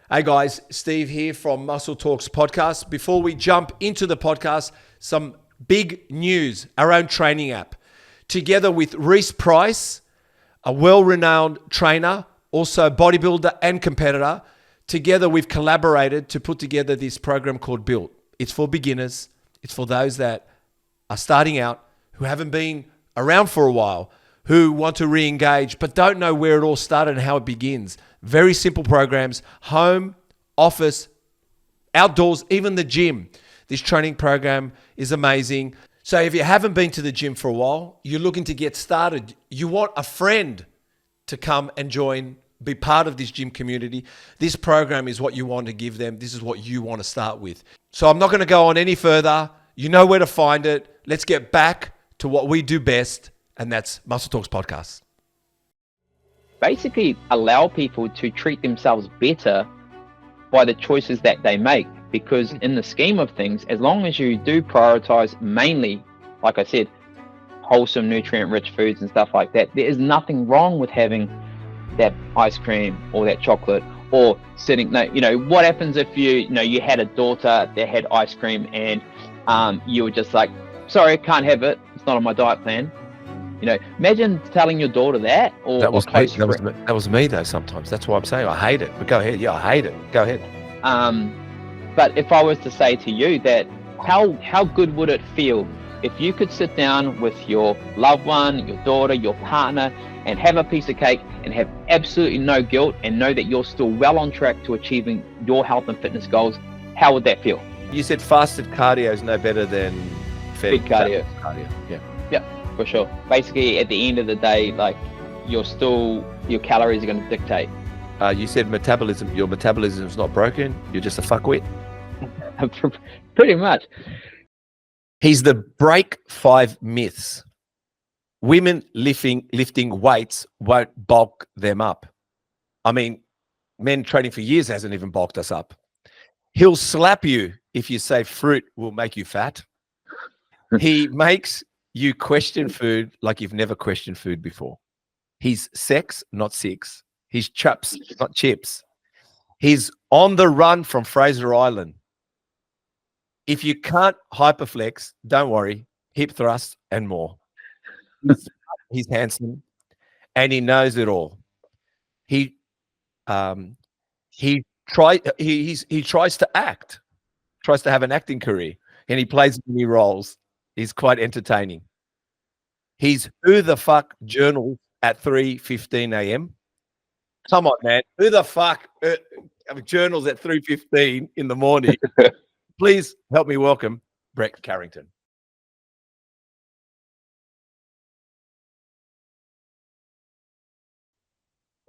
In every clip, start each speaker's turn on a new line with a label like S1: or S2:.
S1: Hey guys, Steve here from Muscle Talks podcast. Before we jump into the podcast, some big news. Our own training app. Together with Reese Price, a well-renowned trainer, also bodybuilder and competitor, together we've collaborated to put together this program called BILT. It's for beginners. It's for those that are starting out, who haven't been around for a while, who want to re-engage but don't know where it all started and how it begins. Very simple programs, home, office, outdoors, even the gym. This training program is amazing. So if you haven't been to the gym for a while, you're looking to get started, you want a friend to come and join, be part of this gym community, this program is what you want to give them. This is what you want to start with. So I'm not going to go on any further. You know where to find it. Let's get back to what we do best, and that's Muscle Talks Podcast.
S2: Basically allow people to treat themselves better by the choices that they make, because in the scheme of things, as long as you do prioritize mainly, like I said, wholesome, nutrient-rich foods and stuff like that, there is nothing wrong with having that ice cream or that chocolate or sitting. No, what happens if you had a daughter that had ice cream and you were just like, sorry, can't have it, it's not on my diet plan. Imagine telling your daughter that, or
S1: that was me though. Sometimes that's why I'm saying I hate it. But go ahead. Yeah, I hate it. Go ahead.
S2: But if I was to say to you that, how good would it feel if you could sit down with your loved one, your daughter, your partner, and have a piece of cake and have absolutely no guilt and know that you're still well on track to achieving your health and fitness goals? How would that feel?
S1: You said fasted cardio is no better than
S2: big cardio.
S1: Yeah.
S2: For sure. Basically, at the end of the day, like, your calories are going to dictate.
S1: You said your metabolism is not broken. You're just a fuckwit.
S2: Pretty much.
S1: He's the break 5 myths. Women lifting weights won't bulk them up. I mean, men training for years hasn't even bulked us up. He'll slap you if you say fruit will make you fat. He makes you question food like you've never questioned food before. He's sex, not six. He's chaps, not chips. He's on the run from Fraser Island. If you can't hyperflex, don't worry. Hip thrust and more. He's handsome and he knows it all. He tries to act, tries to have an acting career, and he plays many roles. He's quite entertaining. He's who the fuck journals at 3:15 a.m. Come on, man. Who the fuck journals at 3:15 in the morning? Please help me welcome Brett Carrington.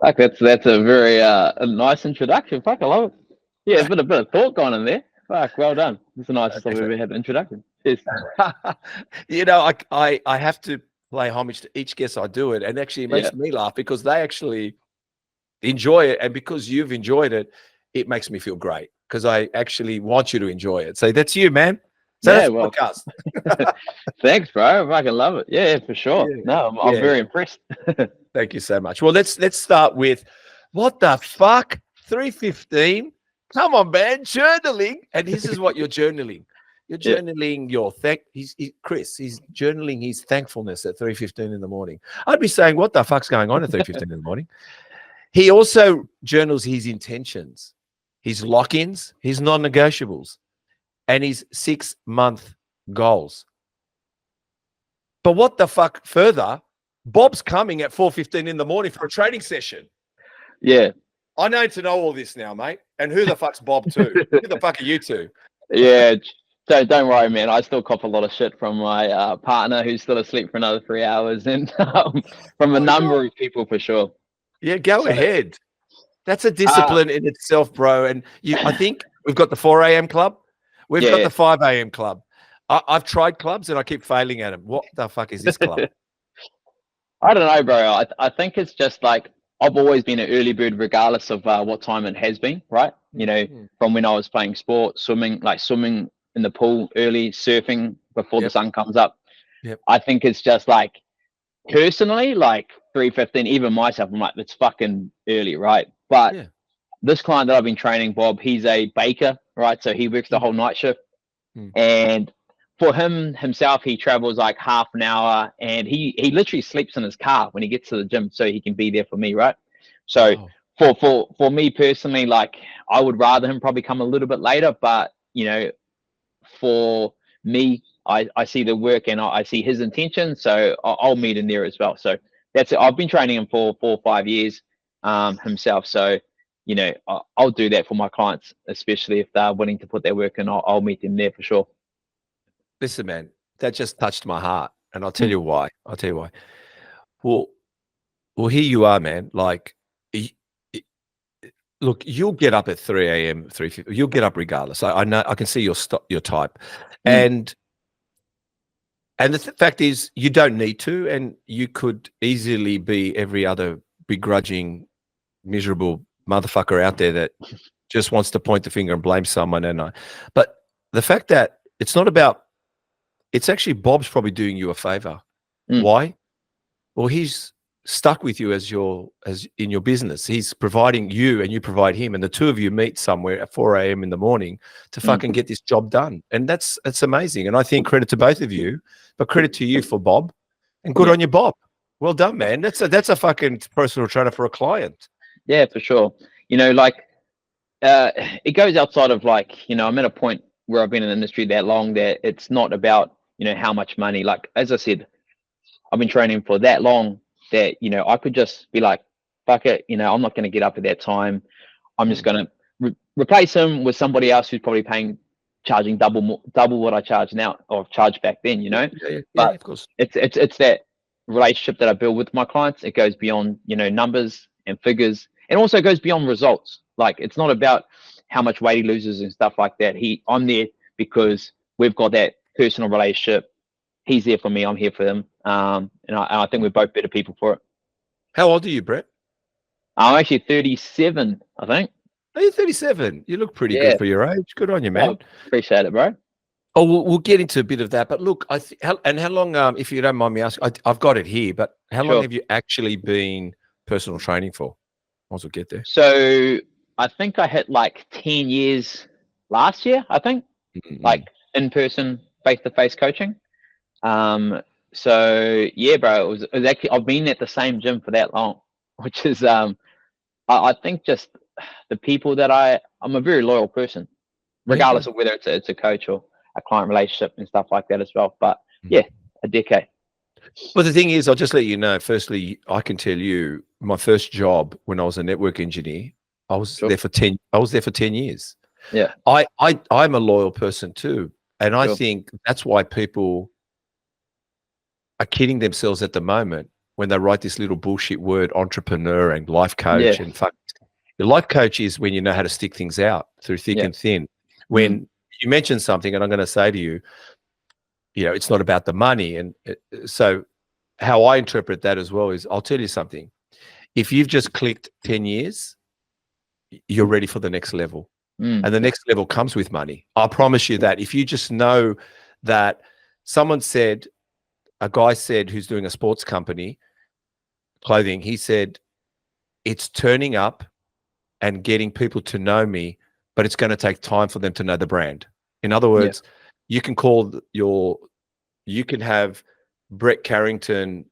S2: Fuck, that's a very a nice introduction. Fuck, I love it. Yeah, a bit of thought gone in there. Fuck, well done. It's the nicest I've ever had an introduction. Cheers.
S1: I have to play homage to each guest I do it, and actually it makes me laugh because they actually enjoy it, and because you've enjoyed it, it makes me feel great because I actually want you to enjoy it. So that's you, man. So that's podcast.
S2: Thanks, bro. I fucking love it. Yeah, for sure. Yeah. No, I'm very impressed.
S1: Thank you so much. Well, let's start with what the fuck? 3:15. Come on, man. Journaling, and this is what you're journaling. You're journaling your Chris. He's journaling his thankfulness at 3:15 in the morning. I'd be saying, what the fuck's going on at 3:15 in the morning? He also journals his intentions, his lock-ins, his non-negotiables, and his 6-month goals. But what the fuck further? Bob's coming at 4:15 in the morning for a training session.
S2: Yeah.
S1: I need to know all this now, mate. And who the fuck's Bob too? Who the fuck are you two?
S2: Yeah. So don't worry, man. I still cop a lot of shit from my partner who's still asleep for another 3 hours, and from a number of people for sure.
S1: Yeah, go ahead. That's a discipline in itself, bro. And I think we've got the 4 a.m. club. We've got the 5 a.m. club. I've tried clubs and I keep failing at them. What the fuck is this club?
S2: I don't know, bro. I think it's just like, I've always been an early bird regardless of what time it has been, right? From when I was playing sport, swimming in the pool early, surfing before the sun comes up.
S1: Yep.
S2: I think it's just like, personally, like 3:15, even myself, I'm like, it's fucking early, right? But this client that I've been training, Bob, he's a baker, right? So he works the whole night shift. And for himself, he travels like half an hour, and he literally sleeps in his car when he gets to the gym so he can be there for me, right? So for me personally, like I would rather him probably come a little bit later, but you know, for me, I see the work and I see his intention, so I'll meet him there as well. So that's it. I've been training him for 4 or 5 years himself. So, you know, I'll do that for my clients, especially if they're willing to put their work in. I'll meet them there for sure.
S1: Listen, man, that just touched my heart, and I'll tell you why. Well, here you are, man. Like, look, you'll get up at 3 a.m., 3:50. You'll get up regardless. I know. I can see your type, and the fact is, you don't need to, and you could easily be every other begrudging, miserable motherfucker out there that just wants to point the finger and blame someone. But the fact that it's not about, it's actually Bob's probably doing you a favor. Why? Well, he's stuck with you as in your business. He's providing you, and you provide him, and the two of you meet somewhere at 4 a.m. in the morning to fucking get this job done. And that's amazing. And I think credit to both of you, but credit to you for Bob, and good on you, Bob. Well done, man. That's a fucking personal trainer for a client.
S2: Yeah, for sure. You know, like it goes outside of, like, you know, I'm at a point where I've been in the industry that long that it's not about, you know, how much money. Like, as I said, I've been training for that long that, you know, I could just be like, fuck it, you know, I'm not going to get up at that time. I'm just going to replace him with somebody else who's probably charging double what I charge now, or charge back then, you know. But
S1: of course,
S2: it's that relationship that I build with my clients. It goes beyond, you know, numbers and figures, and also goes beyond results. Like, it's not about how much weight he loses and stuff like that. I'm there because we've got that personal relationship. He's there for me, I'm here for him. And I think we're both better people for it.
S1: How old are you, Brett?
S2: I'm actually 37, I think.
S1: Are you 37? You look pretty good for your age. Good on you, man.
S2: Oh, appreciate it, bro.
S1: Oh, we'll get into a bit of that. But look, how long, if you don't mind me asking, I've got it here, but how long have you actually been personal training for? Once we get there.
S2: So I think I hit like 10 years last year, I think, like in-person, face-to-face coaching. So yeah, bro, it was actually, I've been at the same gym for that long, which is, I think just the people that I'm a very loyal person, regardless of whether it's a coach or a client relationship and stuff like that as well. But yeah, a decade.
S1: Well, the thing is, I'll just let you know, firstly, I can tell you my first job when I was a network engineer, I was there for 10 years.
S2: Yeah.
S1: I'm a loyal person too. And I think that's why people are kidding themselves at the moment when they write this little bullshit word, entrepreneur and life coach. And your life coach is when you know how to stick things out through thick and thin. When you mention something, and I'm going to say to you, you know, it's not about the money. And so how I interpret that as well is, I'll tell you something. If you've just clicked 10 years, you're ready for the next level. And the next level comes with money. I promise you that. If you just know that a guy said, who's doing a sports company, clothing, he said, it's turning up and getting people to know me, but it's going to take time for them to know the brand. In other words, you can have Brett Carrington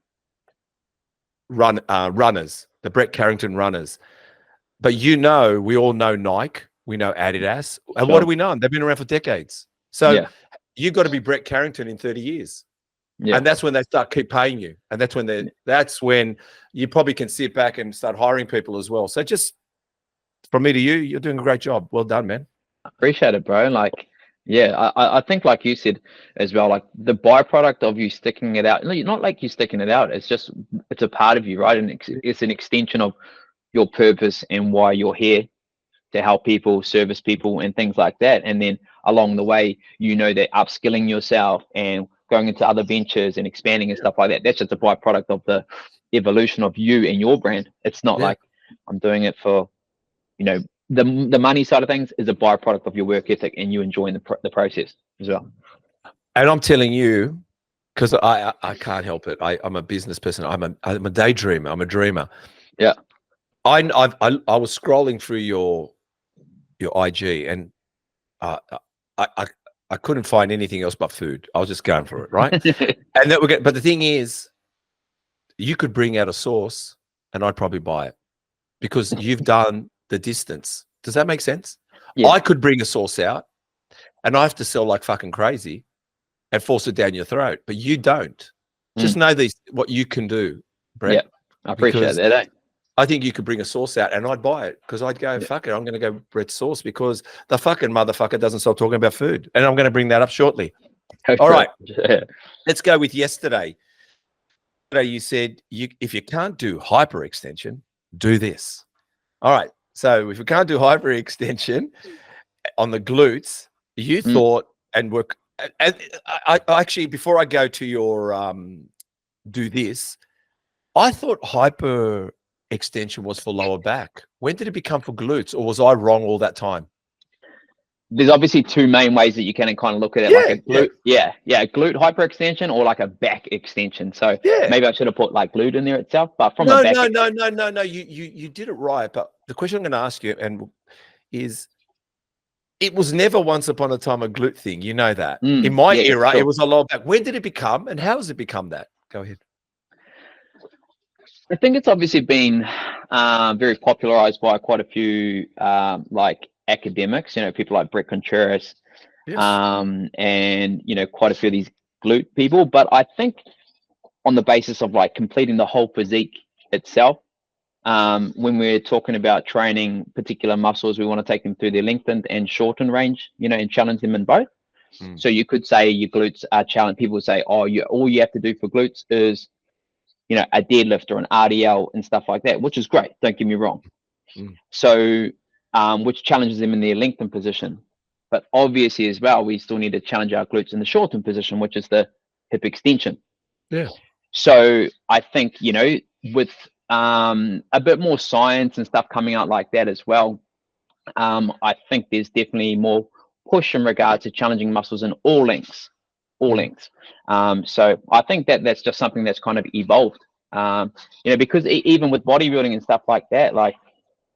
S1: runners, the Brett Carrington runners. But we all know Nike, we know Adidas. And what do we know? They've been around for decades. So you've got to be Brett Carrington in 30 years. Yeah. And that's when they keep paying you. And that's when you probably can sit back and start hiring people as well. So just from me to you, you're doing a great job. Well done, man.
S2: I appreciate it, bro. Like, yeah, I think, like you said as well, like the byproduct of you sticking it out, not like you sticking it out, it's a part of you, right? And it's an extension of your purpose and why you're here, to help people, service people, and things like that. And then along the way, that upskilling yourself and going into other ventures and expanding and stuff like that, that's just a byproduct of the evolution of you and your brand. It's not like I'm doing it for, the money side of things is a byproduct of your work ethic and you enjoying the process as well.
S1: And I'm telling you, because I can't help it. I'm a business person. I'm a daydreamer. I'm a dreamer.
S2: Yeah.
S1: I was scrolling through your IG, and I couldn't find anything else but food. I was just going for it, right? And that but the thing is, you could bring out a sauce, and I'd probably buy it because you've done the distance. Does that make sense?
S2: Yeah.
S1: I could bring a sauce out, and I have to sell like fucking crazy and force it down your throat, but you don't. Just know what you can do, Brett.
S2: Yeah, I appreciate that. Eh?
S1: I think you could bring a sauce out and I'd buy it because I'd go, fuck it, I'm going to go Brett sauce because the fucking motherfucker doesn't stop talking about food. And I'm going to bring that up shortly. All right. Let's go with yesterday. Yesterday you said if you can't do hyperextension, do this. All right. So if you can't do hyperextension on the glutes, you thought and work. And I actually, before I go to your do this, I thought hyper extension was for lower back. When did it become for glutes, or was I wrong all that time?
S2: There's obviously two main ways that you can kind of look at it, like a glute, glute hyperextension or like a back extension. So maybe I should have put like glute in there itself, but from a back
S1: no, you did it right. But the question I'm going to ask you is, it was never once upon a time a glute thing. You know that. In my era, it was a lower back. When did it become, and how has it become that? Go ahead.
S2: I think it's obviously been very popularized by quite a few like academics, people like Brett Carrington, and quite a few of these glute people. But I think on the basis of like completing the whole physique itself, when we're talking about training particular muscles, we want to take them through their lengthened and shortened range, and challenge them in both. So you could say your glutes are challenged. People say, oh, all you have to do for glutes is a deadlift or an RDL and stuff like that, which is great. Don't get me wrong. So, which challenges them in their lengthened position. But obviously as well, we still need to challenge our glutes in the shortened position, which is the hip extension.
S1: Yeah.
S2: So I think, with a bit more science and stuff coming out like that as well, I think there's definitely more push in regards to challenging muscles in all lengths. So I think that's just something that's kind of evolved, because even with bodybuilding and stuff like that, like,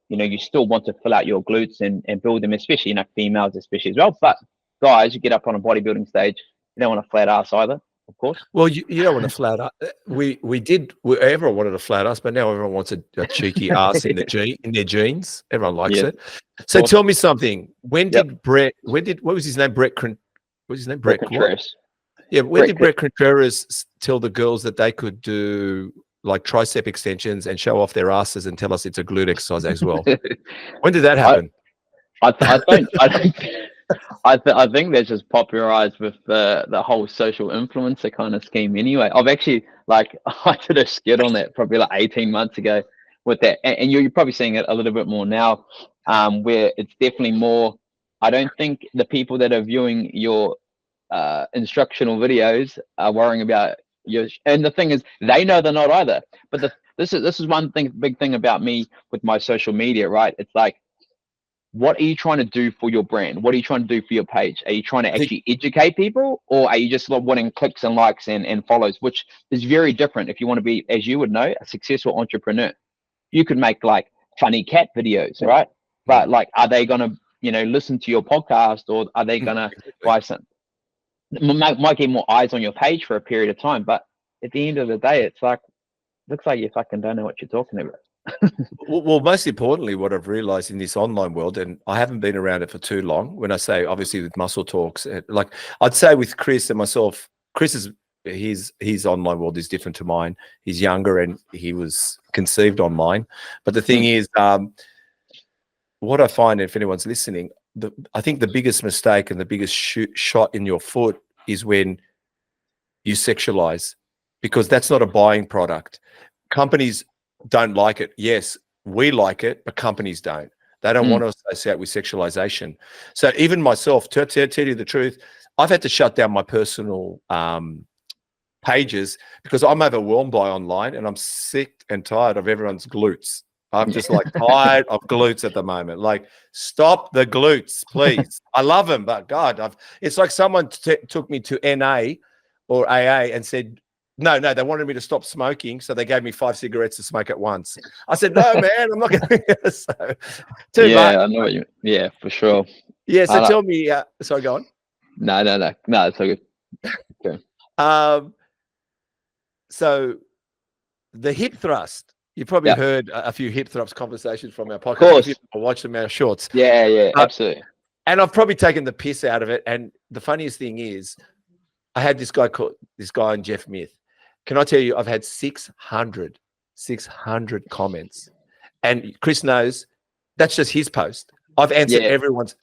S2: you still want to fill out your glutes and build them, especially, females especially as well. But guys, you get up on a bodybuilding stage, you don't want a flat ass either, of course.
S1: Well, you don't want a flat ass. Everyone wanted a flat ass, but now everyone wants a cheeky ass in their jeans. Everyone likes it. So tell me something. What was his name? Brett
S2: Contreras.
S1: Yeah, when did Brett Contreras tell the girls that they could do like tricep extensions and show off their asses and tell us it's a glute exercise as well? When did that happen?
S2: I think that's just popularized with the whole social influencer kind of scheme anyway. I've actually, I did a skit on that probably like 18 months ago with that. And you're probably seeing it a little bit more now, where it's definitely more, I don't think the people that are viewing your instructional videos are worrying about your, and the thing is, they know they're not either. But this is one big thing about me with my social media, right? It's like, what are you trying to do for your brand? What are you trying to do for your page? Are you trying to actually educate people, or are you just wanting clicks and likes and follows, which is very different. If you want to be, as you would know, a successful entrepreneur, you could make like funny cat videos, right? But like, are they going to, listen to your podcast, or are they going to buy some? Might get more eyes on your page for a period of time, but at the end of the day, it's like, looks like you fucking don't know what you're talking about.
S1: Well, most importantly, what I've realized in this online world, and I haven't been around it for too long, when I say obviously with Muscle Talks, like I'd say with Chris and myself, his online world is different to mine. He's younger and he was conceived online. But the thing is, what I find, if anyone's listening, I think the biggest mistake and the biggest shot in your foot is when you sexualize, because that's not a buying product. Companies don't like it. Yes, we like it, but companies don't. They don't want to associate with sexualization. So even myself, to tell you the truth, I've had to shut down my personal pages because I'm overwhelmed by online, and I'm sick and tired of everyone's glutes. I'm just like tired of glutes at the moment. Like, stop the glutes, please. I love them, but God, it's like someone took me to NA or AA and said, No, they wanted me to stop smoking, so they gave me 5 cigarettes to smoke at once. I said, "No, man, I'm not going to." So, too much.
S2: I know what you. Yeah, for sure.
S1: Yeah. So tell me. Sorry, go on.
S2: No. It's so good. Okay.
S1: So the hip thrust. You probably
S2: Yep.
S1: heard a few hip thrust conversations from our podcast.
S2: Of course.
S1: If you watch them, our shorts.
S2: Yeah, absolutely.
S1: And I've probably taken the piss out of it. And the funniest thing is, I had this guy on Jeff Myth. Can I tell you, I've had 600 comments. And Chris knows that's just his post. I've answered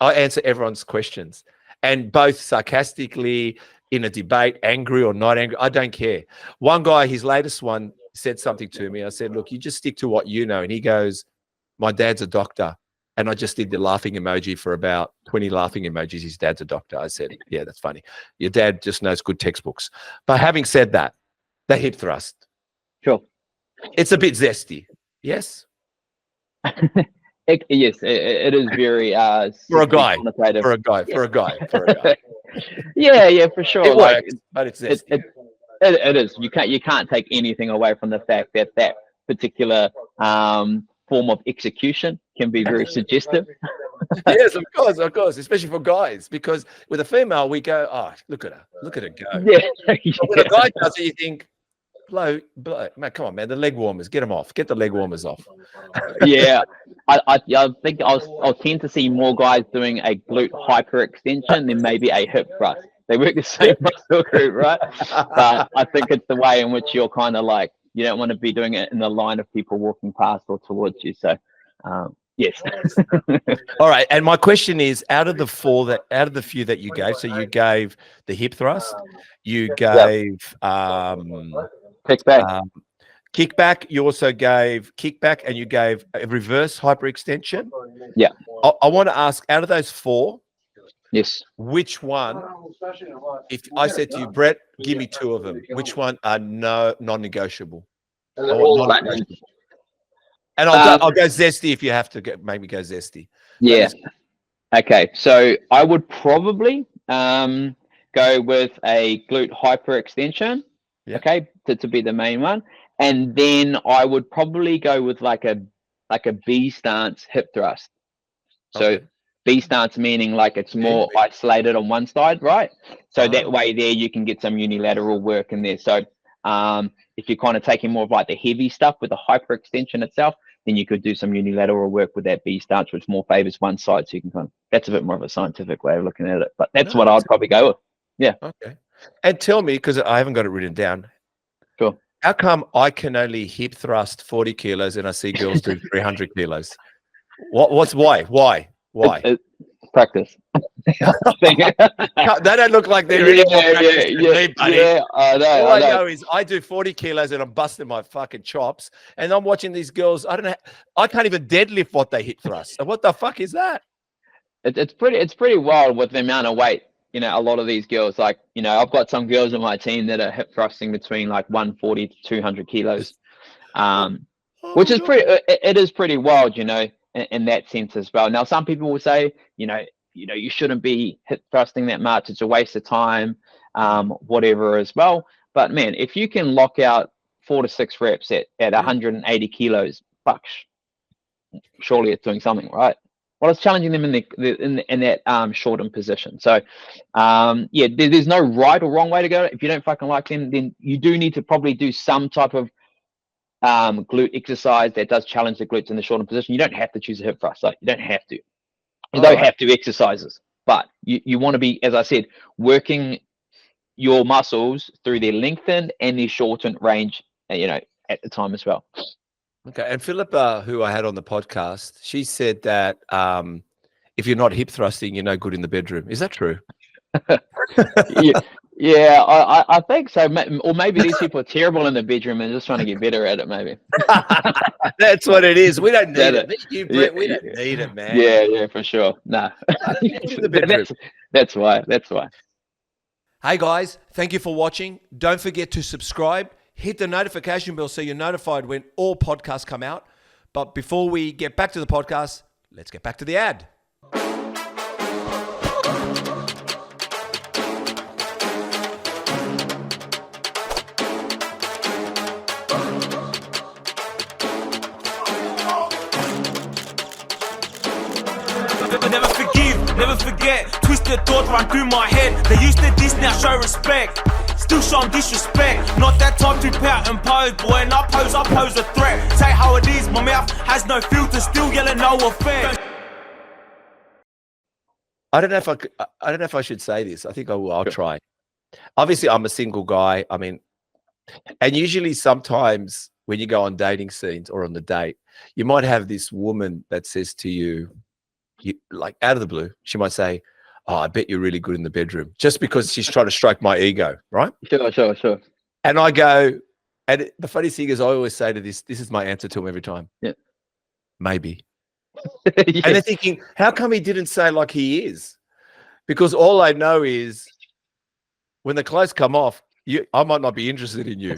S1: I answer everyone's questions. And both sarcastically, in a debate, angry or not angry, I don't care. One guy, his latest one, said something to me. I said, "Look, you just stick to what you know." And he goes, "My dad's a doctor." And I just did the laughing emoji for about 20 laughing emojis. His dad's a doctor. I said, "Yeah, that's funny. Your dad just knows good textbooks." But having said that, the hip thrust.
S2: Sure.
S1: It's a bit zesty. Yes?
S2: It is very
S1: For a guy.
S2: Yeah, for sure.
S1: It works, but it's zesty.
S2: It is. You can't take anything away from the fact that particular form of execution can be very suggestive.
S1: Yes, of course, especially for guys, because with a female we go, "Oh, look at her go."
S2: Yeah.
S1: But when a guy does it, you think, blow, man, come on, man, the leg warmers, get them off, get the leg warmers off.
S2: Yeah, I think I'll tend to see more guys doing a glute hyperextension than maybe a hip thrust. They work the same muscle group, right? But I think it's the way in which you're kind of like, you don't want to be doing it in the line of people walking past or towards you. So, yes.
S1: All right. And my question is, out of the few that you gave, so you gave the hip thrust, you gave kickback, you also gave kickback, and you gave a reverse hyperextension.
S2: Yeah.
S1: I want to ask, out of those 4,
S2: yes,
S1: which one, if I said to you, Brett, give me 2 of them, which one are non-negotiable? And I'll go zesty if you have to make me go zesty.
S2: Yeah. Okay. So I would probably go with a glute hyperextension. Yeah. Okay, to be the main one, and then I would probably go with like a B stance hip thrust. So okay. B stance meaning like it's more isolated on one side, right? So that way there you can get some unilateral work in there. So if you're kind of taking more of like the heavy stuff with the hyperextension itself, then you could do some unilateral work with that B stance, which more favors one side. So you can that's a bit more of a scientific way of looking at it, but that's what I'd probably go with. Yeah.
S1: Okay. And tell me, because I haven't got it written down.
S2: Sure.
S1: How come I can only hip thrust 40 kilos and I see girls do 300 kilos? Why?
S2: It's practice.
S1: They don't look like they're any more practice than me, buddy.
S2: Yeah, I know.
S1: All I know is I do 40 kilos and I'm busting my fucking chops, and I'm watching these girls. I can't even deadlift what they hip thrust. So what the fuck is that?
S2: It's pretty wild with the amount of weight. You know, a lot of these girls, like, you know, I've got some girls on my team that are hip thrusting between like 140 to 200 kilos, which is it is pretty wild, you know, in that sense as well. Now, some people will say, you know, you shouldn't be hip thrusting that much. It's a waste of time, whatever as well. But man, if you can lock out 4 to 6 reps at 180 kilos, fuck, surely it's doing something right. Well, it's challenging them in that shortened position. So, there's no right or wrong way to go. If you don't fucking like them, then you do need to probably do some type of glute exercise that does challenge the glutes in the shortened position. You don't have to choose a hip thrust. Like, you don't have to. You don't have to exercises, but you want to be, as I said, working your muscles through their lengthened and their shortened range, you know, at the time as well.
S1: Okay. And Philippa, who I had on the podcast, she said that if you're not hip thrusting, you're no good in the bedroom. Is that true?
S2: Yeah, I think so. Or maybe these people are terrible in the bedroom and just trying to get better at it, maybe.
S1: That's what it is. We don't need it. You, Brett, we don't need it, man.
S2: Yeah, for sure. No. That's why.
S1: Hey, guys, thank you for watching. Don't forget to subscribe. Hit the notification bell so you're notified when all podcasts come out. But before we get back to the podcast, let's get back to the ad.
S3: Never forget, twisted thoughts run through my head. They used to diss, now show respect. Still show 'em disrespect. Not that type to pout and pose, but when I pose a threat. Say how it is, my mouth has no filter, still yelling no offense.
S1: I don't know if I should say this. I think I will. I'll try. Obviously, I'm a single guy. I mean, and usually sometimes when you go on dating scenes or on the date, you might have this woman that says to you, like out of the blue, she might say, "Oh, I bet you're really good in the bedroom," just because she's trying to stroke my ego, right?
S2: Sure.
S1: And I go, and the funny thing is, I always say to this is my answer to him every time.
S2: Yeah.
S1: Maybe.
S2: Yeah.
S1: And they're thinking, how come he didn't say like he is? Because all I know is when the clothes come off, I might not be interested in you.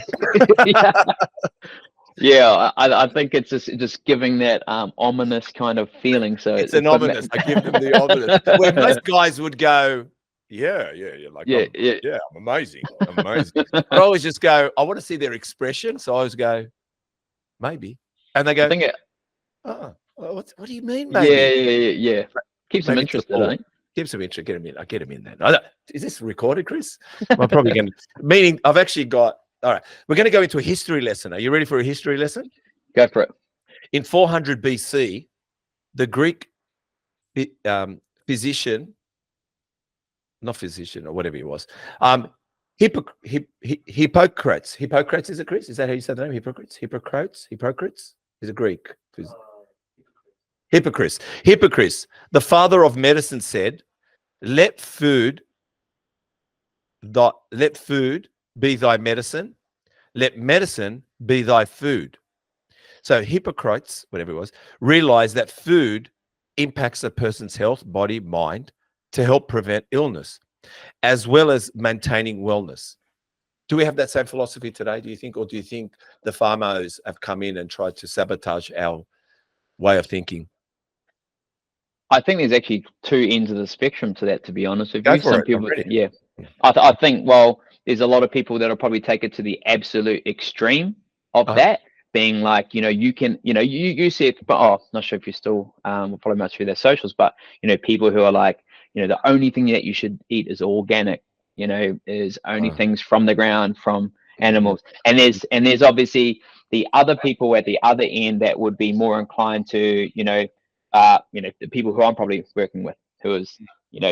S2: Yeah, I think it's just giving that ominous kind of feeling. So
S1: it's an ominous. I give them the ominous. Where most guys would go, yeah, like, I'm amazing. But I always just go, I want to see their expression. So I always go, maybe. And they go, oh, what do you mean, maybe?
S2: Yeah. Keeps them interested, eh?
S1: Keeps them interested. Get them in. I get them in then. Is this recorded, Chris? I'm probably going to. Meaning, I've actually got. All right, we're going to go into a history lesson. Are you ready for a history lesson?
S2: Go for it.
S1: In 400 BC, the Greek physician, not physician or whatever he was, Hippocrates. Hippocrates, is it, Chris? Is that how you say the name? Hippocrates? Hippocrates is a Greek. Hippocrates, the father of medicine, said, let food be thy medicine, let medicine be thy food. So Hippocrates, whatever it was, realized that food impacts a person's health, body, mind, to help prevent illness, as well as maintaining wellness. Do we have that same philosophy today, do you think? Or do you think the pharmacos have come in and tried to sabotage our way of thinking?
S2: I think there's actually two ends of the spectrum to that, to be honest with you.
S1: Some people,
S2: I think, well, there's a lot of people that'll probably take it to the absolute extreme of that, being like, you can, you see it, but not sure if you're still, we'll probably much through their socials, but, people who are like, the only thing that you should eat is organic, is only things from the ground, from animals. And there's obviously the other people at the other end that would be more inclined to, the people who I'm probably working with, who is,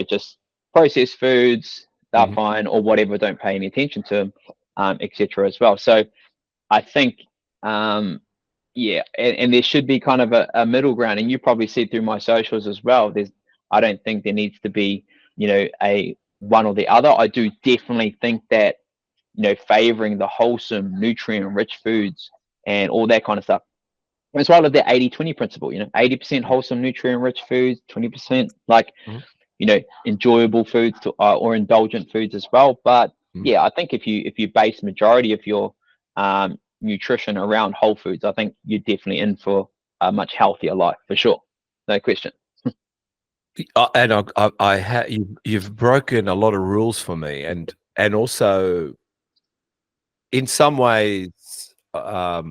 S2: just processed foods, they're fine, or whatever, don't pay any attention to them, etc. as well. So I think, and there should be kind of a middle ground, and you probably see through my socials as well. I don't think there needs to be, a one or the other. I do definitely think that, favoring the wholesome, nutrient-rich foods and all that kind of stuff. As well as the 80-20 principle, 80% wholesome, nutrient-rich foods, 20% like, enjoyable foods or indulgent foods as well. But yeah, I think if you base majority of your nutrition around whole foods, I think you're definitely in for a much healthier life, for sure. No question.
S1: And you've broken a lot of rules for me, and also in some ways, I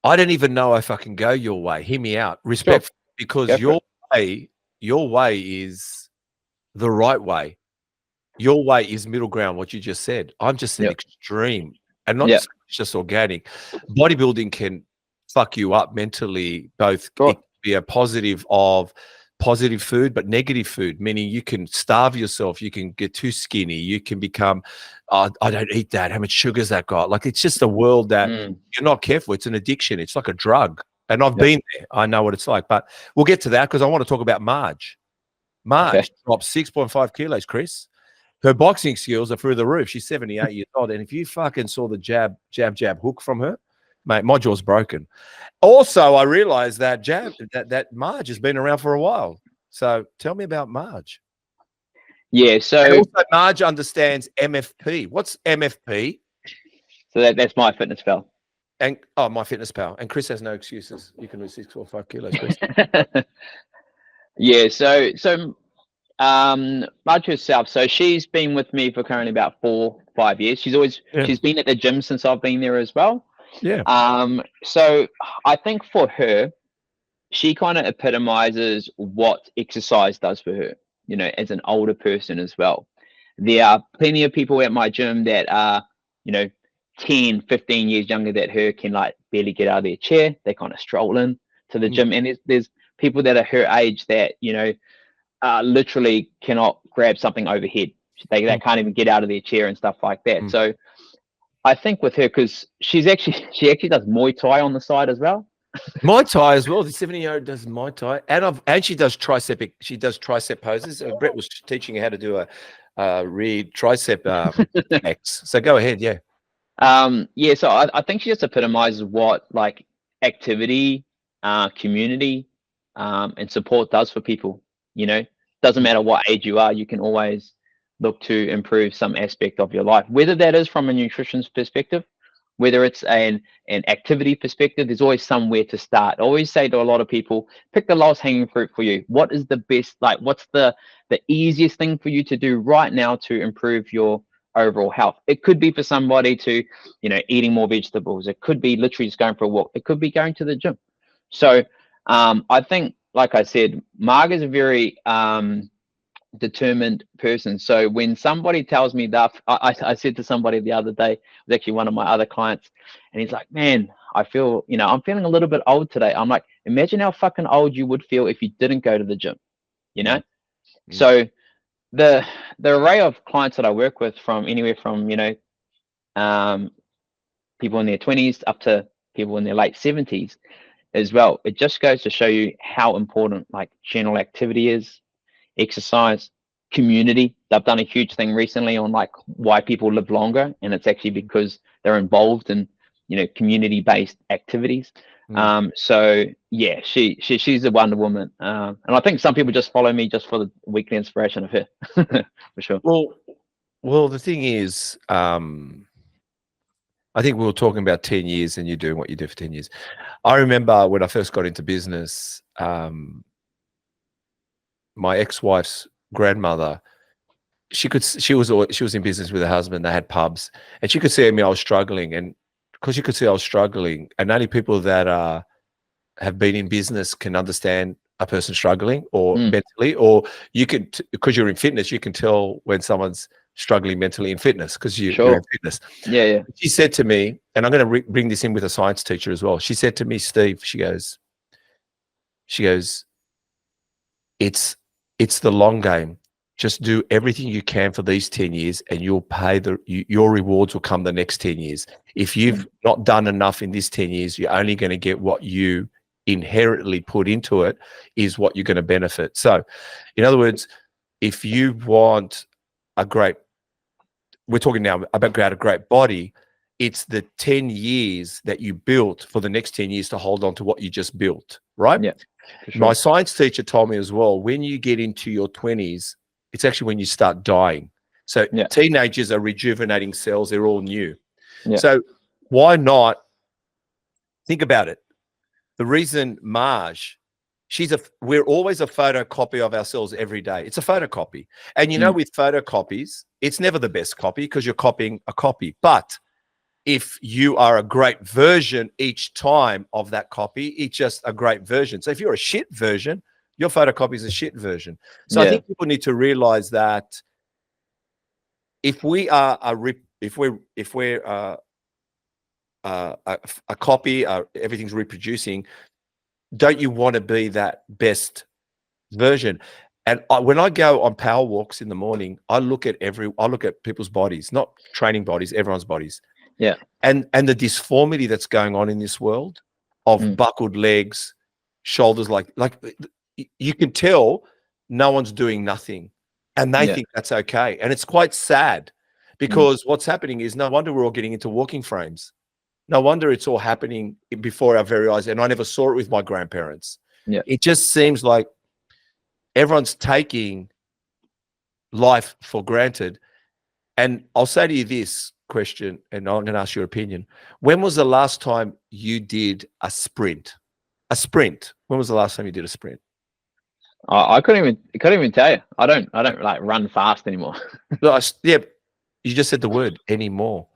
S1: don't even know if I can go your way. Hear me out, respect, because your way is the right way. Your way is middle ground. What you just said. I'm just an extreme, and not just organic. Bodybuilding can fuck you up mentally. Both it can be a positive food, but negative food, meaning you can starve yourself, you can get too skinny, you can become, I don't eat that, how much sugar's that got? Like, it's just a world that you're not careful. It's an addiction. It's like a drug. And I've been there. I know what it's like. But we'll get to that because I want to talk about Marge. Marge dropped 6.5 kilos, Chris. Her boxing skills are through the roof. She's 78 years old. And if you fucking saw the jab hook from her, mate, my jaw's broken. Also, I realized that that Marge has been around for a while. So tell me about Marge.
S2: Yeah, so
S1: and also Marge understands MFP. What's MFP?
S2: So that's MyFitnessPal.
S1: And MyFitnessPal. And Chris has no excuses. You can lose 6 or 5 kilos, Chris.
S2: Yeah, so Marge herself, so she's been with me for currently about 4-5 years. She's been at the gym since I've been there as well.
S1: Yeah.
S2: So I think for her, she kind of epitomizes what exercise does for her, you know, as an older person as well. There are plenty of people at my gym that are, you know, 10, 15 years younger than her, can like barely get out of their chair. They kind of stroll in to the gym. And there's people that are her age that, you know, literally cannot grab something overhead. They can't even get out of their chair and stuff like that. So I think with her, because she actually does Muay Thai on the side as well.
S1: Muay Thai as well. The 70-year-old does Muay Thai, and she does tricep. She does tricep poses. Brett was teaching her how to do a rear tricep X. So go ahead, yeah.
S2: Yeah. So I think she just epitomizes what like activity, community, and support does for people. You know, doesn't matter what age you are, you can always look to improve some aspect of your life, whether that is from a nutrition perspective, whether it's an activity perspective. There's always somewhere to start. I always say to a lot of people, pick the lowest hanging fruit for you. What is the best, like what's the easiest thing for you to do right now to improve your overall health? It could be for somebody to, you know, eating more vegetables. It could be literally just going for a walk. It could be going to the gym. So I think, like I said, Marg is a very determined person. So when somebody tells me that, I said to somebody the other day, it was actually one of my other clients, and he's like, man, I feel, you know, I'm feeling a little bit old today. I'm like, imagine how fucking old you would feel if you didn't go to the gym, you know? So the array of clients that I work with, from anywhere from, you know, people in their 20s up to people in their late 70s as well, it just goes to show you how important like general activity is, exercise, community. They've done a huge thing recently on like why people live longer, and it's actually because they're involved in, you know, community-based activities. So yeah, she's a Wonder Woman, and I think some people just follow me just for the weekly inspiration of her. For sure.
S1: Well, the thing is, I think we were talking about 10 years and you're doing what you do for 10 years. I remember when I first got into business, my ex-wife's grandmother, she was in business with her husband. They had pubs, and she could see me, I was struggling, and because she could see I was struggling, and only people that have been in business can understand a person struggling or mentally, or you could, because you're in fitness, you can tell when someone's struggling mentally in fitness because you're in fitness.
S2: Yeah.
S1: She said to me, and I'm going to bring this in with a science teacher as well. She said to me, Steve, she goes, it's the long game. Just do everything you can for these 10 years and you'll pay your rewards will come the next 10 years. If you've not done enough in these 10 years, you're only going to get what you inherently put into it is what you're going to benefit. So in other words, if you want we're talking now about a great body, it's the 10 years that you built for the next 10 years to hold on to what you just built, right?
S2: Yeah. Sure.
S1: My science teacher told me as well, when you get into your 20s, it's actually when you start dying. So teenagers are rejuvenating cells. They're all new. Yeah. So why not think about it? The reason Marge, we're always a photocopy of ourselves every day. It's a photocopy. And you know, with photocopies, it's never the best copy because you're copying a copy. But if you are a great version each time of that copy, it's just a great version. So if you're a shit version, your photocopy is a shit version. So I think people need to realize that if we are a copy, everything's reproducing, don't you want to be that best version? And when I go on power walks in the morning, I look at people's bodies, not training bodies, everyone's bodies.
S2: Yeah.
S1: And the disformity that's going on in this world of buckled legs, shoulders, like you can tell no one's doing nothing, and they think that's okay. And it's quite sad because what's happening is no wonder we're all getting into walking frames. No wonder it's all happening before our very eyes. And I never saw it with my grandparents. Yeah. It just seems like everyone's taking life for granted. And I'll say to you this question, and I'm going to ask your opinion. When was the last time you did a sprint? A sprint. When was the last time you did a sprint?
S2: I couldn't even tell you. I don't like run fast anymore.
S1: Yeah, you just said the word anymore.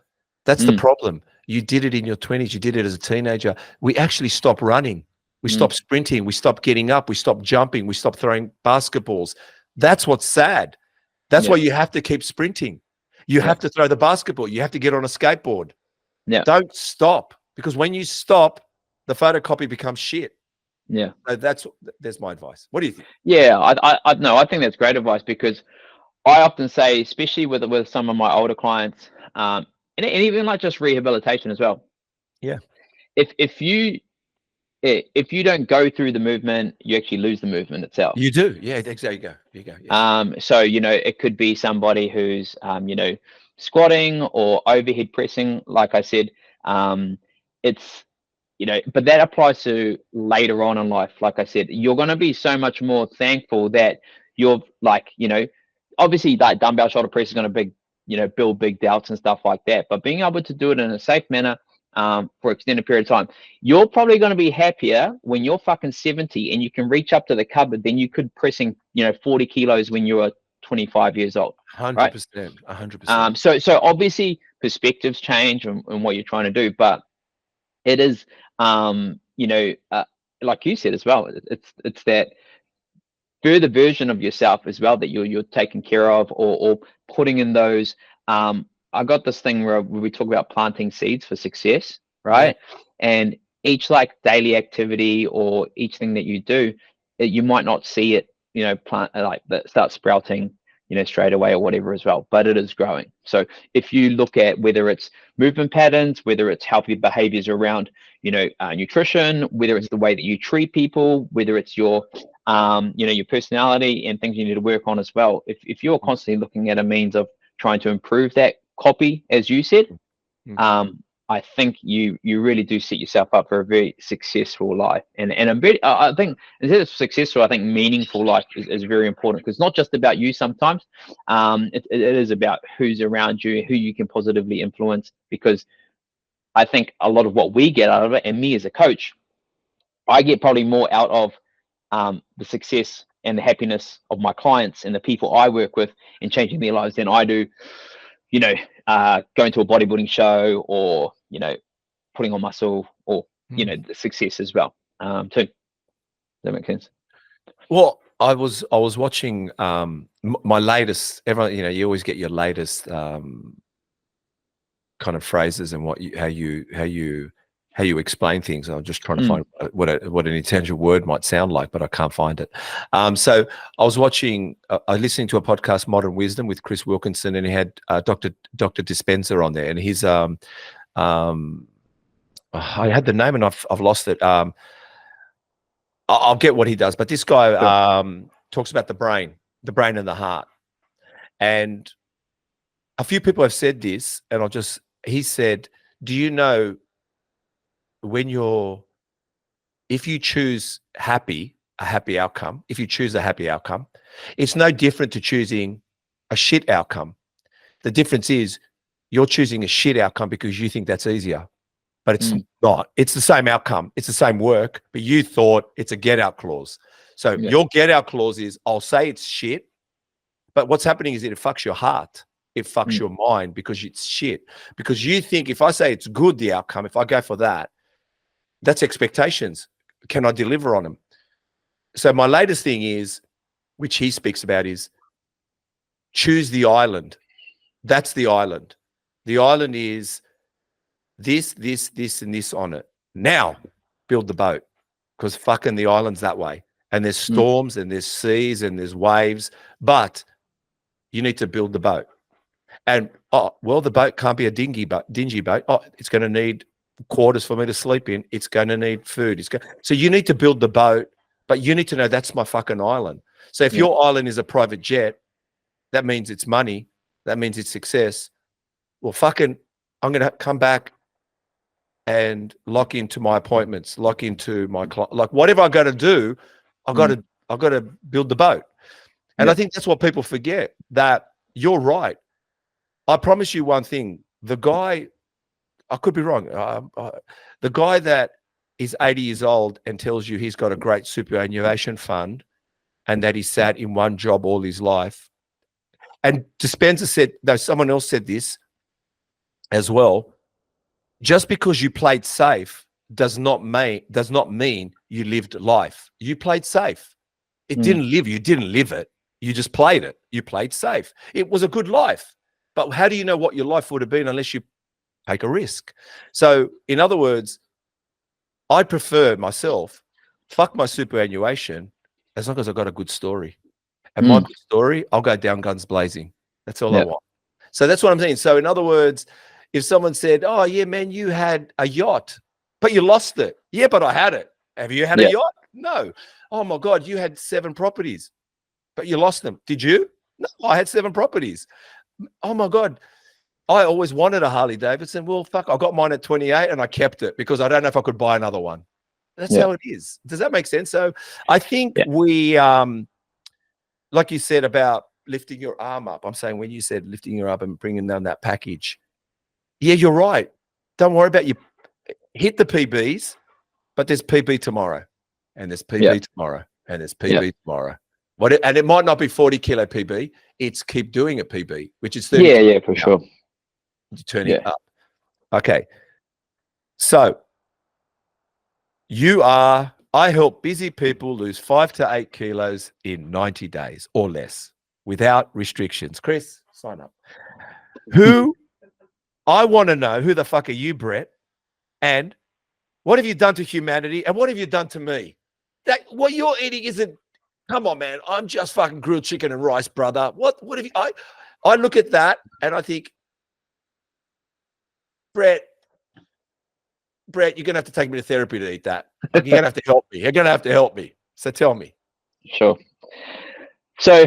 S1: That's the problem. You did it in your 20s. You did it as a teenager. We actually stopped running. We stop sprinting. We stop getting up. We stop jumping. We stop throwing basketballs. That's what's sad. That's why you have to keep sprinting. You have to throw the basketball. You have to get on a skateboard.
S2: Yeah.
S1: Don't stop, because when you stop, the photocopy becomes shit.
S2: Yeah.
S1: So there's my advice. What do you think?
S2: Yeah, I think that's great advice, because I often say, especially with some of my older clients, and even like just rehabilitation as well.
S1: Yeah.
S2: If you don't go through the movement, you actually lose the movement itself.
S1: You do. Yeah, exactly. You go. Yeah.
S2: So, it could be somebody who's, squatting or overhead pressing, like I said. It's, but that applies to later on in life. Like I said, you're going to be so much more thankful that you're like, obviously like dumbbell shoulder press is going to build big delts and stuff like that. But being able to do it in a safe manner, for extended period of time, you're probably going to be happier when you're fucking 70 and you can reach up to the cupboard than you could pressing 40 kilos when you were 25 years old.
S1: 100%. 100%.
S2: So obviously perspectives change and what you're trying to do, but it is like you said as well, it's that further version of yourself as well that you're taking care of, or putting in those. I got this thing where we talk about planting seeds for success, right? Yeah. And each like daily activity or each thing that you do, you might not see it, plant like that start sprouting, straight away or whatever as well, but it is growing. So if you look at whether it's movement patterns, whether it's healthy behaviors around, nutrition, whether it's the way that you treat people, whether it's your, your personality and things you need to work on as well. If you're constantly looking at a means of trying to improve that copy, as you said, I think you really do set yourself up for a very successful life, and I think instead of successful, I think meaningful life is very important, because it's not just about you. Sometimes it is about who's around you, who you can positively influence, because I think a lot of what we get out of it, and me as a coach, I get probably more out of the success and the happiness of my clients and the people I work with and changing their lives than I do, going to a bodybuilding show or, putting on muscle or, the success as well, too. Does that make sense?
S1: Well, I was watching my latest, everyone, you always get your latest kind of phrases and how you explain things. I'm just trying to find what an intangible word might sound like, but I can't find it. So I was watching, listening to a podcast, Modern Wisdom, with Chris Wilkinson, and he had Dr. Dispenza on there, and he's I had the name and I've lost it. I'll get what he does, but this guy talks about the brain and the heart, and a few people have said this, and he said, do you know, if you choose a happy outcome, it's no different to choosing a shit outcome. The difference is you're choosing a shit outcome because you think that's easier, but it's not. It's the same outcome. It's the same work, but you thought it's a get out clause. So your get out clause is, I'll say it's shit, but what's happening is it fucks your heart. It fucks your mind, because it's shit. Because you think, if I say it's good, the outcome, if I go for that, that's expectations. Can I deliver on them? So my latest thing is, which he speaks about, is choose the island. That's the island. The island is this, and this on it. Now build the boat, because fucking the island's that way. And there's storms and there's seas and there's waves, but you need to build the boat. And, the boat can't be a dingy boat. It's going to need quarters for me to sleep in. It's going to need food. So you need to build the boat, but you need to know that's my fucking island. So if your island is a private jet, that means it's money. That means it's success. Well, fucking, I'm going to come back and lock into my appointments, lock into my like whatever I got to do. I've got to build the boat. And I think that's what people forget, that you're right. I promise you one thing. The guy, I could be wrong. The guy that is 80 years old and tells you he's got a great superannuation fund and that he sat in one job all his life. And Dispenza said, though someone else said this as well, just because you played safe does not mean you lived life. You played safe. It didn't live. You didn't live it. You just played it. You played safe. It was a good life. But how do you know what your life would have been unless you take a risk? So, in other words, I prefer myself, fuck my superannuation, as long as I've got a good story. And my good story, I'll go down guns blazing. That's all I want. So that's what I'm saying. So in other words, if someone said, oh, yeah, man, you had a yacht, but you lost it. Yeah, but I had it. Have you had a yacht? No. Oh, my God, you had 7 properties, but you lost them. Did you? No, I had 7 properties. Oh, my God. I always wanted a Harley Davidson. Well, fuck, I got mine at 28 and I kept it because I don't know if I could buy another one. That's how it is. Does that make sense? So I think we, like you said about lifting your arm up, I'm saying when you said lifting your arm and bringing down that package, yeah, you're right. Don't worry about you. Hit the PBs, but there's PB tomorrow, and there's PB tomorrow, and there's PB tomorrow. And it might not be 40 kilo PB. It's keep doing a PB, which is 30.
S2: Yeah, for sure.
S1: You turn it up. Okay. So I help busy people lose 5 to 8 kilos in 90 days or less without restrictions. Chris, sign up. I want to know who the fuck are you, Brett? And what have you done to humanity? And what have you done to me? What you're eating isn't, come on, man. I'm just fucking grilled chicken and rice, brother. What have you, I look at that and I think, Brett, you're going to have to take me to therapy to eat that. You're going to have to help me. You're going to have to help me. So tell me.
S2: Sure. So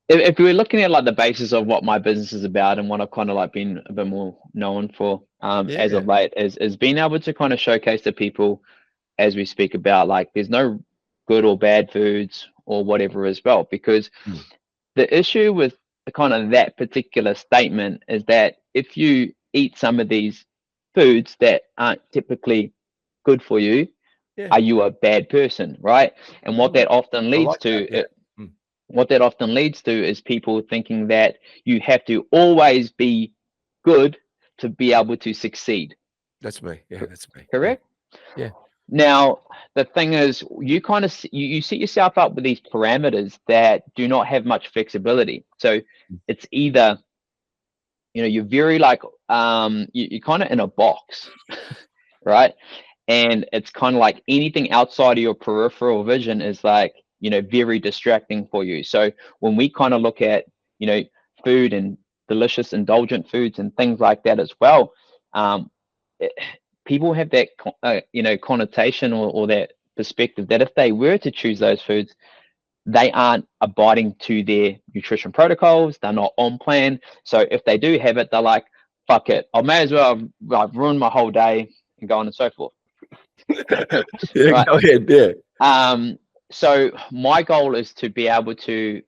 S2: if we're looking at like the basis of what my business is about and what I've kind of like been a bit more known for as of late is being able to kind of showcase to people as we speak about like there's no good or bad foods or whatever as well, because the issue with kind of that particular statement is that if you eat some of these foods that aren't typically good for you, are you a bad person, right? And what that often leads to is people thinking that you have to always be good to be able to succeed.
S1: That's me. Yeah, that's me.
S2: Correct?
S1: Yeah.
S2: Now, the thing is, you kind of you set yourself up with these parameters that do not have much flexibility. So it's either, you're very like you're kind of in a box, right? And it's kind of like anything outside of your peripheral vision is like, very distracting for you. So when we kind of look at, food and delicious, indulgent foods and things like that as well, people have that, connotation or that perspective that if they were to choose those foods, they aren't abiding to their nutrition protocols. They're not on plan. So if they do have it, they're like, fuck it. I may as well I've ruined my whole day and go on and so forth.
S1: Right? Go ahead. Yeah.
S2: So my goal is to be able to,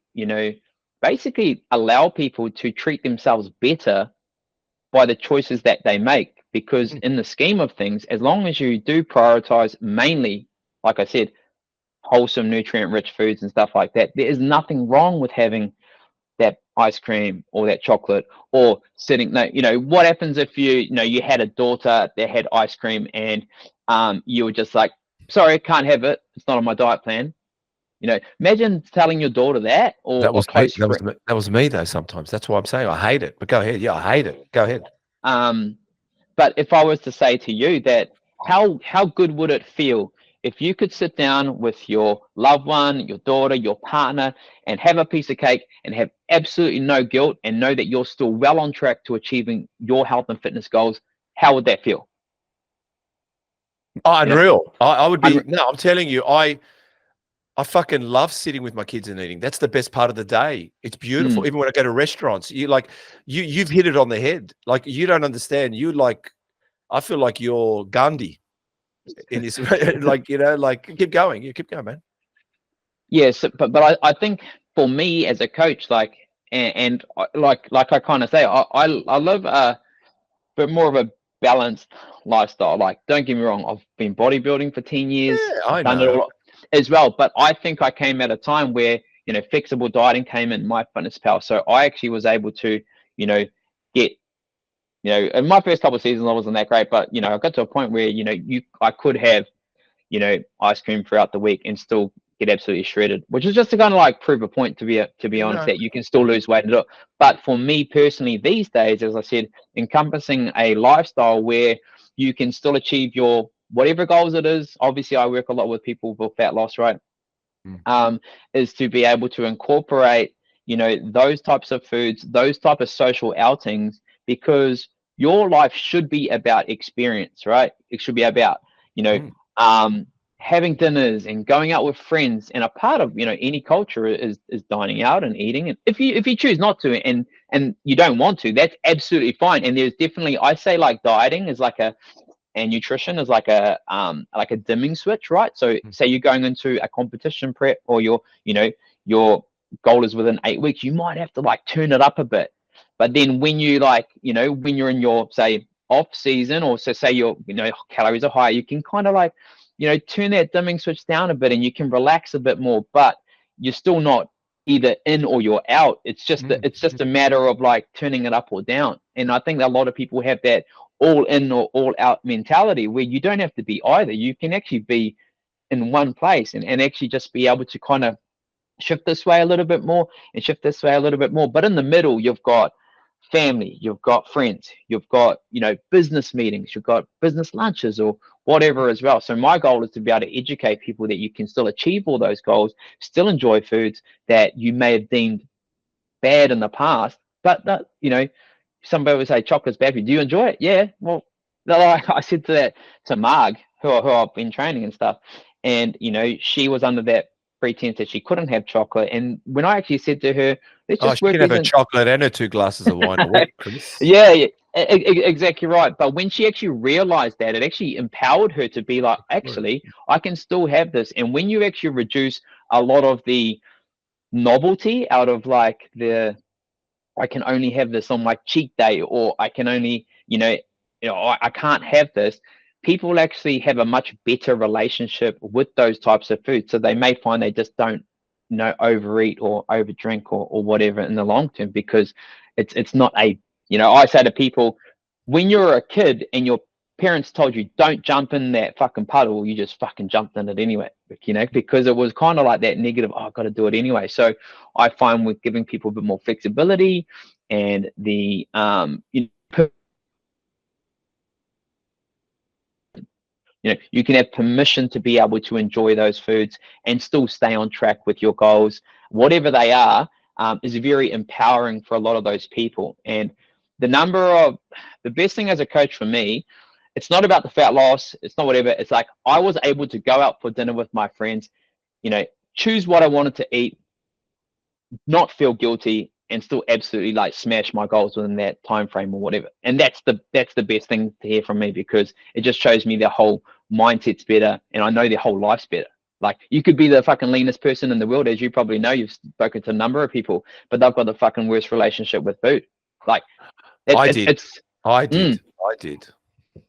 S2: basically allow people to treat themselves better by the choices that they make. Because in the scheme of things, as long as you do prioritize mainly, like I said, wholesome, nutrient-rich foods and stuff like that, there is nothing wrong with having that ice cream or that chocolate or sitting. What happens if you had a daughter that had ice cream and you were just like, sorry, I can't have it. It's not on my diet plan. Imagine telling your daughter that. Or
S1: that was me though. Sometimes that's why I'm saying I hate it. But go ahead. Yeah, I hate it. Go ahead.
S2: But if I was to say to you that how good would it feel if you could sit down with your loved one, your daughter, your partner, and have a piece of cake and have absolutely no guilt and know that you're still well on track to achieving your health and fitness goals? How would that feel?
S1: Oh, unreal. I would be. No, I'm telling you, I fucking love sitting with my kids and eating. That's the best part of the day. It's beautiful. Even when I go to restaurants, you've hit it on the head. Like you don't understand. I feel like you're Gandhi in this, keep going. You keep going, man.
S2: Yes. But I think for me as a coach, like I kind of say, I love a bit more of a balanced lifestyle. Like, don't get me wrong. I've been bodybuilding for 10 years.
S1: Yeah, I
S2: done
S1: know.
S2: it all as well, but I think I came at a time where flexible dieting came in MyFitnessPal, so I actually was able to get you know, in my first couple of seasons, I wasn't that great, but, you know, I got to a point where, you know, I could have, you know, ice cream throughout the week and still get absolutely shredded, which is just to kind of like prove a point, to be honest, that you can still lose weight and do it. But for me personally, these days, as I said, encompassing a lifestyle where you can still achieve your whatever goals it is. Obviously, I work a lot with people with fat loss, right? Is to be able to incorporate, you know, those types of foods, those type of social outings, because your life should be about experience, right? It should be about, you know, having dinners and going out with friends. And a part of, you know, any culture is dining out and eating. And if you choose not to and you don't want to, that's absolutely fine. And there's definitely, I say, like, dieting is like and nutrition is like a dimming switch, right? So say you're going into a competition prep, or your goal is within 8 weeks, you might have to like turn it up a bit. But then when you, like, you know, when you're in your, say, off season, or so say your, you know, calories are high, you can kind of like, you know, turn that dimming switch down a bit and you can relax a bit more, but you're still not either in or you're out. It's just it's just a matter of like turning it up or down. And I think that a lot of people have that all in or all out mentality, where you don't have to be either. You can actually be in one place and actually just be able to kind of shift this way a little bit more and shift this way a little bit more. But in the middle, you've got family, you've got friends, you've got, you know, business meetings, you've got business lunches or whatever as well. So my goal is to be able to educate people that you can still achieve all those goals, still enjoy foods that you may have deemed bad in the past, but that, you know, somebody would say chocolate's bad for you. Do you enjoy it? Yeah. Well, like I said to Marg, who I've been training and stuff, and, you know, she was under that pretense that she couldn't have chocolate. And when I actually said to her, let's just
S1: she can have a chocolate and her 2 glasses of wine a week, Chris.
S2: Yeah, exactly right. But when she actually realized that, it actually empowered her to be like, actually, I can still have this. And when you actually reduce a lot of the novelty out of like I can only have this on my cheat day, or I can only, you know, I can't have this. People actually have a much better relationship with those types of foods. So they may find they just don't, you know, overeat or overdrink or whatever in the long term, because it's not a, you know, I say to people, when you're a kid and your parents told you don't jump in that fucking puddle, you just fucking jumped in it anyway, you know, because it was kind of like that negative, oh, I've got to do it anyway. So I find with giving people a bit more flexibility and the you know, you can have permission to be able to enjoy those foods and still stay on track with your goals, whatever they are, is very empowering for a lot of those people. And the best thing as a coach for me, it's not about the fat loss, it's not whatever. It's like I was able to go out for dinner with my friends, you know, choose what I wanted to eat, not feel guilty, and still absolutely like smash my goals within that time frame or whatever. And that's the best thing to hear from me, because it just shows me their whole mindset's better and I know their whole life's better. Like, you could be the fucking leanest person in the world, as you probably know, you've spoken to a number of people, but they've got the fucking worst relationship with food. Like,
S1: I did.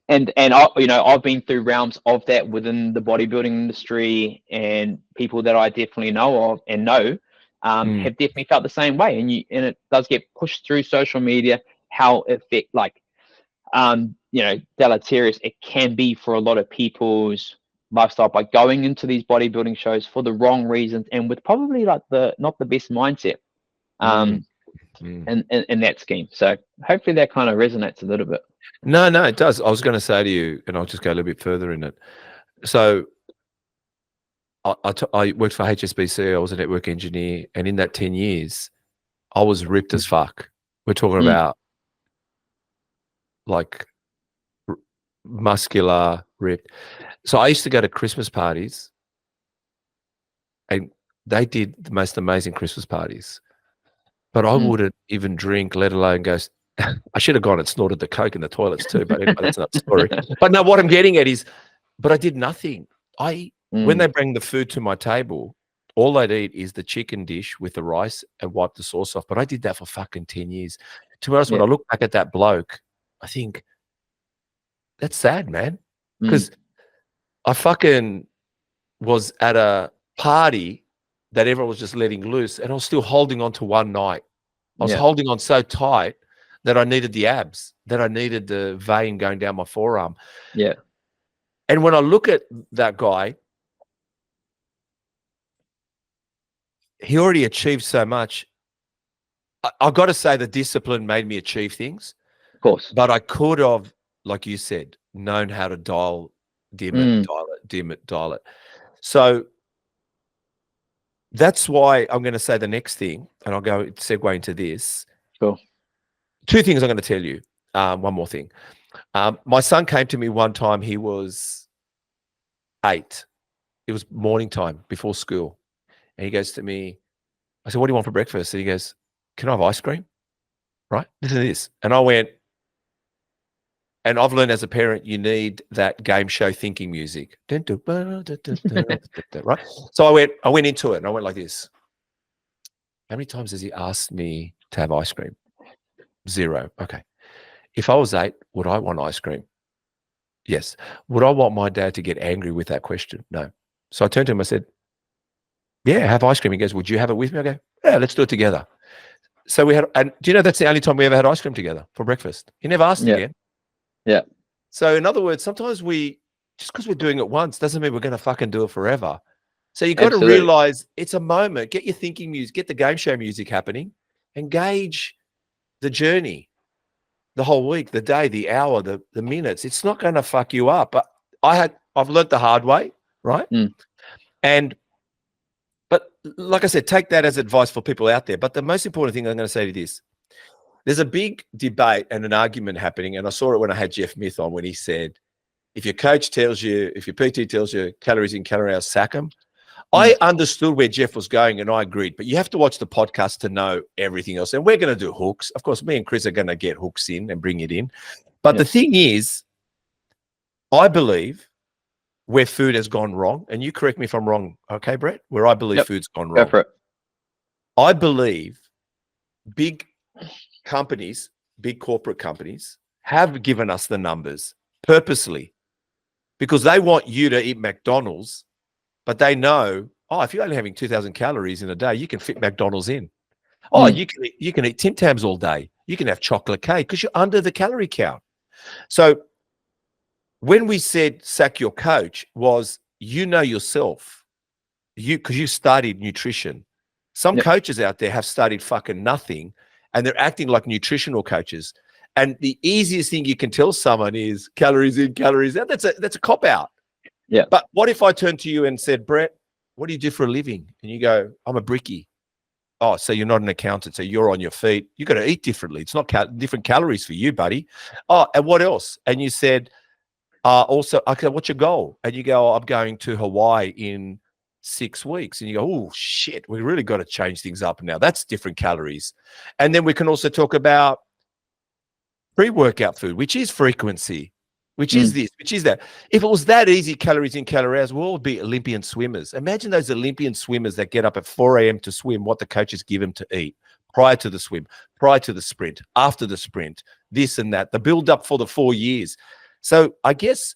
S2: And I, you know, I've been through realms of that within the bodybuilding industry, and people that I definitely know of and know have definitely felt the same way. And it does get pushed through social media, how you know, deleterious it can be for a lot of people's lifestyle by going into these bodybuilding shows for the wrong reasons and with probably like not the best mindset in that scheme. So hopefully that kind of resonates a little bit.
S1: No, it does. I was going to say to you, and I'll just go a little bit further in it. So I worked for HSBC. I was a network engineer, and in that 10 years, I was ripped as fuck. We're talking about like muscular, ripped. So I used to go to Christmas parties, and they did the most amazing Christmas parties. But I wouldn't even drink, let alone go. I should have gone and snorted the Coke in the toilets too, but anyway, that's another story. But no, what I'm getting at is, but I did nothing. When they bring the food to my table, all they'd eat is the chicken dish with the rice and wipe the sauce off. But I did that for fucking 10 years. To be honest, when I look back at that bloke, I think that's sad, man. Because I fucking was at a party that everyone was just letting loose, and I was still holding on to one night. I was holding on so tight that I needed the abs, that I needed the vein going down my forearm.
S2: Yeah.
S1: And when I look at that guy, he already achieved so much. I've got to say the discipline made me achieve things,
S2: Of course.
S1: but I could have, like you said, known how to dim it, dial it. So that's why I'm going to say the next thing, and I'll go segue into this.
S2: Sure.
S1: Two things I'm going to tell you. One more thing. My son came to me one time. He was 8. It was morning time before school. And he goes to me, I said, what do you want for breakfast? And he goes, can I have ice cream? Right? Listen to this. And I went, and I've learned as a parent, you need that game show thinking music. Right? So I went into it and I went like this. How many times has he asked me to have ice cream? 0. Okay. If I was 8, would I want ice cream? Yes. Would I want my dad to get angry with that question? No. So I turned to him, I said, yeah, have ice cream. He goes, would you have it with me? I go, yeah, let's do it together. So we had, and do you know that's the only time we ever had ice cream together for breakfast? He never asked again.
S2: Yeah.
S1: So in other words, sometimes just because we're doing it once doesn't mean we're going to fucking do it forever. So you got to realize it's a moment. Get your thinking music, get the game show music happening, engage the journey, the whole week, the day, the hour, the minutes. It's not going to fuck you up. But I've learned the hard way, right? But like I said, take that as advice for people out there. But the most important thing I'm going to say to this, there's a big debate and an argument happening. And I saw it when I had Jeff Myth on, when he said, if your coach tells you, if your PT tells you calories in, calorie out, sack them. I understood where Jeff was going and I agreed, but you have to watch the podcast to know everything else. And we're going to do hooks. Of course, me and Chris are going to get hooks in and bring it in. But the thing is, I believe where food has gone wrong, and you correct me if I'm wrong, okay, Brett, where I believe food's gone wrong.
S2: Go for it.
S1: I believe big companies, big corporate companies have given us the numbers purposely because they want you to eat McDonald's, but they know, if you're only having 2,000 calories in a day, you can fit McDonald's in. You can eat Tim Tams all day. You can have chocolate cake because you're under the calorie count. So when we said sack your coach was, you know yourself, because you studied nutrition. Some coaches out there have studied fucking nothing and they're acting like nutritional coaches. And the easiest thing you can tell someone is calories in, calories out. That's a cop out.
S2: Yeah.
S1: But what if I turned to you and said, Brett, what do you do for a living? And you go, I'm a brickie. Oh, so you're not an accountant. So you're on your feet. You got to eat differently. It's not different calories for you, buddy. Oh, and what else? And you said, also, okay, what's your goal? And you go, I'm going to Hawaii in 6 weeks. And you go, oh, shit, we really got to change things up now. That's different calories. And then we can also talk about pre-workout food, which is frequency, which is this, which is that. If it was that easy, calories in, calories out, we'll all be Olympian swimmers. Imagine those Olympian swimmers that get up at 4 a.m. to swim, what the coaches give them to eat prior to the swim, prior to the sprint, after the sprint, this and that, the build up for the 4 years. So I guess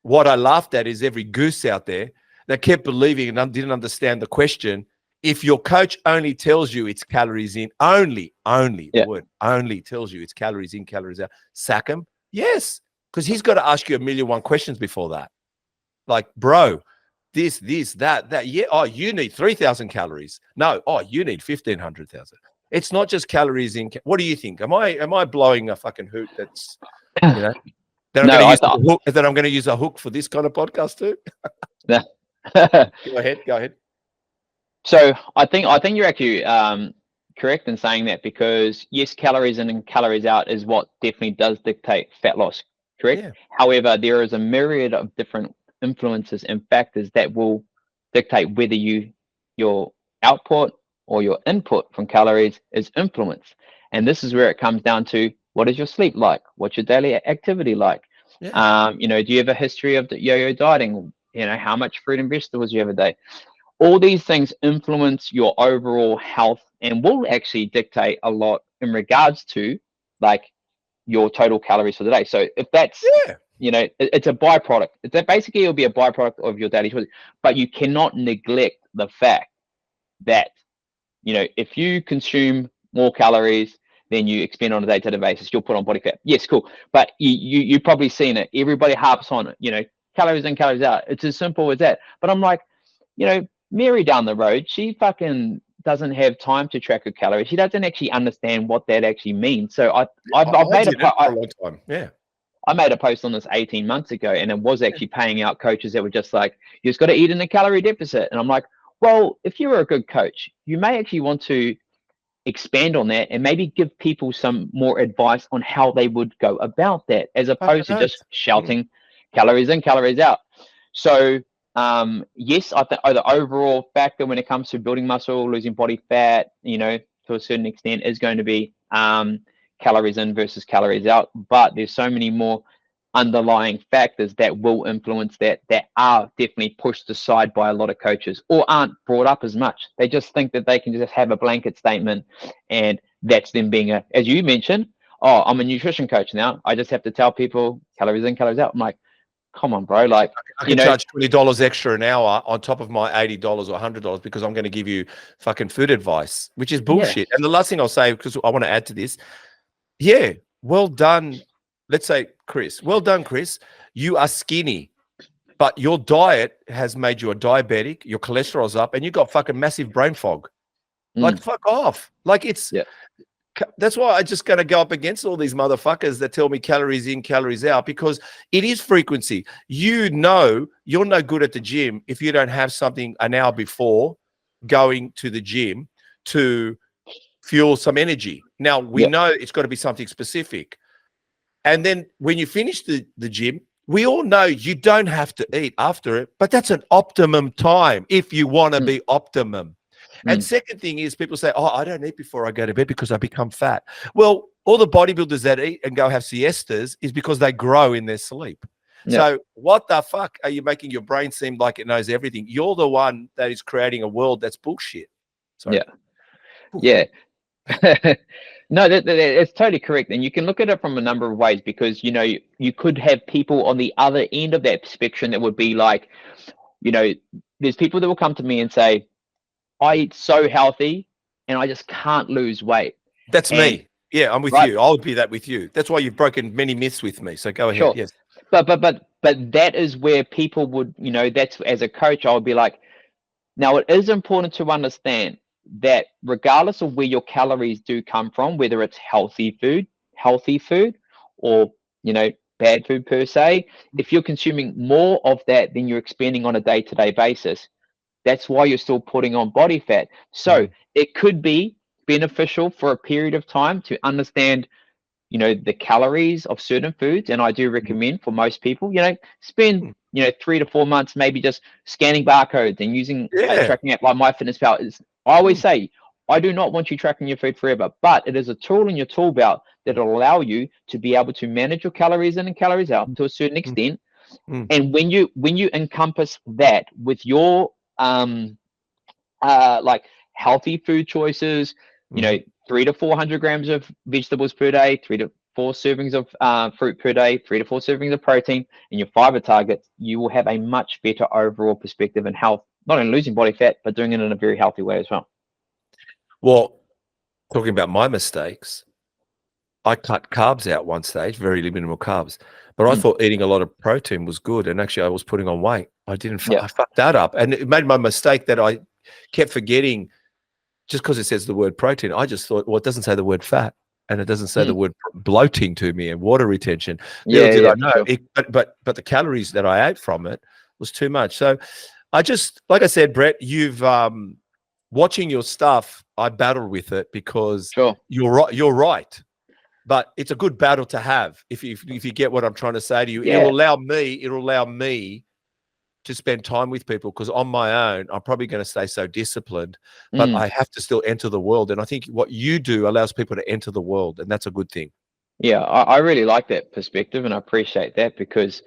S1: what I laughed at is every goose out there that kept believing and didn't understand the question. If your coach only tells you it's calories in, only tells you it's calories in, calories out, sack him. Yes, because he's got to ask you 1,000,001 questions before that. Like, bro, this, that. Yeah, oh, you need 3,000 calories. No, oh, you need 1,500,000. It's not just calories in. What do you think? Am I blowing a fucking hoot? That's that I'm going to use a hook for this kind of podcast too. Go ahead.
S2: So I think you're actually correct in saying that, because yes, calories in and calories out is what definitely does dictate fat loss. Correct. Yeah. However, there is a myriad of different influences and factors that will dictate whether your output or your input from calories is influenced. And this is where it comes down to, what is your sleep like? What's your daily activity like? Yeah. Do you have a history of the yo-yo dieting? How much fruit and vegetables you have a day? All these things influence your overall health and will actually dictate a lot in regards to like your total calories for the day. So if that's, it's a byproduct. Basically, it'll be a byproduct of your daily choices. But you cannot neglect the fact that, if you consume more calories, than you expend on a day-to-day basis, you'll put on body fat. Yes, cool. But you've probably seen it. Everybody harps on it, you know, calories in, calories out. It's as simple as that. But I'm like, you know, Mary down the road, she fucking doesn't have time to track her calories. She doesn't actually understand what that actually means. So I've made
S1: did it for a long time. Yeah.
S2: I made a post on this 18 months ago, and it was actually paying out coaches that were just like, you just got to eat in a calorie deficit. And I'm like, well, if you're a good coach, you may actually want to expand on that and maybe give people some more advice on how they would go about that, as opposed to just shouting calories in, calories out. So yes, I think the overall factor when it comes to building muscle, losing body fat, you know, to a certain extent, is going to be calories in versus calories out. But there's so many more underlying factors that will influence that are definitely pushed aside by a lot of coaches, or aren't brought up as much. They just think that they can just have a blanket statement, and that's them being as you mentioned, oh, I'm a nutrition coach now, I just have to tell people calories in, calories out. I'm like, come on, bro. Like,
S1: I can charge $20 extra an hour on top of my $80 or $100 because I'm going to give you fucking food advice, which is bullshit. And the last thing I'll say, because I want to add to this, yeah, well done. Let's say, Chris, well done, Chris. You are skinny, but your diet has made you a diabetic. Your cholesterol's up, and you got fucking massive brain fog. Like, fuck off. Like, it's that's why I'm just going to go up against all these motherfuckers that tell me calories in, calories out, because it is frequency. You know, you're no good at the gym if you don't have something an hour before going to the gym to fuel some energy. Now, we know it's got to be something specific. And then when you finish the gym, we all know you don't have to eat after it, but that's an optimum time if you want to be optimum. And second thing is, people say, oh, I don't eat before I go to bed because I become fat. Well, all the bodybuilders that eat and go have siestas is because they grow in their sleep. So what the fuck are you making your brain seem like it knows everything? You're the one that is creating a world that's bullshit. Sorry.
S2: Yeah. No, that's totally correct. And you can look at it from a number of ways, because, you know, you could have people on the other end of that spectrum that would be like, you know, there's people that will come to me and say, I eat so healthy and I just can't lose weight.
S1: That's me. Yeah, I'm with you. I would be that with you. That's why you've broken many myths with me. So go ahead.
S2: Sure.
S1: Yes.
S2: But that is where people would, you know, that's, as a coach, I would be like, now it is important to understand that regardless of where your calories do come from, whether it's healthy food, or, you know, bad food per se, if you're consuming more of that than you're expending on a day-to-day basis, that's why you're still putting on body fat. So it could be beneficial for a period of time to understand, you know, the calories of certain foods. And I do recommend for most people, you know, spend, you know, 3 to 4 months maybe just scanning barcodes and using a tracking app like MyFitnessPal. I always say, I do not want you tracking your food forever, but it is a tool in your tool belt that will allow you to be able to manage your calories in and calories out to a certain extent. And when you encompass that with your like healthy food choices, you know, 300 to 400 grams of vegetables per day, 3 to 4 servings of fruit per day, 3 to 4 servings of protein, and your fiber targets, you will have a much better overall perspective in health, not only losing body fat, but doing it in a very healthy way as well.
S1: Well, talking about my mistakes, I cut carbs out one stage, very minimal carbs, but I thought eating a lot of protein was good. And actually I was putting on weight. I didn't, I fucked that up. And it made my mistake that I kept forgetting, just because it says the word protein, I just thought, well, it doesn't say the word fat, and it doesn't say the word bloating to me and water retention. Did I know it, but the calories that I ate from it was too much. So I just, like I said, Brett, you've watching your stuff, I battle with it because you're right. But it's a good battle to have if you get what I'm trying to say to you. It'll allow me to spend time with people, because on my own, I'm probably going to stay so disciplined, but I have to still enter the world. And I think what you do allows people to enter the world, and that's a good thing. Yeah,
S2: I really like that perspective, and I appreciate that, because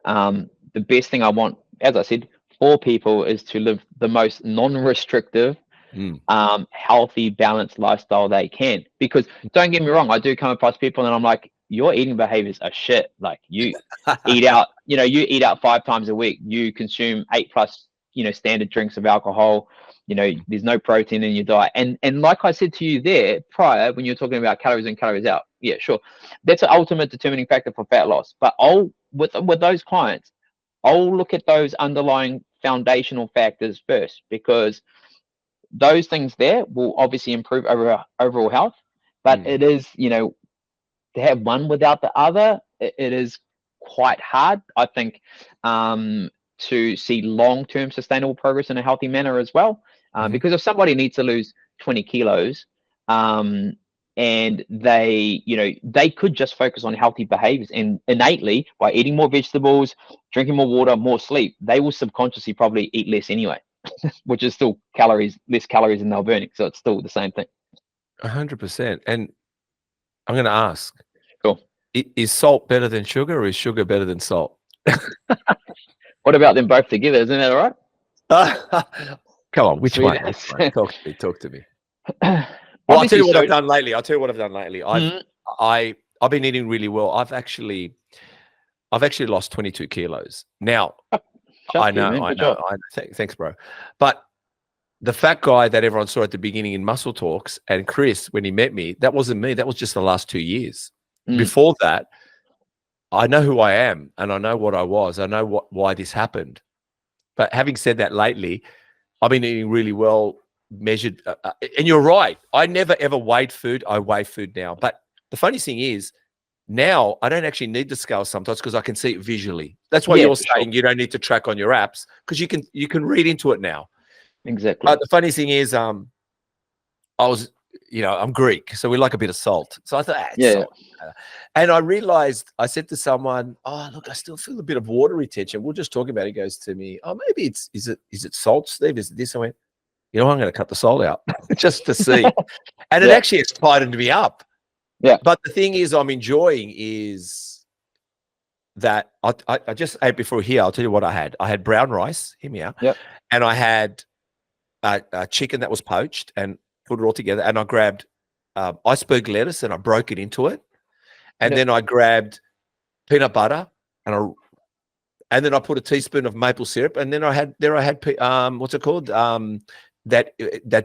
S2: the best thing I want, as I said, for people is to live the most non-restrictive, healthy, balanced lifestyle they can. Because don't get me wrong, I do come across people and I'm like, your eating behaviors are shit. Like, you eat out, you know, you eat out 5 times a week. You consume 8+ standard drinks of alcohol. there's no protein in your diet. And like I said to you there prior, when you're talking about calories in, calories out, yeah, sure, that's an ultimate determining factor for fat loss. But with those clients, I'll look at those underlying foundational factors first, because those things there will obviously improve overall health. But it is, to have one without the other, it is quite hard, I think, to see long-term sustainable progress in a healthy manner as well. Because if somebody needs to lose 20 kilos, and they could just focus on healthy behaviors, and innately, by eating more vegetables, drinking more water, more sleep, they will subconsciously probably eat less anyway, which is still less calories than they're burning. So it's still the same thing.
S1: 100%. And I'm going to ask,
S2: Cool.
S1: Is salt better than sugar, or is sugar better than salt?
S2: What about them both together? Isn't that all right?
S1: Come on, which one? Talk to me. Well, I'll tell you what I've done lately. I've been eating really well. I've actually lost 22 kilos. Now, I know. Thanks, bro. But the fat guy that everyone saw at the beginning in Muscle Talks, and Chris, when he met me, that wasn't me. That was just the last 2 years. Before that, I know who I am, and I know what I was. I know why this happened. But having said that, lately, I've been eating really well, measured. And you're right. I never, ever weighed food. I weigh food now. But the funny thing is, now I don't actually need the scale sometimes, because I can see it visually. That's why you're saying you don't need to track on your apps, because you can read into it now.
S2: Exactly.
S1: The funny thing is, I'm Greek, so we like a bit of salt. So I thought, salt. And I realized, I said to someone, "Oh, look, I still feel a bit of water retention." We're just talking about it. He goes to me, "Oh, maybe is it salt, Steve? Is it this?" I went, "I'm going to cut the salt out just to see." And it actually has tightened me up. Yeah. But the thing is, I'm enjoying is that I just ate before here. I'll tell you what I had. I had brown rice. Hear me out. Yep. And I had a chicken that was poached, and put it all together. And I grabbed iceberg lettuce, and I broke it into it. And then I grabbed peanut butter, and then I put a teaspoon of maple syrup. And then I had what's it called? That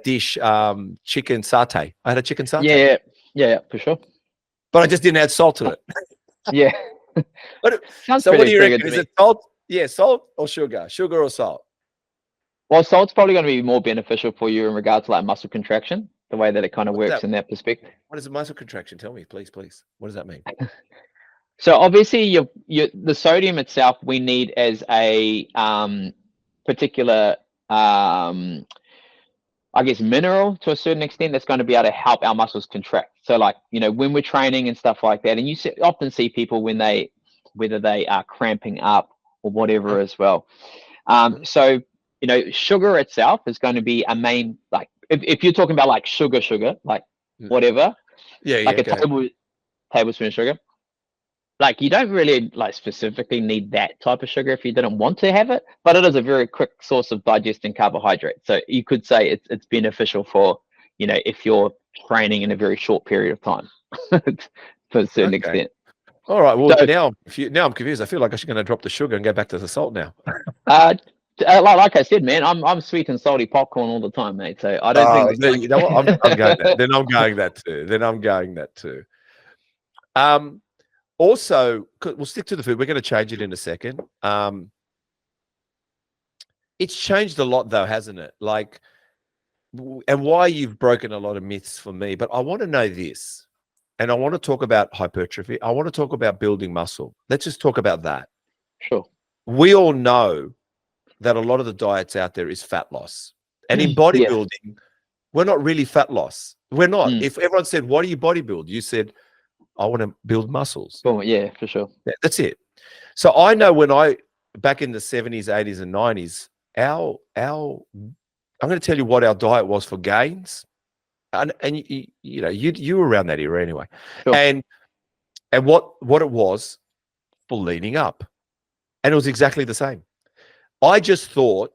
S1: dish, chicken satay. I had a chicken satay.
S2: Yeah, for sure.
S1: But I just didn't add salt to it.
S2: Yeah.
S1: So what do you reckon? Is it salt? Yeah, salt or sugar? Sugar or salt?
S2: Well, salt's probably going to be more beneficial for you in regards to like muscle contraction, the way that it kind of works in that perspective.
S1: What is a muscle contraction? Tell me, please. What does that mean?
S2: So obviously, the sodium itself, we need as a particular, I guess, mineral to a certain extent that's going to be able to help our muscles contract. So like, when we're training and stuff like that, and you often see people whether they are cramping up or whatever as well. So, sugar itself is going to be a main, like, if you're talking about like sugar, like whatever, like a tablespoon of sugar, like you don't really like specifically need that type of sugar if you didn't want to have it, but it is a very quick source of digesting carbohydrate. So you could say it's beneficial for, if you're training in a very short period of time to a certain extent.
S1: All right. Well, so, now I'm confused. I feel like I'm going to drop the sugar and go back to the salt now.
S2: Like I said, man, I'm sweet and salty popcorn all the time, mate. So I don't think.
S1: You know what? I'm going that. Then I'm going that too. Also, we'll stick to the food. We're going to change it in a second. It's changed a lot, though, hasn't it? Like, and why you've broken a lot of myths for me. But I want to know this, and I want to talk about hypertrophy. I want to talk about building muscle. Let's just talk about that.
S2: Sure.
S1: We all know that a lot of the diets out there is fat loss. And in bodybuilding, we're not really fat loss. We're not. If everyone said, "Why do you bodybuild?" You said, "I want to build muscles."
S2: Oh, yeah, for sure.
S1: Yeah, that's it. So I know back in the 70s, 80s, and 90s, I'm going to tell you what our diet was for gains. And you were around that era anyway. Sure. And what it was for leaning up. And it was exactly the same. I just thought,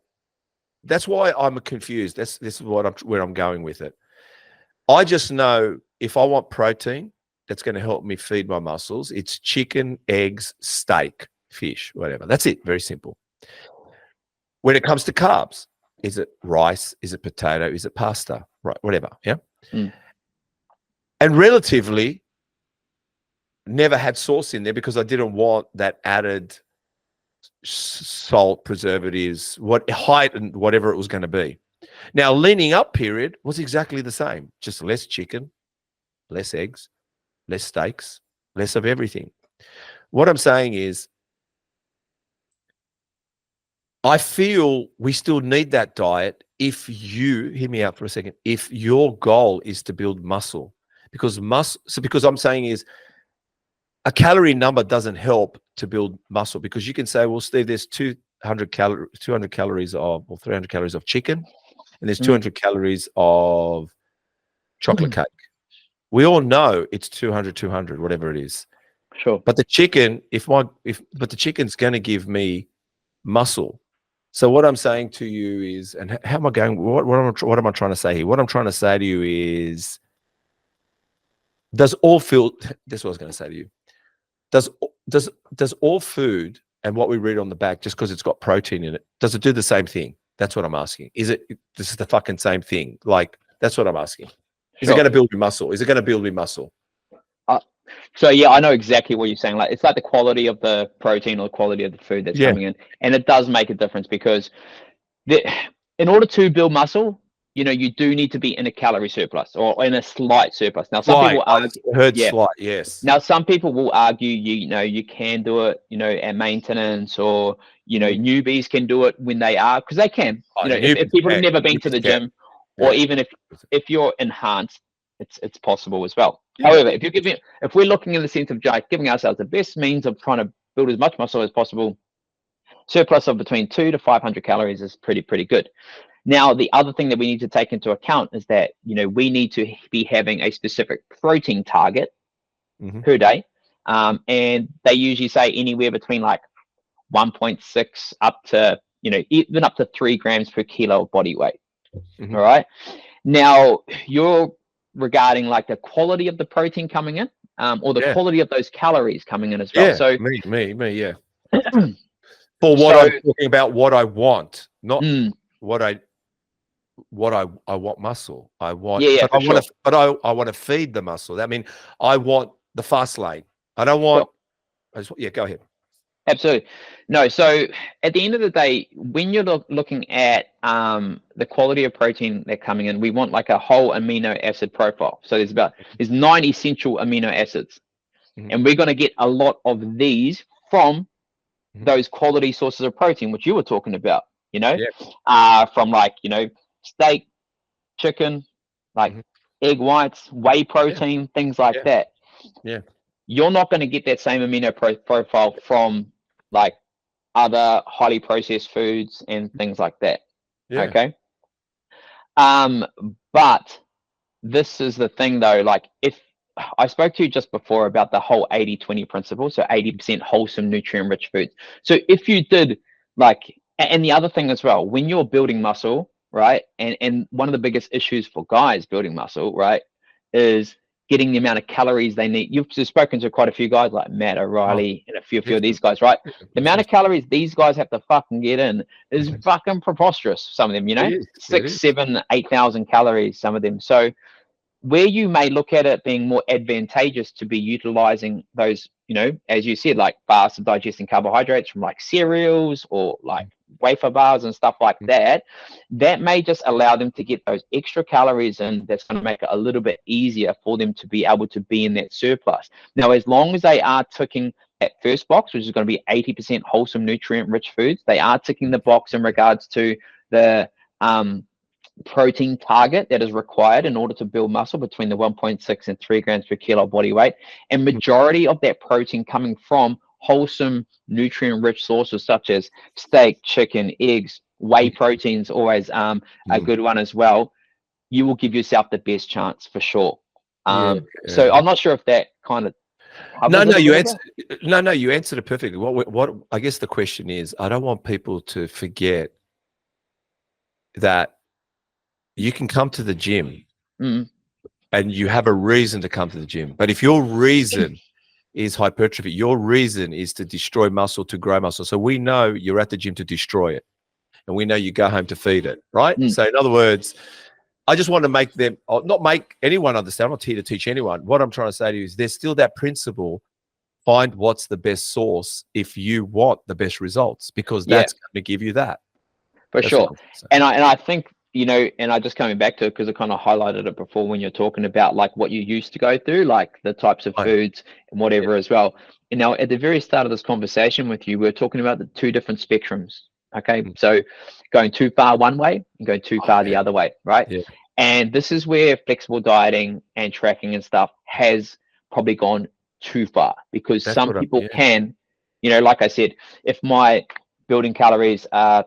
S1: that's why I'm confused. This is where I'm going with it. I just know if I want protein that's going to help me feed my muscles, it's chicken, eggs, steak, fish, whatever. That's it. Very simple. When it comes to carbs, Is it rice? Is it potato? Is it pasta? Right, whatever. Yeah.
S2: Mm.
S1: And relatively never had sauce in there because I didn't want that added salt, preservatives, what height and whatever it was going to be. Now, leaning up period was exactly the same, just less chicken, less eggs, less steaks, less of everything. What I'm saying is, I feel we still need that diet if you, hear me out for a second, if your goal is to build muscle. Because I'm saying is, a calorie number doesn't help to build muscle, because you can say, well, Steve, there's 200 calories of, or 300 calories of chicken, and there's 200 calories of chocolate cake. We all know it's 200, whatever it is.
S2: Sure.
S1: But the chicken, but the chicken's going to give me muscle. So what I'm saying to you is, and how am I going? What am I trying to say here? What I'm trying to say to you is, this is what I was going to say to you. Does all food and what we read on the back, just because it's got protein in it, does it do the same thing? That's what I'm asking. This is the fucking same thing? Like, that's what I'm asking. Is it going to build your muscle? Is it going to build your muscle?
S2: So yeah, I know exactly what you're saying. Like, it's like the quality of the protein or the quality of the food that's coming in, and it does make a difference, because in order to build muscle, you do need to be in a calorie surplus or in a slight surplus. Now, some people argue,
S1: slight, yes.
S2: Now, some people will argue, you can do it, at maintenance, or newbies can do it when they are, because they can. If people have never been to the gym, or even if you're enhanced, it's possible as well. Yeah. However, if we're looking in the sense of just giving ourselves the best means of trying to build as much muscle as possible, surplus of between 200 to 500 calories is pretty good. Now, the other thing that we need to take into account is that, we need to be having a specific protein target per day. And they usually say anywhere between like 1.6 up to, even up to 3 grams per kilo of body weight. All right. Now, you're regarding like the quality of the protein coming in, or the quality of those calories coming in as well. So
S1: me, yeah. For what I'm talking about, what I want, not what I want muscle. I want, but I want to feed the muscle. I mean, I want the fast lane. I don't want. Go ahead.
S2: Absolutely. No. So at the end of the day, when you're looking at the quality of protein that's coming in, we want like a whole amino acid profile. So there's 9 essential amino acids, and we're going to get a lot of these from those quality sources of protein, which you were talking about. From like steak, chicken, like egg whites, whey protein, things like that.
S1: Yeah.
S2: You're not going to get that same amino profile from like other highly processed foods and things like that. Yeah. Okay. But this is the thing though, like, if I spoke to you just before about the whole 80-20 principle, so 80% wholesome, nutrient rich foods. So if you did like, and the other thing as well, when you're building muscle, right, and one of the biggest issues for guys building muscle, right, is getting the amount of calories they need. You've spoken to quite a few guys like Matt O'Reilly and a few of these guys, right? The amount of calories these guys have to fucking get in is fucking preposterous. Some of them, 6, 7, 8,000 calories, some of them. So where you may look at it being more advantageous to be utilizing those, as you said, like fast digesting carbohydrates from like cereals or like wafer bars and stuff like that, that may just allow them to get those extra calories in. That's going to make it a little bit easier for them to be able to be in that surplus. Now, as long as they are ticking that first box, which is going to be 80% wholesome, nutrient rich foods, they are ticking the box in regards to the protein target that is required in order to build muscle between the 1.6 and 3 grams per kilo body weight, and majority of that protein coming from wholesome, nutrient rich sources such as steak, chicken, eggs, whey proteins, always a good one as well. You will give yourself the best chance for sure. So I'm not sure if that kind of
S1: you answered it perfectly. What I guess the question is, I don't want people to forget that you can come to the gym and you have a reason to come to the gym. But if your reason is hypertrophy, your reason is to destroy muscle, to grow muscle. So we know you're at the gym to destroy it. and we know you go home to feed it, right?
S2: Mm.
S1: So in other words, I just want to make them, not make anyone understand. I'm not here to teach anyone. What I'm trying to say to you is there's still that principle. Find what's the best source if you want the best results, because that's going to give you that.
S2: For
S1: That's
S2: sure. And I think, and I just coming back to it because I kind of highlighted it before when you're talking about like what you used to go through, like the types of foods and whatever as well. And now at the very start of this conversation with you, we we're talking about the two different spectrums. Okay. So going too far one way and going too far the other way, right?
S1: Yeah.
S2: And this is where flexible dieting and tracking and stuff has probably gone too far, because some people can, like I said, if my building calories are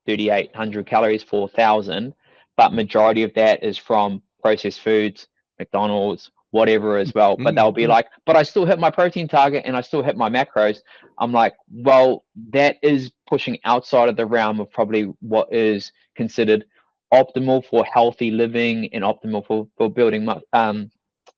S2: 3,800 calories, 4,000, but majority of that is from processed foods, McDonald's, whatever as well. But they'll be like, but I still hit my protein target and I still hit my macros. I'm like, well, that is pushing outside of the realm of probably what is considered optimal for healthy living and optimal for building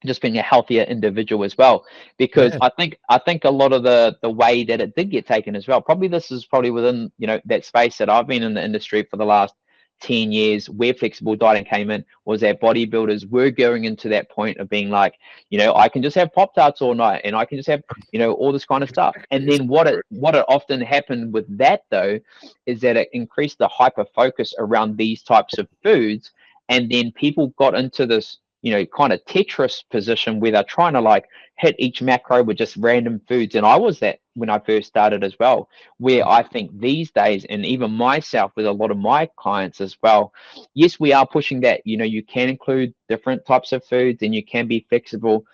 S2: just being a healthier individual as well. Because I think a lot of the way that it did get taken as well, probably this is probably within that space that I've been in the industry for the last 10 years, where flexible dieting came in, was that bodybuilders were going into that point of being like, I can just have Pop-Tarts all night and I can just have all this kind of stuff. And then what it often happened with that though is that it increased the hyper focus around these types of foods, and then people got into this kind of Tetris position where they're trying to like hit each macro with just random foods. And I was that when I first started as well, where I think these days, and even myself with a lot of my clients as well, yes, we are pushing that, you can include different types of foods and you can be flexible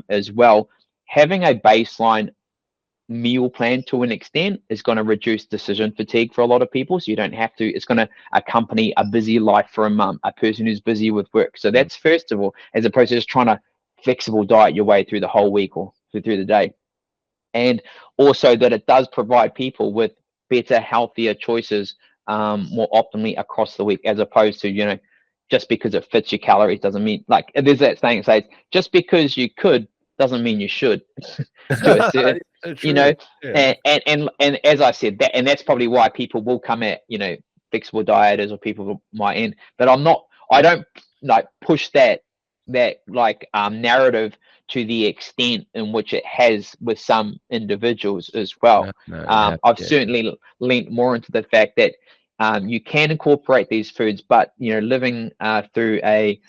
S2: as well. Having a baseline meal plan to an extent is going to reduce decision fatigue for a lot of people, so you don't have to, it's going to accompany a busy life for a mum, a person who's busy with work. So that's first of all, as opposed to just trying to flexible diet your way through the whole week or through the day. And also that it does provide people with better, healthier choices more optimally across the week, as opposed to just because it fits your calories doesn't mean, like there's that saying says, just because you could doesn't mean you should. And as I said, that, and that's probably why people will come at flexible dieters or people my end. But I don't like push that narrative to the extent in which it has with some individuals as well. I've certainly leaned more into the fact that you can incorporate these foods, but living through a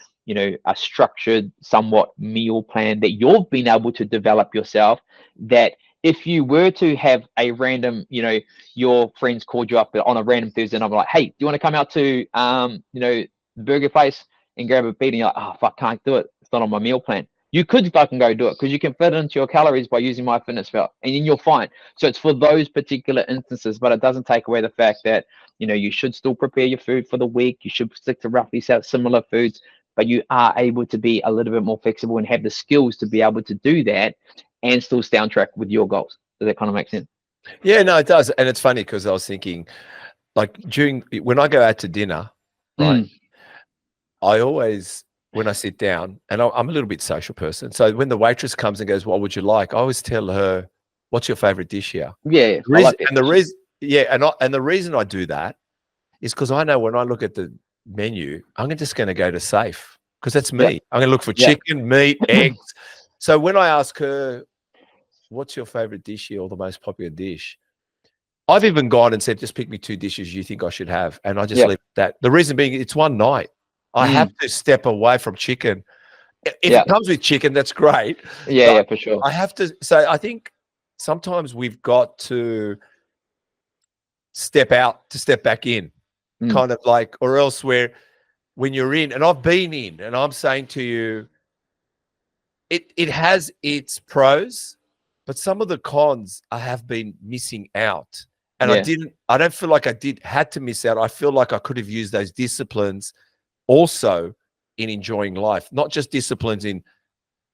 S2: structured somewhat meal plan that you've been able to develop yourself, that if you were to have a random, your friends called you up on a random Thursday and I'm like, hey, do you want to come out to the burger place and grab a beat? And you're like, oh fuck, can't do it, it's not on my meal plan. You could fucking go do it because you can fit it into your calories by using MyFitnessPal, and then you're fine. So it's for those particular instances, but it doesn't take away the fact that you should still prepare your food for the week. You should stick to roughly similar foods, but you are able to be a little bit more flexible and have the skills to be able to do that and still stay on track with your goals. Does that kind of make sense?
S1: Yeah, no, it does. And it's funny because I was thinking, like when I go out to dinner, right, I always, when I sit down, and I'm a little bit social person, so when the waitress comes and goes, what would you like? I always tell her, what's your favorite dish here?
S2: Yeah.
S1: And the reason I do that is because I know when I look at the menu, I'm just going to go to safe because that's me. I'm going to look for chicken, meat, eggs. So when I ask her, what's your favorite dish here or the most popular dish? I've even gone and said, just pick me 2 dishes you think I should have. And I just leave that. The reason being, it's one night. I have to step away from chicken. If it comes with chicken, that's great.
S2: Yeah, for sure.
S1: I have to. So I think sometimes we've got to step out to step back in, kind of like, or else when you're in, and I've been in, and I'm saying to you, it has its pros, but some of the cons I have been missing out. And I don't feel like had to miss out. I feel like I could have used those disciplines also in enjoying life, not just disciplines in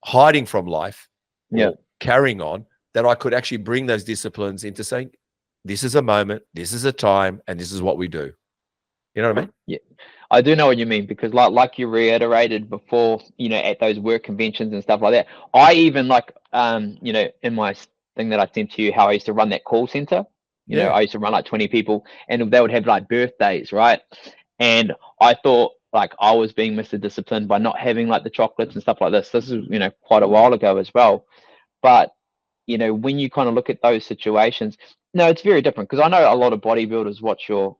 S1: hiding from life or carrying on, that I could actually bring those disciplines into saying, this is a moment, this is a time, and this is what we do. You know what I mean?
S2: Yeah, I do know what you mean, because like you reiterated before, at those work conventions and stuff like that, I even in my thing that I sent to you, how I used to run that call center. You know, I used to run like 20 people, and they would have like birthdays, right? And I thought like I was being Mr. Disciplined by not having like the chocolates and stuff like this. This is, you know, quite a while ago as well. But, you know, when you kind of look at those situations, no, it's very different, because I know a lot of bodybuilders watch your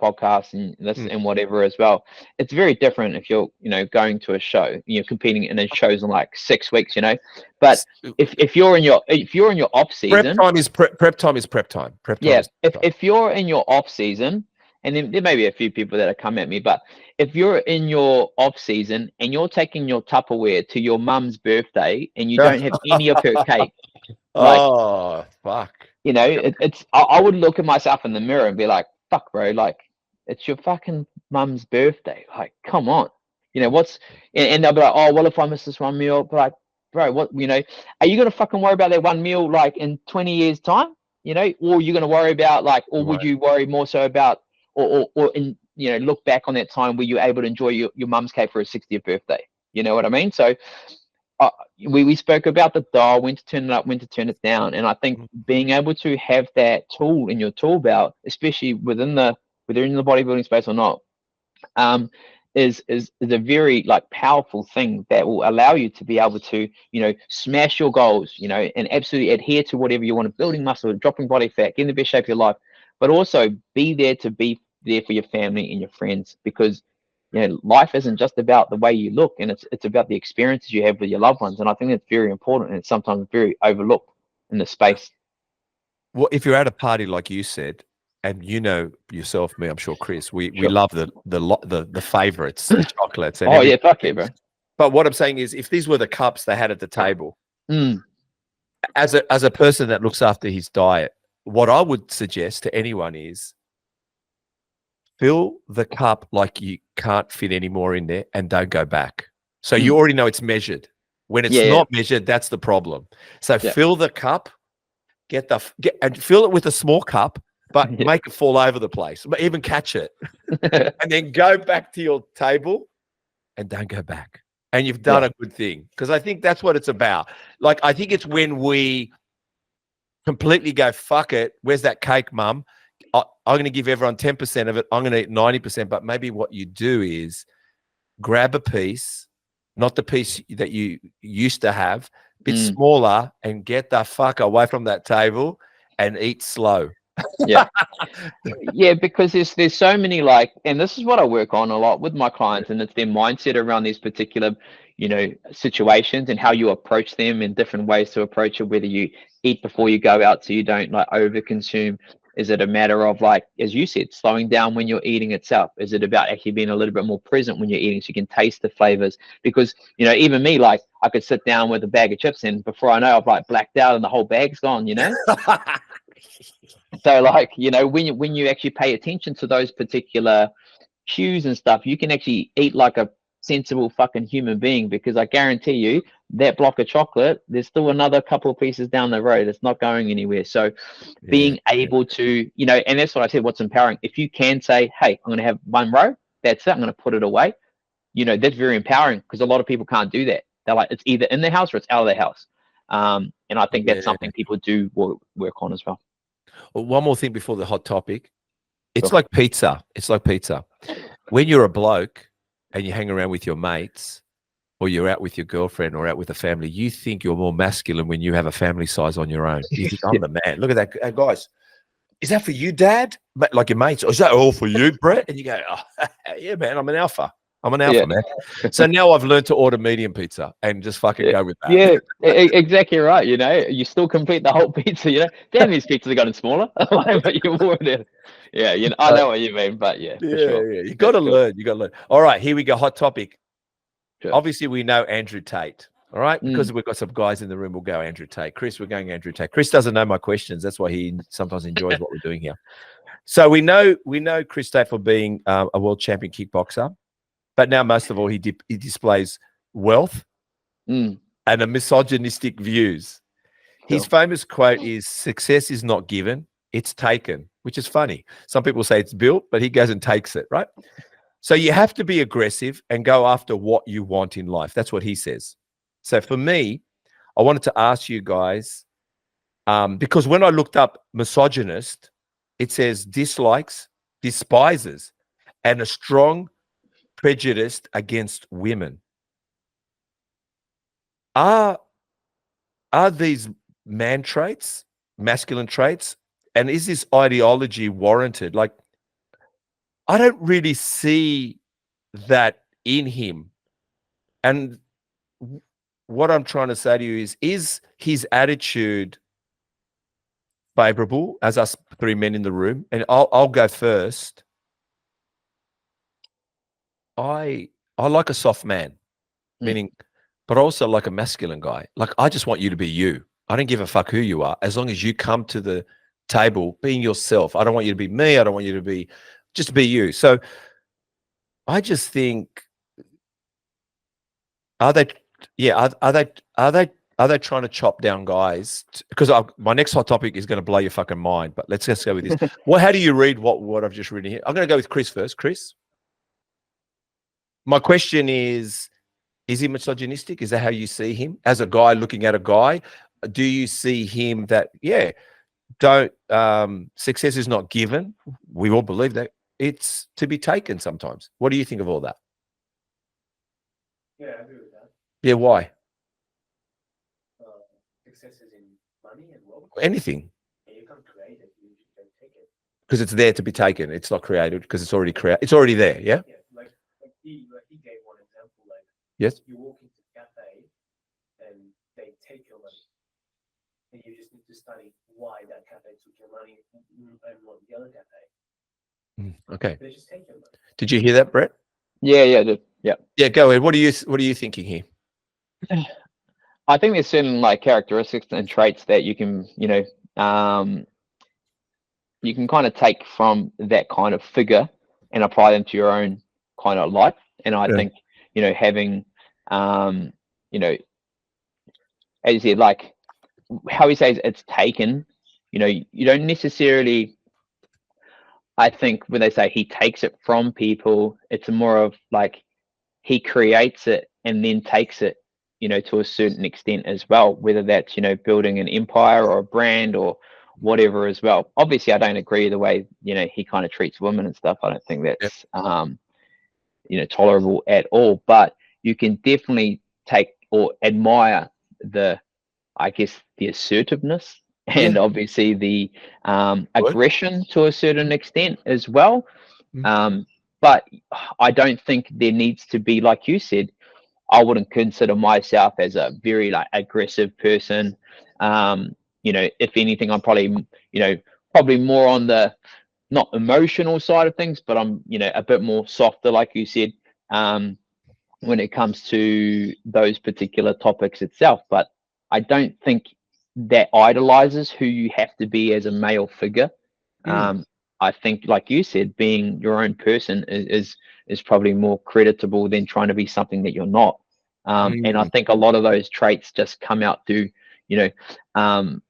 S2: podcast and this and whatever as well. It's very different if you're, you know, going to a show, you're competing in a shows in like 6 weeks, you know. But if you're in your off season,
S1: prep time is prep time.
S2: If you're in your off season, and then there may be a few people that come at me, but if you're in your off season and you're taking your Tupperware to your mum's birthday and you don't have any of her cake, like,
S1: oh fuck,
S2: you know, I would look at myself in the mirror and be like, fuck, bro, like, it's your fucking mum's birthday. Like, come on. You know, and they'll be like, oh, well, if I miss this one meal, but like, bro, what, you know, are you going to fucking worry about that one meal, like, in 20 years time, you know, or are you going to worry about, like, or would you worry more so about, or in, you know, look back on that time where you're able to enjoy your mum's cake for her 60th birthday? You know what I mean? So we spoke about the dial, when to turn it up, when to turn it down. And I think being able to have that tool in your tool belt, especially whether in the bodybuilding space or not, is a very like powerful thing that will allow you to be able to, you know, smash your goals, you know, and absolutely adhere to whatever you want, to building muscle, dropping body fat, getting the best shape of your life, but also be there for your family and your friends, because, you know, life isn't just about the way you look, and it's about the experiences you have with your loved ones. And I think that's very important, and it's sometimes very overlooked in the space.
S1: Well, if you're at a party, like you said, and you know yourself, me, I'm sure, Chris, we love the favorites, the chocolates. And
S2: yeah, fuck yeah, bro.
S1: But what I'm saying is, if these were the cups they had at the table, as a person that looks after his diet, what I would suggest to anyone is fill the cup like you can't fit any more in there, and don't go back. So you already know it's measured. When it's not measured, that's the problem. So fill the cup, and fill it with a small cup, but make it fall over the place, but even catch it, and then go back to your table and don't go back. And you've done a good thing, because I think that's what it's about. Like, I think it's when we completely go, fuck it, where's that cake, mum? I'm going to give everyone 10% of it. I'm going to eat 90%. But maybe what you do is grab a piece, not the piece that you used to have, a bit smaller, and get the fuck away from that table and eat slow.
S2: Yeah, because there's so many, like, and this is what I work on a lot with my clients, and it's their mindset around these particular, you know, situations, and how you approach them, in different ways to approach it, whether you eat before you go out so you don't like over consume. Is it a matter of, like, as you said, slowing down when you're eating itself? Is it about actually being a little bit more present when you're eating, so you can taste the flavors? Because, you know, even me, like, I could sit down with a bag of chips, and before I know, I've like blacked out and the whole bag's gone, you know? So, like, you know, when you actually pay attention to those particular cues and stuff, you can actually eat like a sensible fucking human being, because I guarantee you that block of chocolate, there's still another couple of pieces down the road. It's not going anywhere. So being able to, you know, and that's what I said, what's empowering. If you can say, hey, I'm going to have one row, that's it, I'm going to put it away, you know, that's very empowering, because a lot of people can't do that. They're like, it's either in their house or it's out of their house. And I think that's something people do work on as well.
S1: Well, one more thing before the hot topic. It's like pizza. It's like pizza. When you're a bloke and you hang around with your mates, or you're out with your girlfriend or out with a family, you think you're more masculine when you have a family size on your own. You think, I'm the man. Look at that. Hey, guys, is that for you, Dad? Like your mates? Or is that all for you, Brett? And you go, oh, yeah, man, I'm an alpha. I'm an alpha, man. So now I've learned to order medium pizza and just fucking go with that.
S2: Yeah, exactly right. You know, you still complete the whole pizza, you know. Damn, these pizzas have gotten smaller. But you ordered. Yeah, you know, I know what you mean, but yeah, for sure.
S1: You got to learn. You got to learn. All right, here we go. Hot topic. Sure. Obviously, we know Andrew Tate. All right, because we've got some guys in the room. We'll go Andrew Tate. Chris, we're going Andrew Tate. Chris doesn't know my questions. That's why he sometimes enjoys what we're doing here. So we know Chris Tate for being a world champion kickboxer, but now most of all, he displays wealth and a misogynistic views. His famous quote is, "Success is not given; it's taken," which is funny. Some people say it's built, but he goes and takes it, right? So you have to be aggressive and go after what you want in life. That's what he says. So for me, I wanted to ask you guys, Because when I looked up misogynist, it says dislikes, despises, and a strong prejudice against women. Are these man traits, masculine traits? And is this ideology warranted? Like, I don't really see that in him. And what I'm trying to say to you is his attitude favorable as us three men in the room? And I'll go first. I like a soft man, meaning, but also like a masculine guy. Like, I just want you to be you. I don't give a fuck who you are, as long as you come to the table being yourself. I don't want you to be me. I don't want you to be, just be you. So I just think, are they trying to chop down guys? Because my next hot topic is going to blow your fucking mind. But let's just go with this. Well, how do you read what I've just written here? I'm going to go with Chris first. Chris, my question is he misogynistic? Is that how you see him as a guy looking at a guy? Do you see him that, success is not given? We all believe that. It's to be taken sometimes. What do you think of all that?
S4: Yeah, I agree with that.
S1: Yeah, why?
S4: Success is in money and wealth.
S1: Anything.
S4: And you can't create it, you can take it.
S1: Because it's there to be taken. It's not created because it's already created. It's already there, yeah?
S4: Yeah, like he gave one example, like
S1: yes,
S4: you walk into a cafe and they take your money. And you just need to study why that cafe took your money and what the other cafe.
S1: Okay.
S4: They just take your money.
S1: Did you hear that, Brett?
S2: Yeah, yeah.
S1: Yeah, go ahead. What are you thinking here?
S2: I think there's certain like characteristics and traits that you can, you can kind of take from that kind of figure and apply them to your own kind of life. And I think, having, as you said, like how he says it's taken, you don't necessarily, I think when they say he takes it from people, it's more of like he creates it and then takes it, to a certain extent as well, whether that's, building an empire or a brand or whatever as well. Obviously, I don't agree the way, he kind of treats women and stuff. I don't think that's, tolerable at all. But you can definitely take or admire the assertiveness and obviously the aggression to a certain extent as well. But I don't think there needs to be, like you said, I wouldn't consider myself as a very like aggressive person. If anything, I'm probably, probably more on the not emotional side of things, but I'm, a bit more softer, like you said, when it comes to those particular topics itself. But I don't think that idolizes who you have to be as a male figure. I think, like you said, being your own person is probably more creditable than trying to be something that you're not. And I think a lot of those traits just come out through, come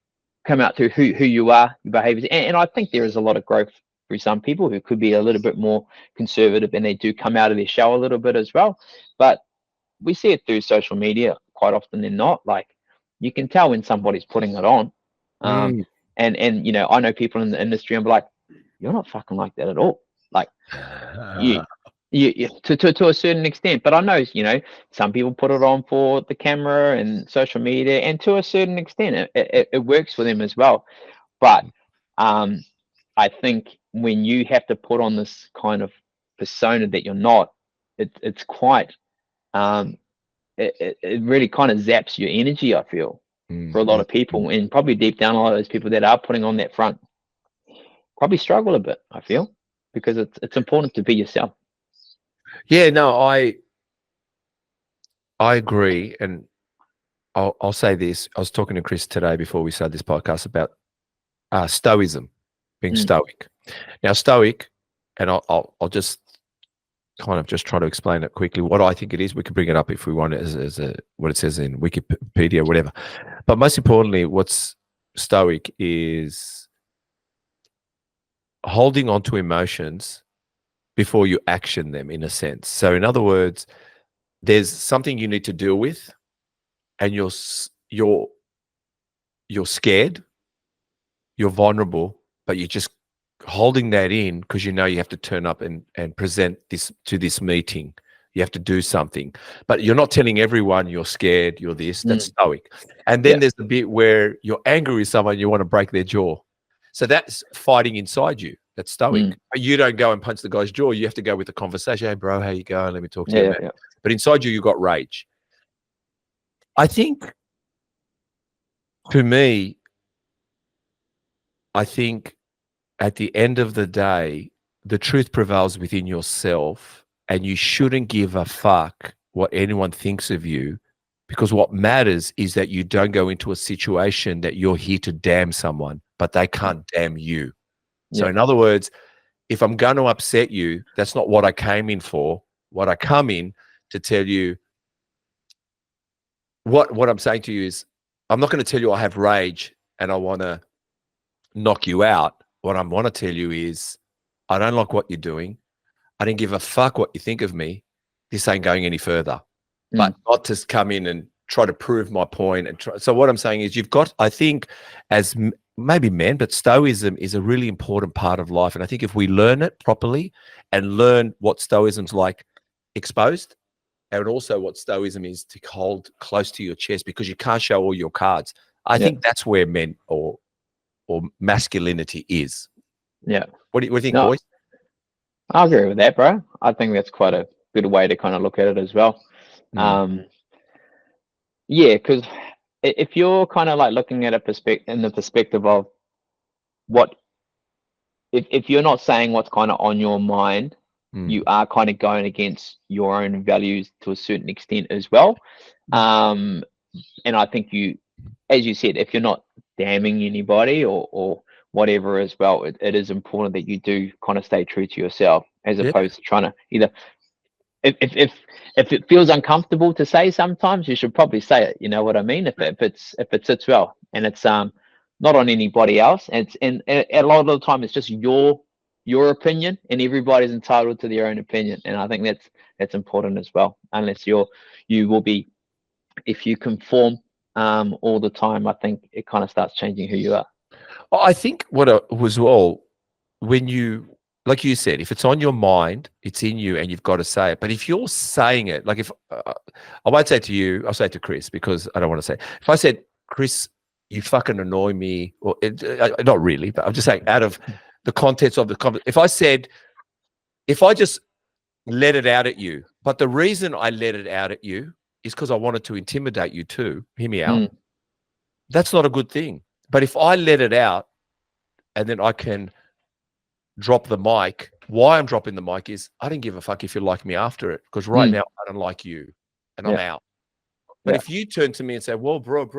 S2: out through who you are, your behaviors. And I think there is a lot of growth through some people who could be a little bit more conservative and they do come out of their shell a little bit as well. But we see it through social media quite often than not. Like, you can tell when somebody's putting it on. And I know people in the industry and be like, you're not fucking like that at all. Like, you to a certain extent. But I know, some people put it on for the camera and social media, and to a certain extent, it works for them as well. But I think when you have to put on this kind of persona that you're not, it's quite, it really kind of zaps your energy, I feel, for a lot of people. And probably deep down, a lot of those people that are putting on that front probably struggle a bit, I feel, because it's important to be yourself.
S1: Yeah, no, I agree. And I'll say this. I was talking to Chris today before we started this podcast about stoicism, being stoic. Now, stoic, and I'll just kind of just try to explain it quickly. What I think it is, we can bring it up if we want it as what it says in Wikipedia, whatever. But most importantly, what's stoic is holding on to emotions before you action them, in a sense. So in other words, there's something you need to deal with and you're scared you're vulnerable, but you're just holding that in because you know you have to turn up and present this to this meeting. You have to do something, but you're not telling everyone you're scared, you're this. That's stoic. And then there's the bit where you're angry with someone, you want to break their jaw. So that's fighting inside you. That's stoic. But you don't go and punch the guy's jaw. You have to go with the conversation. Hey, bro, how you going? Let me talk to you. Yeah. But inside you, you've got rage. I think, to me, I think at the end of the day, the truth prevails within yourself, and you shouldn't give a fuck what anyone thinks of you, because what matters is that you don't go into a situation that you're here to damn someone, but they can't damn you. So in other words, if I'm going to upset you, that's not what I came in for. What I come in to tell you, what I'm saying to you is, I'm not going to tell you I have rage and I want to knock you out. What I want to tell you is, I don't like what you're doing. I didn't give a fuck what you think of me. This ain't going any further. But not to come in and try to prove my point. And so what I'm saying is, you've got, I think, as maybe men, but stoicism is a really important part of life. And I think if we learn it properly and learn what stoicism's like exposed, and also what stoicism is to hold close to your chest, because you can't show all your cards. I think that's where men or masculinity is. Yeah. What do you think, boys?
S2: I agree with that, bro. I think that's quite a good way to kind of look at it as well. Yeah, because if you're kind of like looking at in the perspective of what, if you're not saying what's kind of on your mind, you are kind of going against your own values to a certain extent as well. And I think you, as you said, if you're not damning anybody or whatever as well, it is important that you do kind of stay true to yourself, as opposed to trying to either, if it feels uncomfortable to say, sometimes you should probably say it. You know what I mean? If it sits well, and it's not on anybody else, and a lot of the time it's just your opinion, and everybody's entitled to their own opinion. And I think that's important as well. Unless you will be, if you conform all the time, I think it kind of starts changing who you are.
S1: I think what was all, when you, like you said, if it's on your mind, it's in you and you've got to say it. But if you're saying it, like if I won't say it to you, I'll say it to Chris, because I don't want to say it. If I said, Chris, you fucking annoy me, or not really, but I'm just saying, out of the contents of the conversation, if I just let it out at you, but the reason I let it out at you is because I wanted to intimidate you too, hear me out, that's not a good thing. But if I let it out and then I can drop the mic, why I'm dropping the mic is, I didn't give a fuck if you like me after it, because right now I don't like you and I'm out. But if you turn to me and say, well, bro,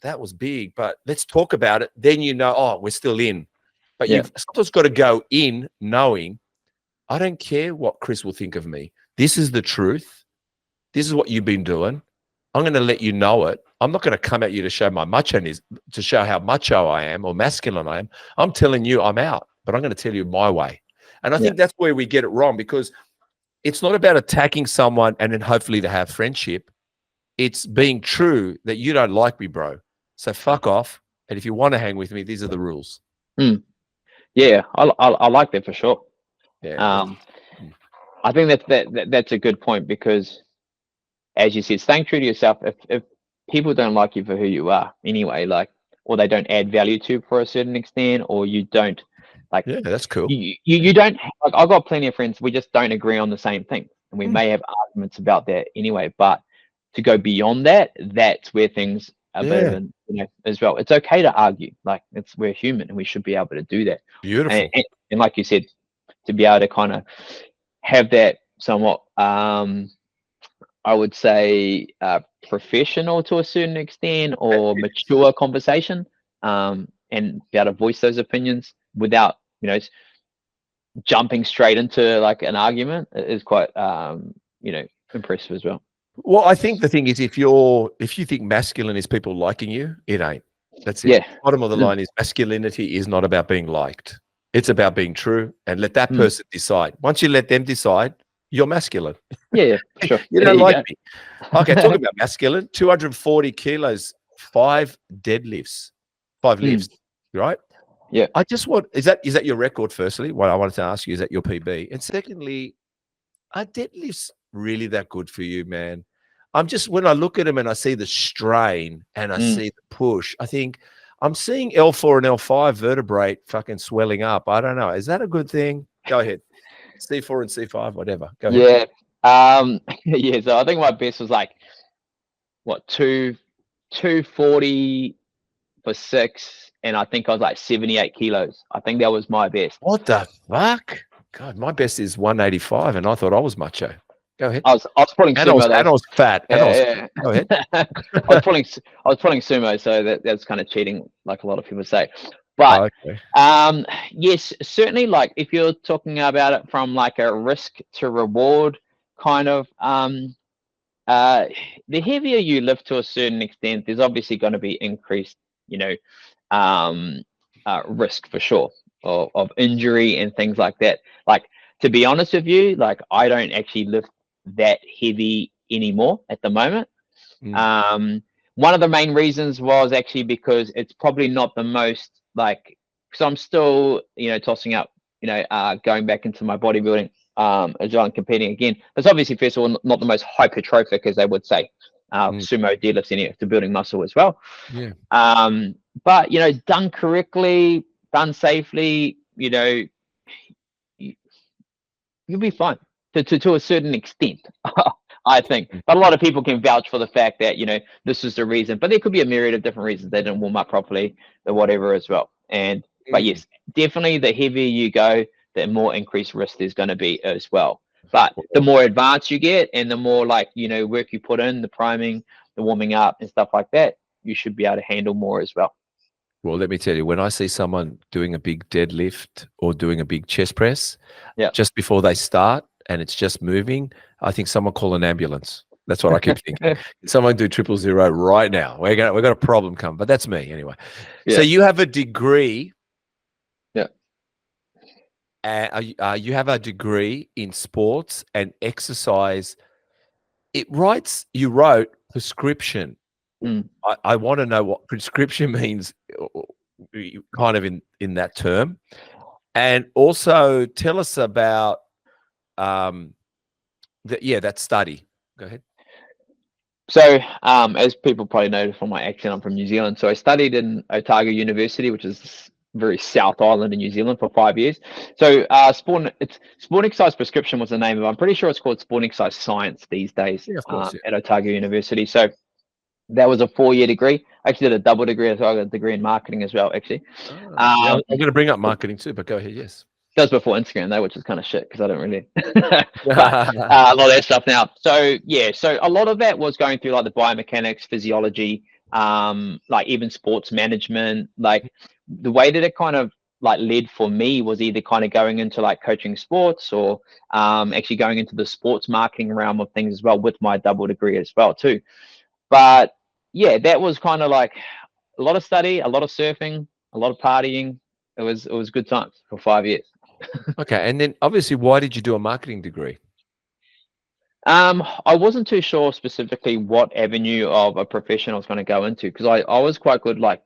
S1: that was big, but let's talk about it, then you know, oh, we're still in. But you've sometimes got to go in knowing, I don't care what Chris will think of me. This is the truth. This is what you've been doing. I'm going to let you know it. I'm not going to come at you to show my macho-ness, to show how macho I am or masculine I am. I'm telling you I'm out, but I'm going to tell you my way. And I think that's where we get it wrong, because it's not about attacking someone and then hopefully to have friendship. It's being true that you don't like me, bro. So fuck off. And if you want to hang with me, these are the rules.
S2: Yeah, I like that for sure. Yeah. I think that's a good point, because, as you said, staying true to yourself. If people don't like you for who you are anyway, like, or they don't add value to you for a certain extent, or you don't like,
S1: that's cool.
S2: You don't, like, I've got plenty of friends, we just don't agree on the same thing, and we may have arguments about that anyway. But to go beyond that, that's where things are better, as well. It's okay to argue, like, we're human and we should be able to do that.
S1: Beautiful.
S2: And like you said, to be able to kind of have that somewhat, I would say, professional to a certain extent, or mature conversation, and be able to voice those opinions without, jumping straight into like an argument, is quite, impressive as well.
S1: Well, I think the thing is, if you think masculine is people liking you, it ain't. That's it. Yeah. Bottom of the line is, masculinity is not about being liked. It's about being true, and let that person decide. Once you let them decide, you're masculine.
S2: Yeah, sure.
S1: You don't like me. Okay, talk about masculine. 240 kilos, 5 deadlifts, 5 lifts, right?
S2: Yeah.
S1: I just want, is that your record, firstly? What I wanted to ask you, is that your PB? And secondly, are deadlifts really that good for you, man? I'm just, when I look at them and I see the strain and I see the push, I think I'm seeing L4 and L5 vertebrae fucking swelling up. I don't know. Is that a good thing? Go ahead. C4 and C5, whatever. Go ahead.
S2: Yeah. So I think my best was like, what, 240 for 6, and I think I was like 78 kilos. I think that was my best.
S1: What the fuck? God, my best is 185, and I thought I was macho. Go ahead.
S2: I was pulling sumo.
S1: And I was fat.
S2: Yeah.
S1: Go ahead.
S2: I was pulling sumo, so that's kind of cheating, like a lot of people say. But
S1: okay.
S2: yes, certainly. Like if you're talking about it from like a risk to reward kind of, the heavier you lift to a certain extent, there's obviously going to be increased, risk for sure of injury and things like that. Like, to be honest with you, like I don't actually lift that heavy anymore at the moment. One of the main reasons was actually because it's probably not the most, like, because I'm still, tossing up, going back into my bodybuilding as well and competing again. It's obviously, first of all, not the most hypertrophic, as they would say. Sumo deadlifts to building muscle as well.
S1: Yeah.
S2: But done correctly, done safely, you'll be fine to a certain extent, I think. But a lot of people can vouch for the fact that this is the reason. But there could be a myriad of different reasons. They didn't warm up properly or whatever as well. But yes, definitely the heavier you go, the more increased risk there's going to be as well. But the more advanced you get and the more work you put in, the priming, the warming up and stuff like that, you should be able to handle more as well.
S1: Well, let me tell you, when I see someone doing a big deadlift or doing a big chest press, just before they start and it's just moving, I think someone call an ambulance. That's what I keep thinking. Someone do 000 right now. We've got a problem coming, but that's me anyway. Yeah. So you have a degree.
S2: Yeah.
S1: You have a degree in sports and exercise. You wrote prescription. I want to know what prescription means, kind of in that term, and also tell us about that study. Go ahead.
S2: So, as people probably know from my accent, I'm from New Zealand. So I studied in Otago University, which is very South Island in New Zealand, for 5 years. So sport exercise prescription was the name of it. I'm pretty sure it's called sport exercise science these days.
S1: Yeah, of course,
S2: at Otago University. So that was a 4-year degree. I actually did a double degree as well. I got a degree in marketing as well, actually.
S1: I'm going to bring up marketing too, but go ahead. Yes.
S2: That was before Instagram though, which is kind of shit because I don't really but, a lot of that stuff now. So yeah, so a lot of that was going through like the biomechanics, physiology, like even sports management. Like the way that it kind of like led for me was either kind of going into like coaching sports or actually going into the sports marketing realm of things as well with my double degree as well too. But yeah, that was kind of like a lot of study, a lot of surfing, a lot of partying. It was good times for 5 years.
S1: Okay, and then obviously, why did you do a marketing degree?
S2: I wasn't too sure specifically what avenue of a profession I was going to go into because I was quite good like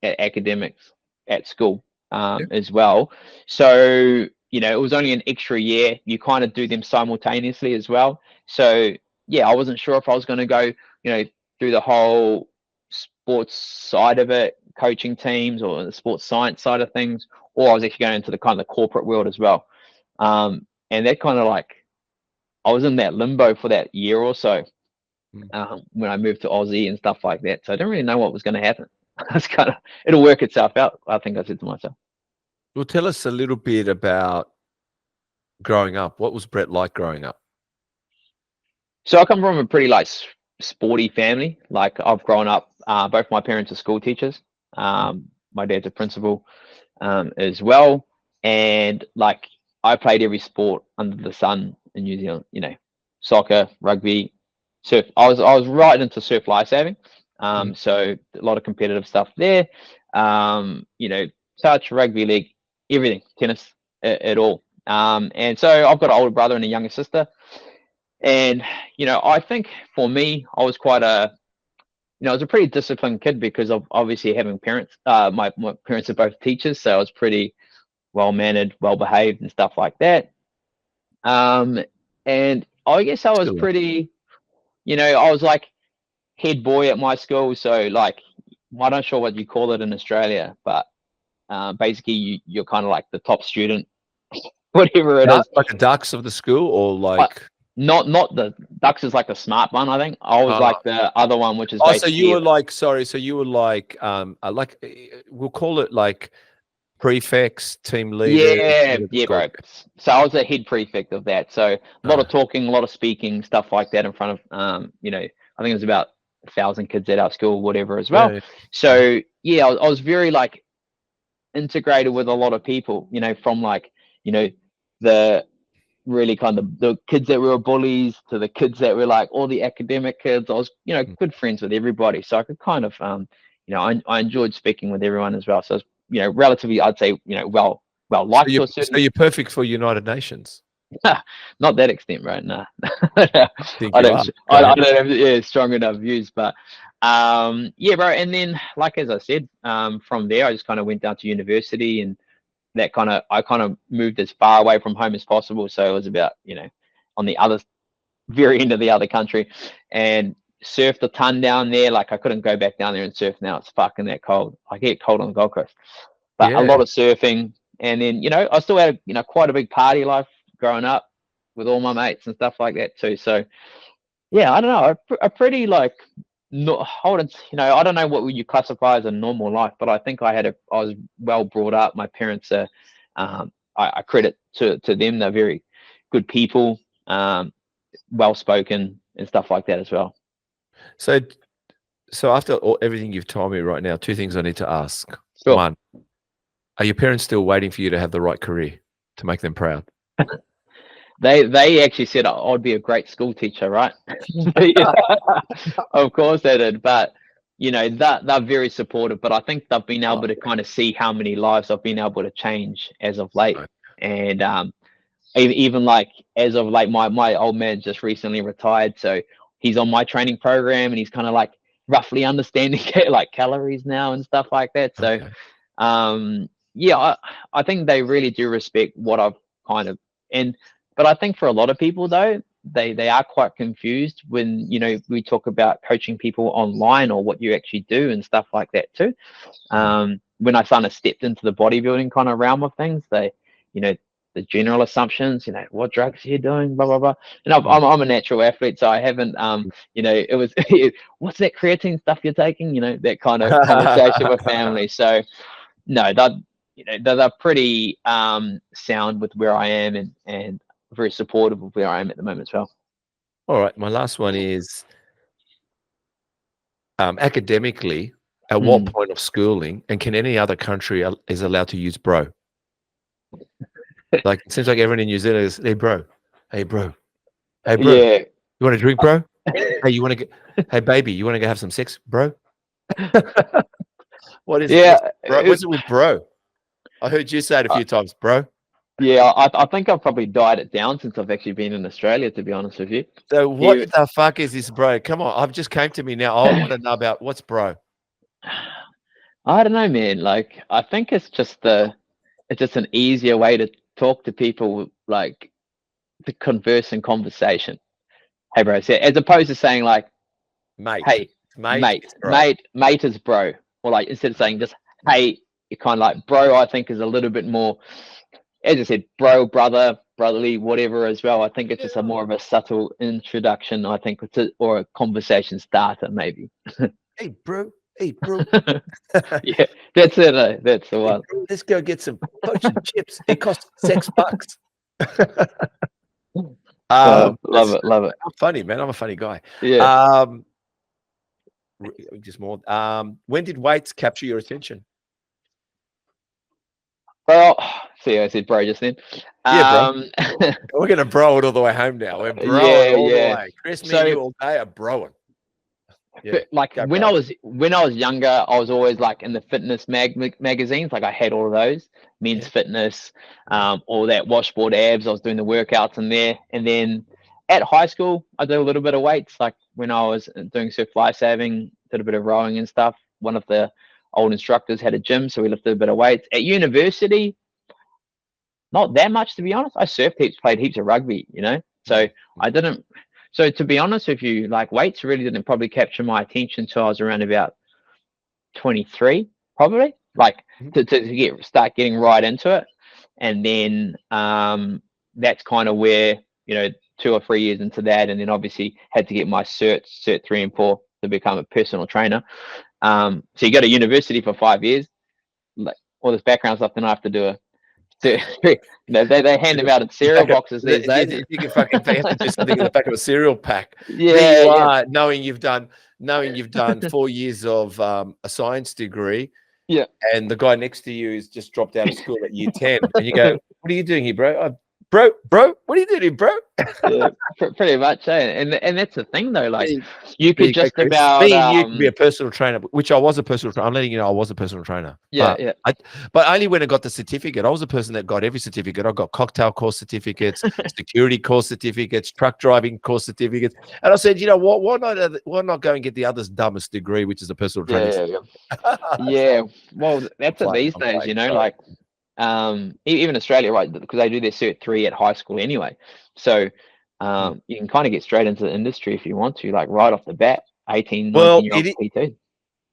S2: at academics at school as well. So it was only an extra year. You kind of do them simultaneously as well. So yeah, I wasn't sure if I was going to go through the whole sports side of it, coaching teams or the sports science side of things, or I was actually going into the kind of corporate world as well. And that kind of like, I was in that limbo for that year or so when I moved to Aussie and stuff like that. So I didn't really know what was going to happen. It's kind of, it'll work itself out, I think I said to myself.
S1: Well, tell us a little bit about growing up. What was Brett like growing up?
S2: So I come from a pretty like sporty family. Like I've grown up, both my parents are school teachers. My dad's a principal as well. And like I played every sport under the sun in New Zealand, soccer, rugby, surf. I was right into surf lifesaving. So a lot of competitive stuff there. Touch, rugby league, everything, tennis, at all. And so I've got an older brother and a younger sister. And, I think for me, I was quite I was a pretty disciplined kid because of obviously having parents. My parents are both teachers, so I was pretty well mannered, well behaved, and stuff like that. And I guess I was
S1: Still.
S2: pretty, I was like head boy at my school. So like, I'm not sure what you call it in Australia, but basically you're kind of like the top student, whatever it is.
S1: Like the ducks of the school, or like
S2: Not the ducks is like the smart one, I think. I was like the other one, which is
S1: so
S2: basically
S1: you were like, sorry, so you were like we'll call it like prefects, team leader.
S2: Yeah, bro. So I was a head prefect of that. So a lot of talking, a lot of speaking, stuff like that in front of I think it was about 1,000 kids at our school, whatever as well.
S1: Yeah.
S2: So yeah, I was very like integrated with a lot of people, from like, the really kind of the kids that were bullies to the kids that were like all the academic kids. I was, good friends with everybody. So I could kind of, I enjoyed speaking with everyone as well. So I was, relatively, I'd say, well liked to a certain.
S1: So you're perfect for United Nations.
S2: Not that extent, right? Nah.
S1: I
S2: don't have strong enough views, but yeah, bro. And then, like as I said, from there I just kind of went down to university, and that I kind of moved as far away from home as possible. So it was about, on the other very end of the other country, and surfed a ton down there. Like I couldn't go back down there and surf now. It's fucking that cold. I get cold on the Gold Coast, but a lot of surfing. And then, I still had, quite a big party life growing up with all my mates and stuff like that too. So yeah, I don't know. A pretty like, I don't know what would you classify as a normal life, but I think I was well brought up. My parents are, I credit to them. They're very good people, well spoken and stuff like that as well.
S1: So after everything you've told me right now, two things I need to ask.
S2: Sure.
S1: One, are your parents still waiting for you to have the right career to make them proud?
S2: They actually said I'd be a great school teacher, right? Of course they did, but they're very supportive. But I think they've been able to kind of see how many lives I've been able to change as of late, and even like as of late, my old man just recently retired, so he's on my training program, and he's kind of like roughly understanding like calories now and stuff like that. So, yeah, I think they really do respect what I've kind of But I think for a lot of people though, they are quite confused when, we talk about coaching people online or what you actually do and stuff like that too. When I kind of stepped into the bodybuilding kind of realm of things, they, the general assumptions, what drugs are you doing, blah, blah, blah. And I'm a natural athlete, so I haven't, it was, what's that creatine stuff you're taking? That kind of conversation with family. So no, they're pretty sound with where I am and very supportive of where I am at the moment as well.
S1: All right. My last one is academically, at what point of schooling, and can any other country is allowed to use bro? Like, it seems like everyone in New Zealand is, hey, bro. Hey, bro. Hey, bro.
S2: Yeah.
S1: You want to drink, bro? Hey, baby, you want to go have some sex, bro? What is it? What's it with bro? I heard you say it a few times, bro.
S2: Yeah, I think I've probably died it down since I've actually been in Australia, to be honest with you.
S1: So what the fuck is this, bro? Come on, I've just came to me now. I want to know about what's bro.
S2: I don't know, man. Like, I think it's just an easier way to talk to people, like to converse in conversation. Hey, bro. So, as opposed to saying like,
S1: mate,
S2: hey, mate is bro, or like instead of saying just hey, you're kind of like bro. I think is a little bit more. As I said, bro, brother, brotherly, whatever as well. I think it's just a more of a subtle introduction, I think, or a conversation starter, maybe.
S1: Hey, bro. Hey, bro.
S2: Yeah, that's it. That's the one.
S1: Bro, let's go get some poached chips. It costs $6.
S2: Love it.
S1: I'm funny, man. I'm a funny guy.
S2: Yeah.
S1: Just more. When did weights capture your attention?
S2: Well, see, I said bro just then.
S1: Yeah, bro. We're gonna bro it all the way home now. We're broing all the way. Chris, me and you all day are broing. Yeah,
S2: like when I was younger, I was always like in the fitness magazines. Like I had all of those, Men's Fitness, all that washboard abs. I was doing the workouts in there, and then at high school, I did a little bit of weights. Like when I was doing surf lifesaving, did a bit of rowing and stuff. One of the old instructors had a gym, so we lifted a bit of weights. At university, not that much, to be honest. I surfed heaps, played heaps of rugby, you know. So I didn't. So to be honest with you, like weights really didn't probably capture my attention until I was around about 23, probably. Like to start getting right into it, and then that's kind of where, you know, 2 or 3 years into that, and then obviously had to get my cert 3 and 4 to become a personal trainer. So you go to university for 5 years, like all this background stuff, then I have to do you know, they hand them out in cereal boxes these days.
S1: You can fucking have to do something in the back of a cereal pack.
S2: Yeah,
S1: there you are, knowing you've done 4 years of a science degree.
S2: Yeah.
S1: And the guy next to you is just dropped out of school at year 10. And you go, what are you doing here, bro? Bro, what are you doing here, bro?
S2: Yeah, pretty much, eh? And that's the thing, though. Like, you could just
S1: you
S2: about
S1: could be a personal trainer, which I was a personal trainer. I'm letting you know I was a personal trainer.
S2: Yeah,
S1: But only when I got the certificate. I was a person that got every certificate. I got cocktail course certificates, security course certificates, truck driving course certificates. And I said, you know what? Why not go and get the other's dumbest degree, which is a personal training?
S2: Yeah. Well, that's it these days, you know, like. Even Australia, right? Because they do their cert 3 at high school anyway, so you can kind of get straight into the industry if you want to, like right off the bat. 18, 19-year-old PT.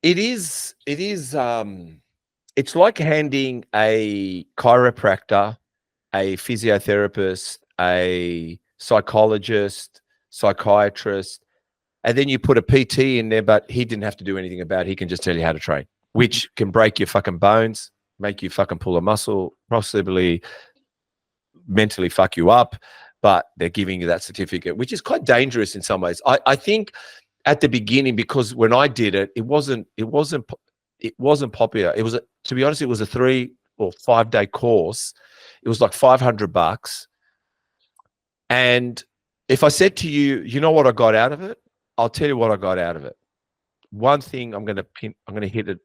S1: It is. It's like handing a chiropractor, a physiotherapist, a psychologist, psychiatrist, and then you put a PT in there, but he didn't have to do anything about it. He can just tell you how to train, which can break your fucking bones, make you fucking pull a muscle, possibly mentally fuck you up, but they're giving you that certificate, which is quite dangerous in some ways. I think at the beginning, because when I did it, it wasn't popular. It was, to be honest, it was a 3 or 5 day course. It was like $500. And if I said to you, you know what I got out of it? I'll tell you what I got out of it. One thing I'm going to hit the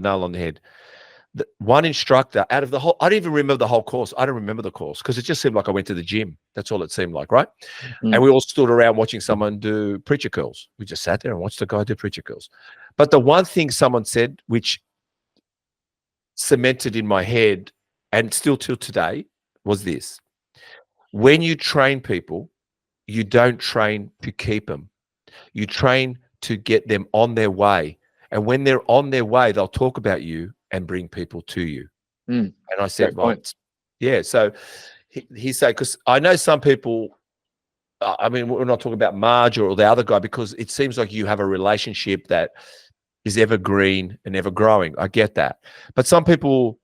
S1: nail on the head. One instructor out of the whole, I don't even remember the whole course. I don't remember the course because it just seemed like I went to the gym. That's all it seemed like, right? And we all stood around watching someone do preacher curls. We just sat there and watched the guy do preacher curls. But the one thing someone said, which cemented in my head and still till today, was this: when you train people, you don't train to keep them. You train to get them on their way. And when they're on their way, they'll talk about you and bring people to you. And I said, well, yeah. So he said, because I know some people, I mean, we're not talking about Marge or the other guy, because it seems like you have a relationship that is evergreen and ever growing. I get that. But some people,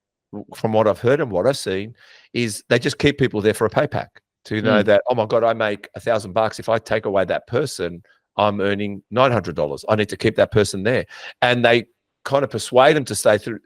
S1: from what I've heard and what I've seen, is they just keep people there for a payback to know that, oh my God, I make $1,000. If I take away that person, I'm earning $900. I need to keep that person there. And they kind of persuade them to stay to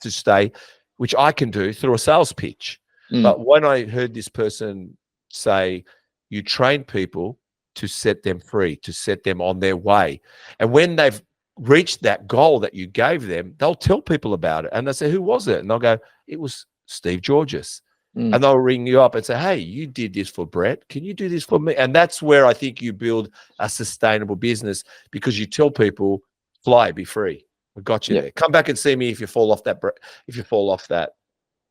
S1: stay, which I can do through a sales pitch. But when I heard this person say, you train people to set them free, to set them on their way. And when they've reached that goal that you gave them, they'll tell people about it. And they say, who was it? And they'll go, it was Steve Giourgis. And they'll ring you up and say, hey, you did this for Brett. Can you do this for me? And that's where I think you build a sustainable business, because you tell people, fly, be free. We got you there. Come back and see me if you fall off that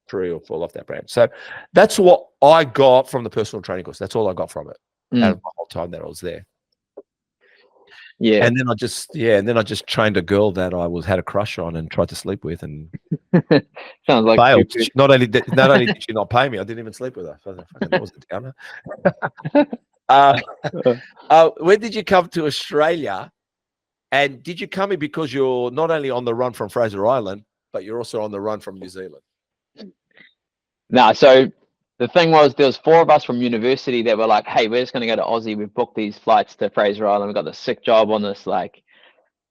S1: tree or fall off that branch. So that's what I got from the personal training course. That's all I got from it out of the whole time that I was there. Yeah. And then I just trained a girl that I had a crush on and tried to sleep with, and
S2: sounds like
S1: failed. Not only did she not pay me, I didn't even sleep with her. So that was a downer. When did you come to Australia? And did you come here because you're not only on the run from Fraser Island, but you're also on the run from New Zealand?
S2: No, so the thing was, there was 4 of us from university that were like, hey, we're just going to go to Aussie. We've booked these flights to Fraser Island. We got this sick job on this like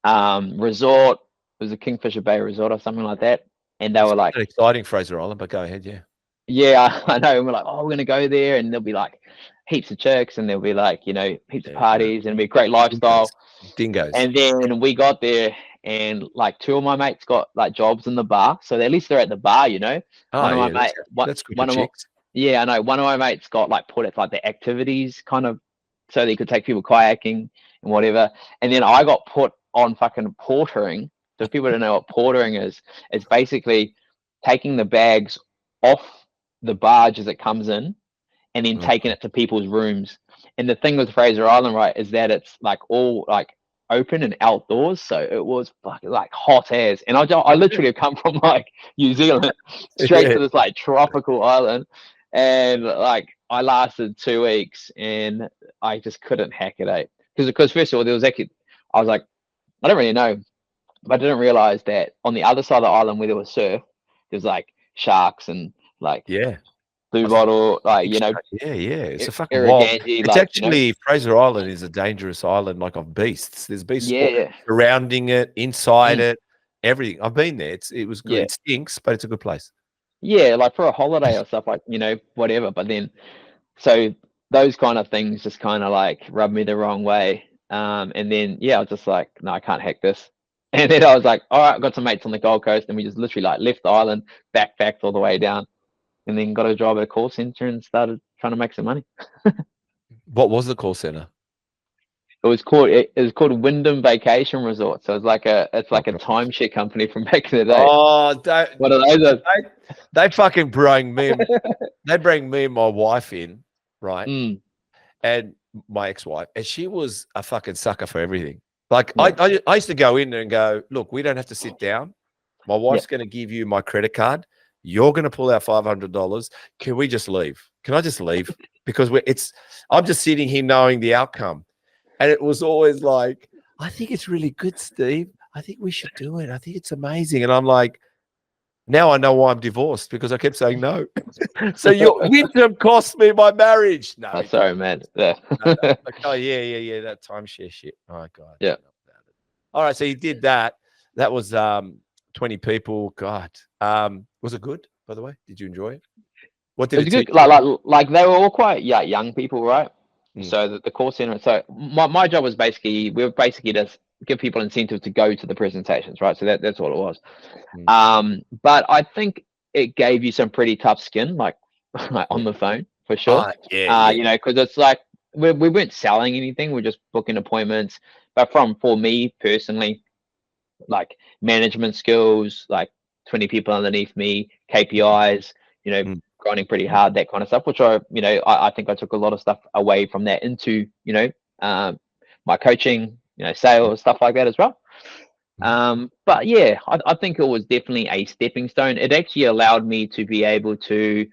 S2: resort. It was a Kingfisher Bay resort or something like that. And they were like,
S1: exciting, Fraser Island, but go ahead. Yeah.
S2: Yeah, I know. And we're like, oh, we're going to go there. And there'll be like heaps of chicks, and there'll be like, you know, heaps of parties, and it'll be a great lifestyle.
S1: Dingoes.
S2: And then we got there, and like 2 of my mates got like jobs in the bar. So at least they're at the bar, you know.
S1: That's good.
S2: Yeah, I know. One of my mates got like put at like the activities kind of, so they could take people kayaking, and whatever. And then I got put on fucking portering. So if people don't know what portering is, it's basically taking the bags off the barge as it comes in and then taking it to people's rooms. And the thing with Fraser Island, right, is that it's like all like open and outdoors. So it was fucking like hot as. And I literally have come from like New Zealand straight to this like tropical island. And like I lasted 2 weeks and I just couldn't hack it out. Because first of all, there was actually, I was like, I don't really know. But I didn't realize that on the other side of the island where there was surf, there's like sharks and like blue bottle, like, you know.
S1: It's a fucking wild. It's
S2: like,
S1: actually, you know, Fraser Island is a dangerous island, like of beasts. There's beasts surrounding it, inside it, everything. I've been there. It was good. It stinks, but it's a good place.
S2: Yeah, like for a holiday or stuff, like, you know, whatever. But then, so those kind of things just kind of like rubbed me the wrong way. And then, I was just like, no, I can't hack this. And then I was like, all right, I've got some mates on the Gold Coast, and we just literally like left the island, backpacked all the way down, and then got a job at a call center and started trying to make some money.
S1: What was the call center?
S2: It was called Wyndham Vacation Resort. So it's like a timeshare company from back in the day.
S1: Oh,
S2: what are those?
S1: They fucking bring me. They bring me and my wife in, right? And my ex-wife, and she was a fucking sucker for everything. Like I used to go in there and go, look, we don't have to sit down. My wife's going to give you my credit card. You're going to pull out $500. Can we just leave? Can I just leave? Because I'm just sitting here knowing the outcome. And it was always like, I think it's really good, Steve. I think we should do it. I think it's amazing. And I'm like, now I know why I'm divorced, because I kept saying no. So your wisdom cost me my marriage. No,
S2: sorry, man.
S1: Yeah. Like, oh yeah, that timeshare shit. Oh god.
S2: Yeah.
S1: All right, so you did that. That was 20 people. God. Was it good, by the way? Did you enjoy it? What did it
S2: was good. Like they were all quite young people, right? So the call center. So my job was we were basically just give people incentive to go to the presentations, right? So that's all it was. But I think it gave you some pretty tough skin, like on the phone for sure. You know, because it's like we weren't selling anything, we're just booking appointments. But for me personally, like management skills, like 20 people underneath me, KPIs, you know, grinding pretty hard, that kind of stuff, which I think I took a lot of stuff away from that into, you know, my coaching, you know, sales, stuff like that as well. But yeah, I think it was definitely a stepping stone. It actually allowed me to be able to,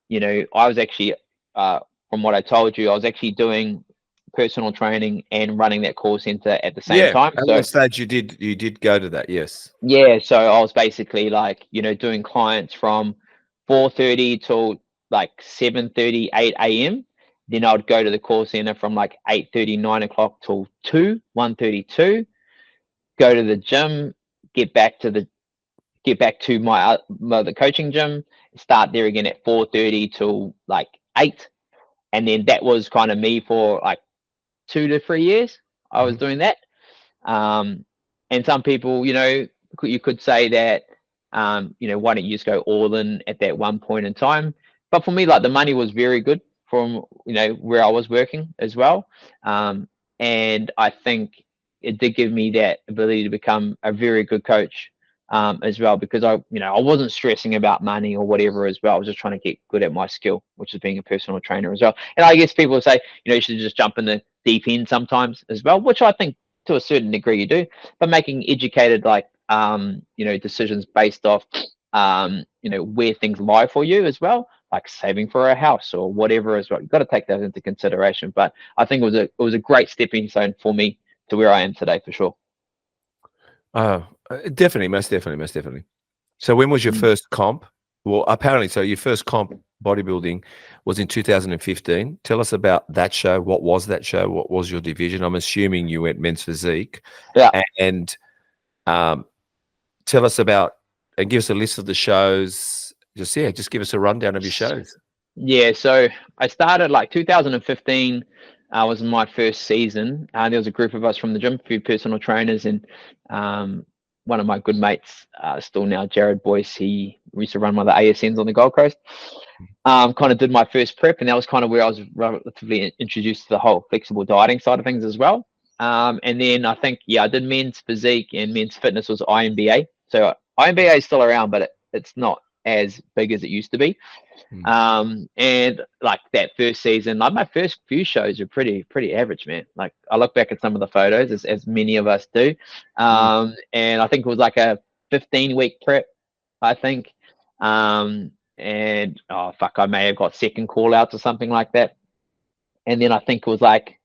S2: you know, I was actually, from what I told you, I was actually doing personal training and running that call center at the same time.
S1: At that stage you did go to that, yes.
S2: Yeah, so I was basically like, you know, doing clients from 4:30 till like 7:30, 8 a.m. Then I would go to the call center from like 8:30, 9 o'clock till 1:32. Go to the gym, get back to my the coaching gym, start there again at 4:30 till like 8. And then that was kind of me for like 2 to 3 years. I was doing that. And some people, you know, you could say that, you know, why don't you just go all in at that one point in time? But for me, like the money was very good from, you know, where I was working as well. And I think it did give me that ability to become a very good coach as well, because I wasn't stressing about money or whatever as well. I was just trying to get good at my skill, which is being a personal trainer as well. And I guess people say, you know, you should just jump in the deep end sometimes as well, which I think to a certain degree you do, but making educated, like, you know, decisions based off, you know, where things lie for you as well, like saving for a house or whatever as well. You've got to take those into consideration. But I think it was a great stepping stone for me to where I am today, for sure.
S1: Definitely, most definitely. So when was your first comp? Well, apparently, so your first comp bodybuilding was in 2015. Tell us about that show. What was that show? What was your division? I'm assuming you went men's physique.
S2: Yeah.
S1: And tell us about, and give us a list of the shows. Just give us a rundown of your shows.
S2: Yeah, so I started like 2015. Was my first season. There was a group of us from the gym, a few personal trainers, and one of my good mates, still now, Jared Boyce. He used to run one of the ASNs on the Gold Coast. Kind of did my first prep, and that was kind of where I was relatively introduced to the whole flexible dieting side of things as well. And then I think, I did men's physique, and men's fitness was IMBA. So IMBA is still around, but it's not as big as it used to be. And like that first season, like my first few shows are pretty average, man. Like I look back at some of the photos, as many of us do. And I think it was like a 15-week prep, I think. And oh fuck, I may have got second call outs or something like that. And then I think it was like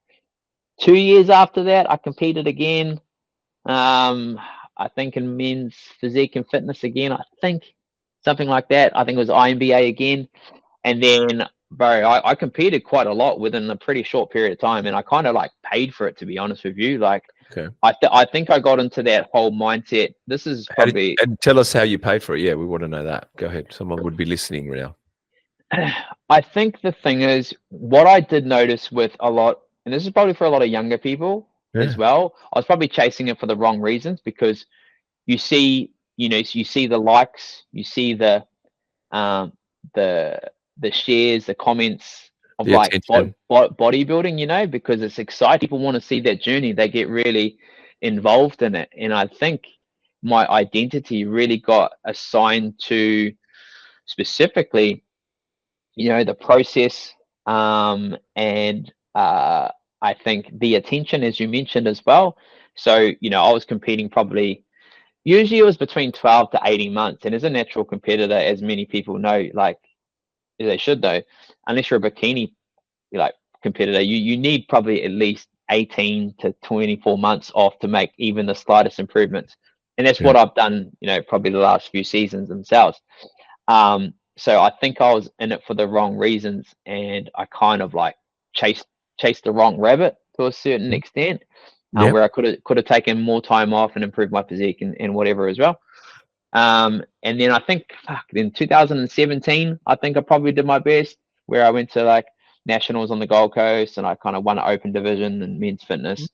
S2: 2 years after that, I competed again. I think in men's physique and fitness again, I think something like that. I think it was IMBA again. And then, bro, I competed quite a lot within a pretty short period of time, and I kind of like paid for it, to be honest with you. Like,
S1: Okay.
S2: I think I got into that whole mindset. This is probably.
S1: And tell us how you paid for it. Yeah, we want to know that. Go ahead. Someone would be listening now.
S2: I think the thing is, what I did notice with a lot, and this is probably for a lot of younger people as well, I was probably chasing it for the wrong reasons, because you see the likes, you see the shares, the comments of
S1: The
S2: like
S1: attention.
S2: bodybuilding, because it's exciting. People want to see that journey. They get really involved in it. And I think my identity really got assigned to specifically, the process, and I think the attention, as you mentioned as well. So, I was competing probably, usually it was between 12 to 18 months. And as a natural competitor, as many people know, like they should though, unless you're a bikini competitor, you need probably at least 18 to 24 months off to make even the slightest improvements. And that's what I've done, probably the last few seasons themselves. So I think I was in it for the wrong reasons, and I kind of like chased the wrong rabbit to a certain extent, where I could have taken more time off and improved my physique and whatever as well. And then I think in 2017, I think I probably did my best, where I went to like nationals on the Gold Coast, and I kind of won an open division in men's fitness,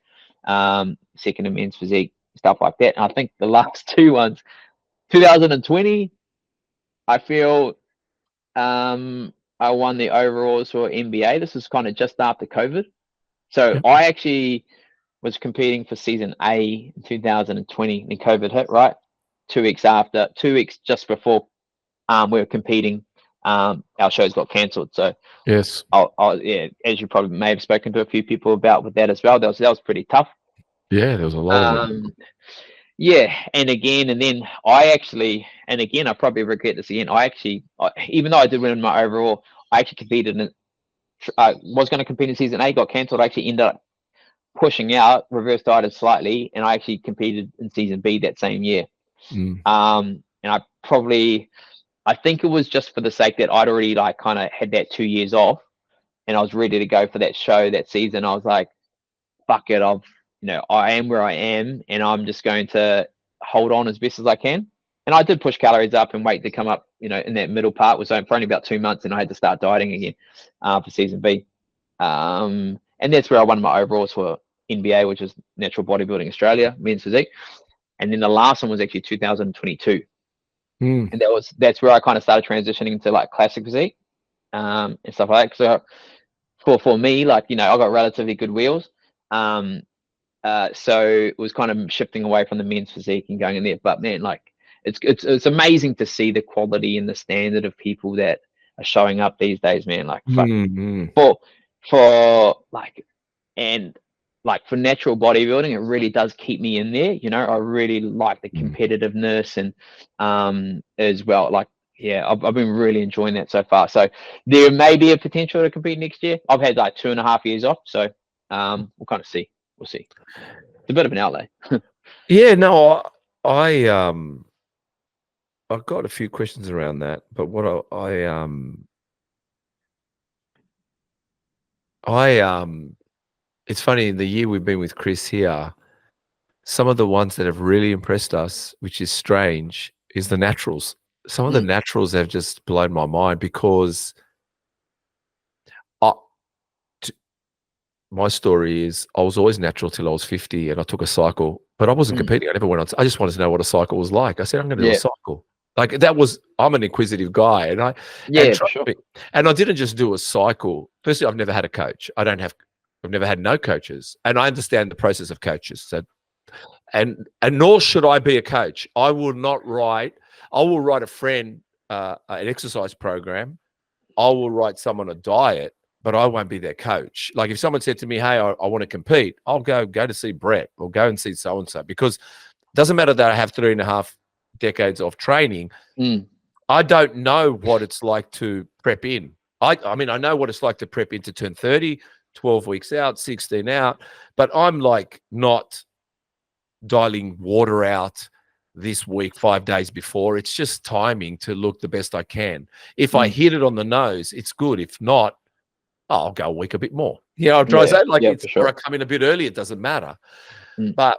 S2: second in men's physique, stuff like that. And I think the last two ones, 2020, I feel I won the overalls for NBA. This was kind of just after COVID. So I actually was competing for season A in 2020, and COVID hit, right? 2 weeks just before we were competing, our shows got cancelled. So
S1: yes,
S2: as you probably may have spoken to a few people about with that as well, that was pretty tough.
S1: Yeah, there was a lot of them.
S2: And then I probably regret this again. Even though I did win my overall, I actually competed I was going to compete in season A, got cancelled. I actually ended up pushing out, reverse dieted slightly, and I actually competed in season B that same year. And I think it was just for the sake that I'd already like kind of had that 2 years off, and I was ready to go for that show that season. I was like, fuck it, I am where I am, and I'm just going to hold on as best as I can. And I did push calories up and weight to come up, in that middle part was for only about 2 months, and I had to start dieting again for season B. And that's where I won my overalls for NBA, which is Natural Bodybuilding Australia, men's physique. And then the last one was actually 2022. And that's where I kind of started transitioning into like classic physique and stuff like that. So for me, like, I got relatively good wheels. So it was kind of shifting away from the men's physique and going in there. But man, like it's amazing to see the quality and the standard of people that are showing up these days, man. Like for for natural bodybuilding, it really does keep me in there. I really like the competitiveness and as well. Like, I've been really enjoying that so far. So there may be a potential to compete next year. I've had like 2.5 years off, so we'll kind of see. We'll see. It's a bit of an outlay.
S1: I've got a few questions around that, but what it's funny, in the year we've been with Chris here, some of the ones that have really impressed us, which is strange, is the naturals. Some of the naturals have just blown my mind, because my story is I was always natural till I was 50, and I took a cycle, but I wasn't competing. I never went on. I just wanted to know what a cycle was like. I said, I'm going to do a cycle. Like I'm an inquisitive guy, and
S2: for sure.
S1: And I didn't just do a cycle. Firstly, I've never had a coach. I don't have I've never had no coaches, and I understand the process of coaches. So, and nor should I be a coach. I will write a friend an exercise program. I will write someone a diet, but I won't be their coach. Like if someone said to me, hey, I want to compete, I'll go to see Brett or go and see so-and-so, because it doesn't matter that I have 3.5 decades of training. I don't know what it's like to prep in. I mean, I know what it's like to prep in to turn 30, 12 weeks out, 16 out, but I'm like not dialing water out this week 5 days before. It's just timing to look the best I can. If I hit it on the nose, it's good. If not, I'll go a week a bit more. Yeah, I'll try to say like for sure. Or I come in a bit early, it doesn't matter. But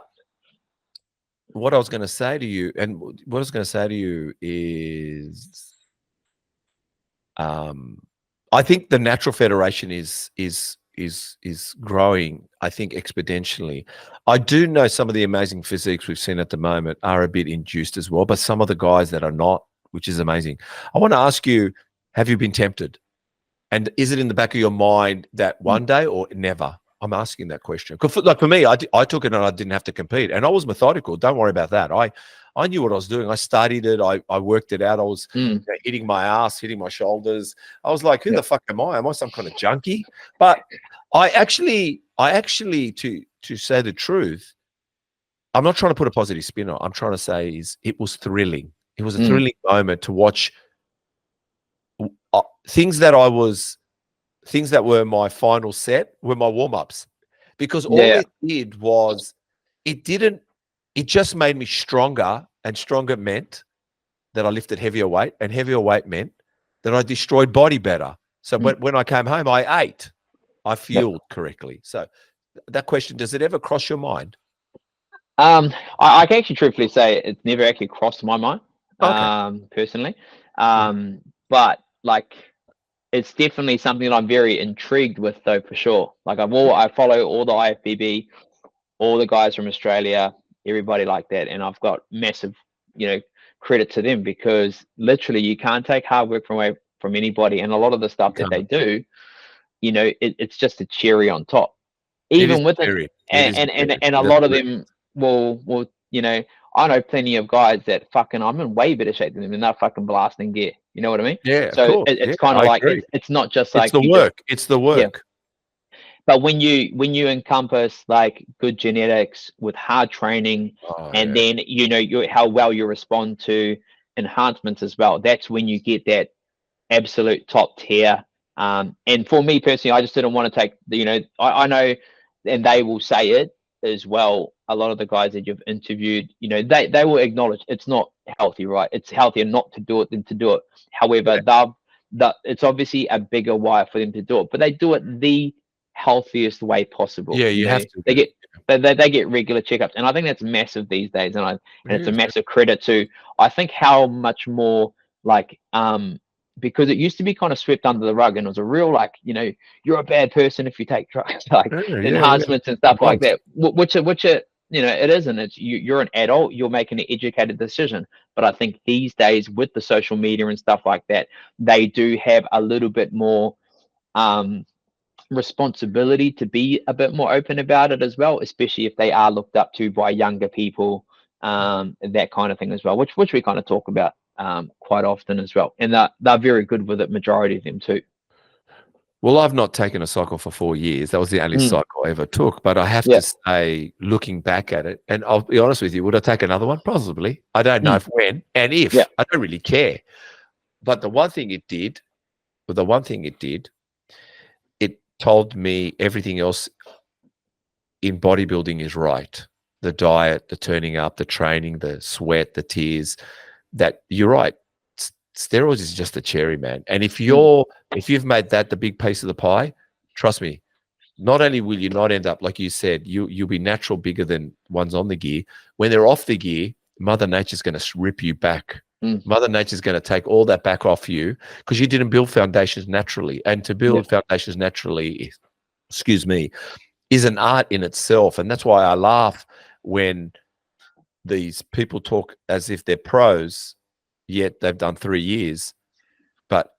S1: what I was going to say to you, is I think the Natural Federation is growing, I think, exponentially. I do know some of the amazing physiques we've seen at the moment are a bit induced as well, but some of the guys that are not, which is amazing. I want to ask you, have you been tempted? And is it in the back of your mind that one day or never? I'm asking that question. Like for me, I took it and I didn't have to compete. And I was methodical. Don't worry about that. I knew what I was doing. I studied it. I worked it out. I was hitting my ass, hitting my shoulders. I was like, who the fuck am I? Am I some kind of junkie? But I actually, to say the truth, I'm not trying to put a positive spin on it. I'm trying to say it was thrilling. It was a thrilling moment to watch things that were my final set were my warm-ups, because all it did was it just made me stronger, and stronger meant that I lifted heavier weight, and heavier weight meant that I destroyed body better. So when I came home, I ate, I fueled correctly. So that question, does it ever cross your mind?
S2: I can actually truthfully say it's never actually crossed my mind, personally. But like, it's definitely something that I'm very intrigued with, though, for sure. Like I follow all the IFBB, all the guys from Australia, everybody like that, and I've got massive, credit to them, because literally you can't take hard work away from anybody, and a lot of the stuff that they do, it's just a cherry on top. Even with it, and a lot of them will I know plenty of guys that I'm in way better shape than them, and they're fucking blasting gear. You know what I mean?
S1: Yeah.
S2: So it's kind of like it's not just like
S1: it's the work. It's the work.
S2: Yeah. But when you encompass like good genetics with hard training, and then how well you respond to enhancements as well, that's when you get that absolute top tier. And for me personally, I just didn't want to take I know, and they will say it as well, a lot of the guys that you've interviewed, they will acknowledge it's not healthy, right? It's healthier not to do it than to do it. However, it's obviously a bigger wire for them to do it, but they do it the healthiest way possible.
S1: Yeah, you have to.
S2: They get regular checkups, and I think that's massive these days. And it's a massive credit to, I think, how much more like because it used to be kind of swept under the rug, and it was a real you're a bad person if you take drugs, like enhancements and stuff like that, which it isn't. It's you're an adult, you're making an educated decision. But I think these days, with the social media and stuff like that, they do have a little bit more responsibility to be a bit more open about it as well, especially if they are looked up to by younger people, that kind of thing as well, which we kind of talk about quite often as well, and they're very good with it, majority of them too.
S1: Well, I've not taken a cycle for 4 years. That was the only cycle I ever took. But I have to say, looking back at it, and I'll be honest with you, would I take another one? Possibly. I don't know when and if. I don't really care. But the one thing it did, it told me everything else in bodybuilding is right. The diet, the turning up, the training, the sweat, the tears. That you're right. Steroids is just a cherry, man. And if you've made that the big piece of the pie, trust me, not only will you not end up, like you said, you'll be natural bigger than ones on the gear. When they're off the gear, Mother Nature's going to rip you back. Mother Nature's going to take all that back off you, because you didn't build foundations naturally. And to build foundations naturally, is an art in itself. And that's why I laugh when these people talk as if they're pros, yet they've done 3 years. But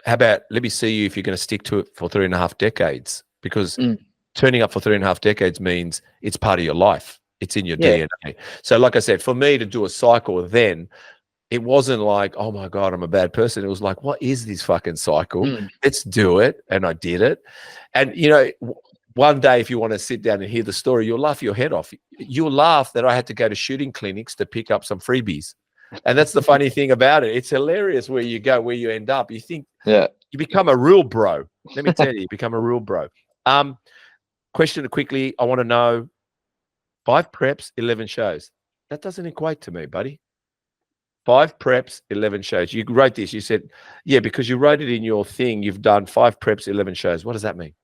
S1: how about, let me see you if you're going to stick to it for 3.5 decades, because turning up for 3.5 decades means it's part of your life. It's in your
S2: Yeah.
S1: DNA. So like I said, for me to do a cycle then, it wasn't like, oh my God, I'm a bad person. It was like, what is this fucking cycle? Let's do it. And I did it. And, you know, one day, if you want to sit down and hear the story, you'll laugh your head off. You'll laugh that I had to go to shooting clinics to pick up some freebies. And that's the funny thing about it. It's hilarious where you go, where you end up. You think, you become a real bro. Let me tell you, you become a real bro. Question quickly. I want to know 5 preps, 11 shows. That doesn't equate to me, buddy. 5 preps, 11 shows. You wrote this. You said, yeah, because you wrote it in your thing. You've done 5 preps, 11 shows. What does that mean?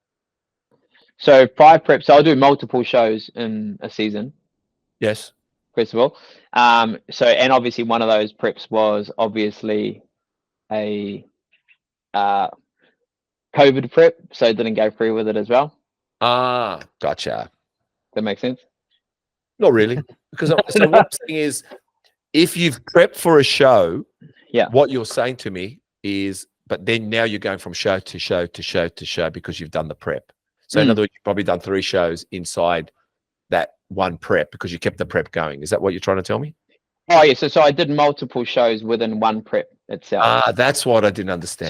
S2: So 5 preps. So I'll do multiple shows in a season.
S1: Yes.
S2: First of all. So, and obviously one of those preps was obviously a COVID prep. So I didn't go through with it as well.
S1: Ah, gotcha.
S2: That makes sense?
S1: Not really. Because so what I'm saying is, if you've prepped for a show, what you're saying to me is, but then now you're going from show to show to show to show because you've done the prep. So in other words, you've probably done 3 shows inside that one prep because you kept the prep going. Is that what you're trying to tell me?
S2: Oh yeah. So I did multiple shows within one prep itself.
S1: Ah, that's what I didn't understand.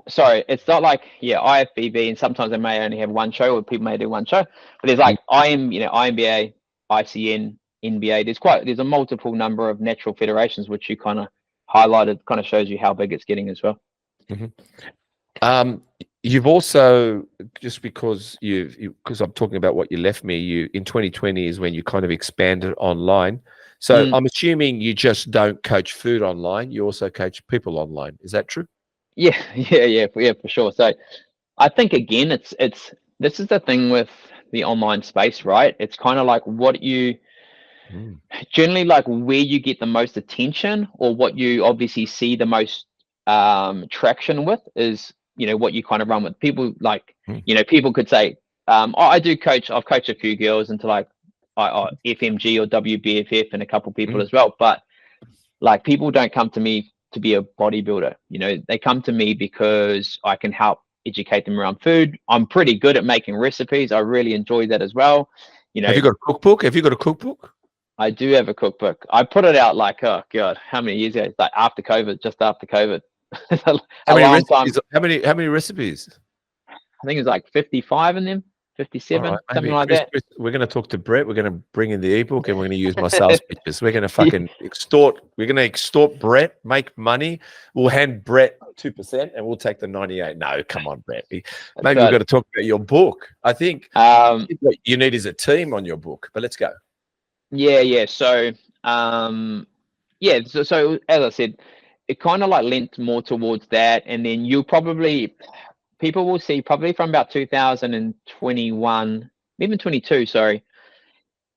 S2: So it's not like IFBB, and sometimes they may only have one show, or people may do one show. But there's like INBA, ICN, NBA. There's a multiple number of natural federations, which you kind of highlighted. Kind of shows you how big it's getting as well.
S1: You've also, just because because I'm talking about what you left me, you in 2020 is when you kind of expanded online. So I'm assuming you just don't coach food online. You also coach people online. Is that true?
S2: Yeah, for sure. So I think again, this is the thing with the online space, right? It's kind of like what you generally like where you get the most attention, or what you obviously see the most traction with is, what you kind of run with. People like, people could say, I do coach. I've coached a few girls into like FMG or WBFF and a couple people as well. But like, people don't come to me to be a bodybuilder. They come to me because I can help educate them around food. I'm pretty good at making recipes. I really enjoy that as well.
S1: Have you got a cookbook?
S2: I do have a cookbook. I put it out like, oh God, how many years ago? Like just after COVID.
S1: How many recipes?
S2: I think it's like 55 in them, 57, something like that.
S1: We're going to talk to Brett. We're going to bring in the ebook, and we're going to use my sales pitches. We're going to fucking extort. We're going to extort Brett, make money. We'll hand Brett 2%, and we'll take the 98. No, come on, Brett. Maybe we've got to talk about your book. I think what you need is a team on your book. But let's go.
S2: Yeah. So, so as I said, it kind of like lent more towards that, and then people will see probably from about 2021, even 22, sorry,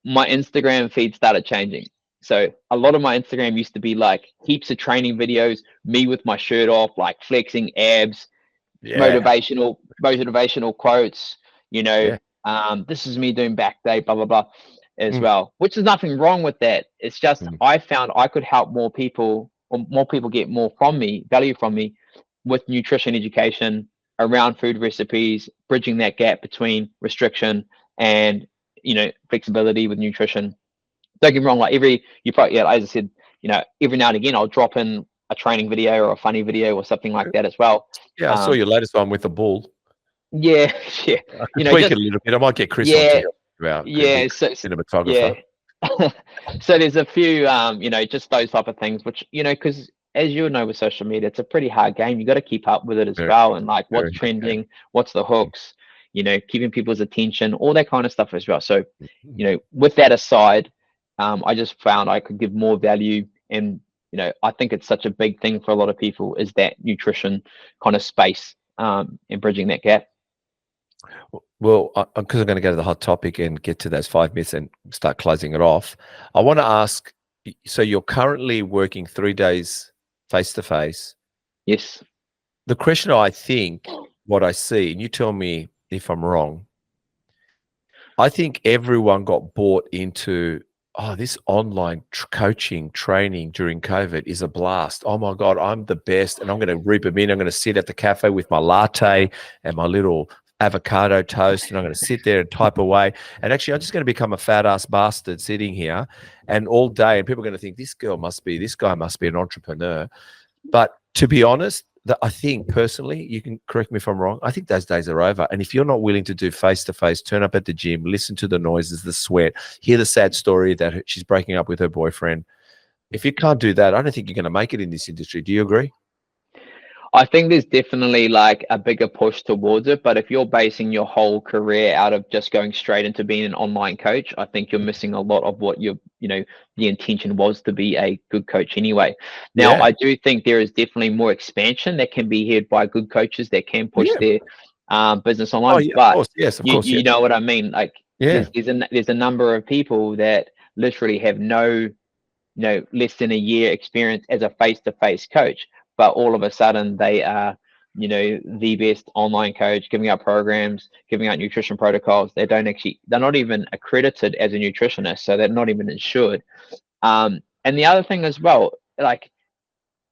S2: my Instagram feed started changing. So a lot of my Instagram used to be like heaps of training videos, me with my shirt off, like flexing abs, motivational quotes, this is me doing back day, blah, blah, blah, as well, which is nothing wrong with that. It's just, I found I could help more people, or more people get more value from me with nutrition education around food recipes, bridging that gap between restriction and, flexibility with nutrition. Don't get me wrong, like as I said, every now and again, I'll drop in a training video or a funny video or something like that as well.
S1: Yeah, I saw your latest one with the bull.
S2: Yeah.
S1: I could tweak it a little bit. I might get Chris on to about cinematographer.
S2: Yeah. So there's a few, just those type of things, which, because as you know with social media, it's a pretty hard game. You got to keep up with it as well, and like what's trending, what's the hooks, keeping people's attention, all that kind of stuff as well. So, with that aside, I just found I could give more value, and I think it's such a big thing for a lot of people is that nutrition kind of space, and bridging that gap.
S1: Well, because I'm going to go to the hot topic and get to those 5 myths and start closing it off, I want to ask, so you're currently working 3 days face-to-face?
S2: Yes.
S1: The question, I think, what I see, and you tell me if I'm wrong, I think everyone got bought into, this online coaching training during COVID is a blast. Oh my God, I'm the best, and I'm going to reap them in. I'm going to sit at the cafe with my latte and my little avocado toast, and I'm going to sit there and type away. And actually, I'm just going to become a fat ass bastard sitting here and all day. And people are going to think this guy must be an entrepreneur. But to be honest, I think personally, you can correct me if I'm wrong, I think those days are over. And if you're not willing to do face-to-face, turn up at the gym, listen to the noises, the sweat, hear the sad story that she's breaking up with her boyfriend, if you can't do that, I don't think you're going to make it in this industry. Do you agree?
S2: I think there's definitely like a bigger push towards it, but if you're basing your whole career out of just going straight into being an online coach, I think you're missing a lot of what the intention was to be a good coach anyway. Now,
S1: Yeah.
S2: I do think there is definitely more expansion that can be had by good coaches that can push their business online.
S1: Oh, yeah,
S2: but
S1: of course. Yes, of course.
S2: you know what I mean? Like,
S1: Yeah.
S2: there's a number of people that literally have no less than a year experience as a face-to-face coach, but all of a sudden they are the best online coach, giving out programs, giving out nutrition protocols. They're not even accredited as a nutritionist, so they're not even insured. And the other thing as well, like,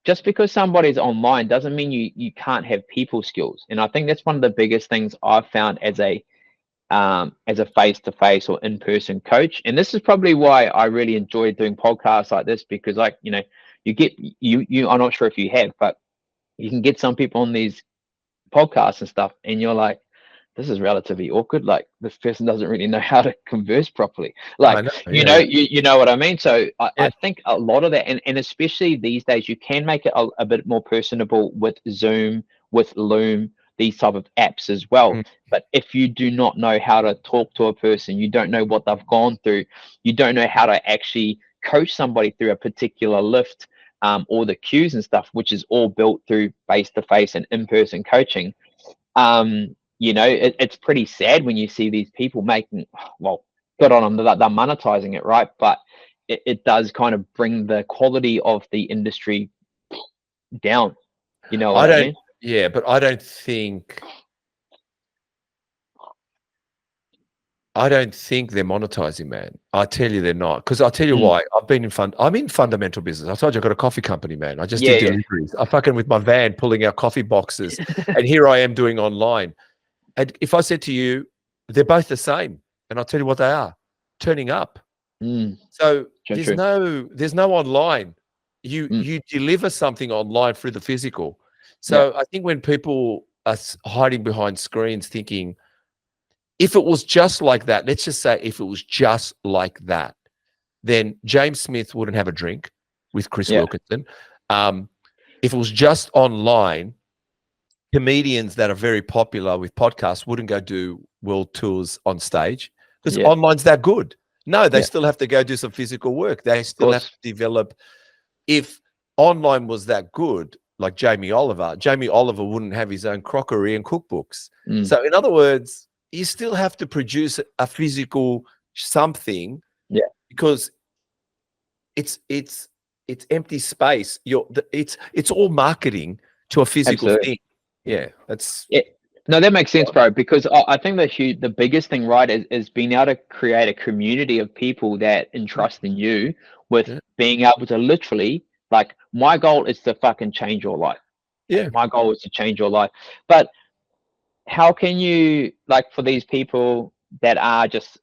S2: just because somebody's online doesn't mean you can't have people skills. And I think that's one of the biggest things I've found as a face-to-face or in-person coach. And this is probably why I really enjoy doing podcasts like this, because you get I'm not sure if you have, but you can get some people on these podcasts and stuff, and you're like, this is relatively awkward. Like, this person doesn't really know how to converse properly. Like, you know what I mean? So I think a lot of that, and especially these days, you can make it a bit more personable with Zoom, with Loom, these type of apps as well. But if you do not know how to talk to a person, you don't know what they've gone through, you don't know how to actually coach somebody through a particular lift, or the cues and stuff, which is all built through face-to-face and in-person coaching. It's pretty sad when you see these people making, well, good on them, they're monetizing it, right? But it does kind of bring the quality of the industry down. You know what I mean?
S1: Yeah, but I don't think they're monetizing, man. I tell you they're not. Because I'll tell you why. I'm in fundamental business. I told you I got a coffee company, man. I just did deliveries. I fucking with my van pulling out coffee boxes. And here I am doing online. And if I said to you, they're both the same, and I'll tell you what they are, turning up. So there's no online. You deliver something online through the physical. So I think when people are hiding behind screens thinking, if it was just like that, let's just say if it was just like that, then James Smith wouldn't have a drink with Chris Wilkinson. If it was just online, comedians that are very popular with podcasts wouldn't go do world tours on stage because online's that good. No, they still have to go do some physical work. They still have to develop. If online was that good, like Jamie Oliver wouldn't have his own crockery and cookbooks. So in other words, you still have to produce a physical something, because it's empty space. It's all marketing to a physical thing. Yeah,
S2: no, that makes sense, bro. Because I think the biggest thing, right, is being able to create a community of people that entrust in you with being able to literally, like, my goal is to fucking change your life. Yeah, my goal is to change your life. But how can you, like, for these people that are just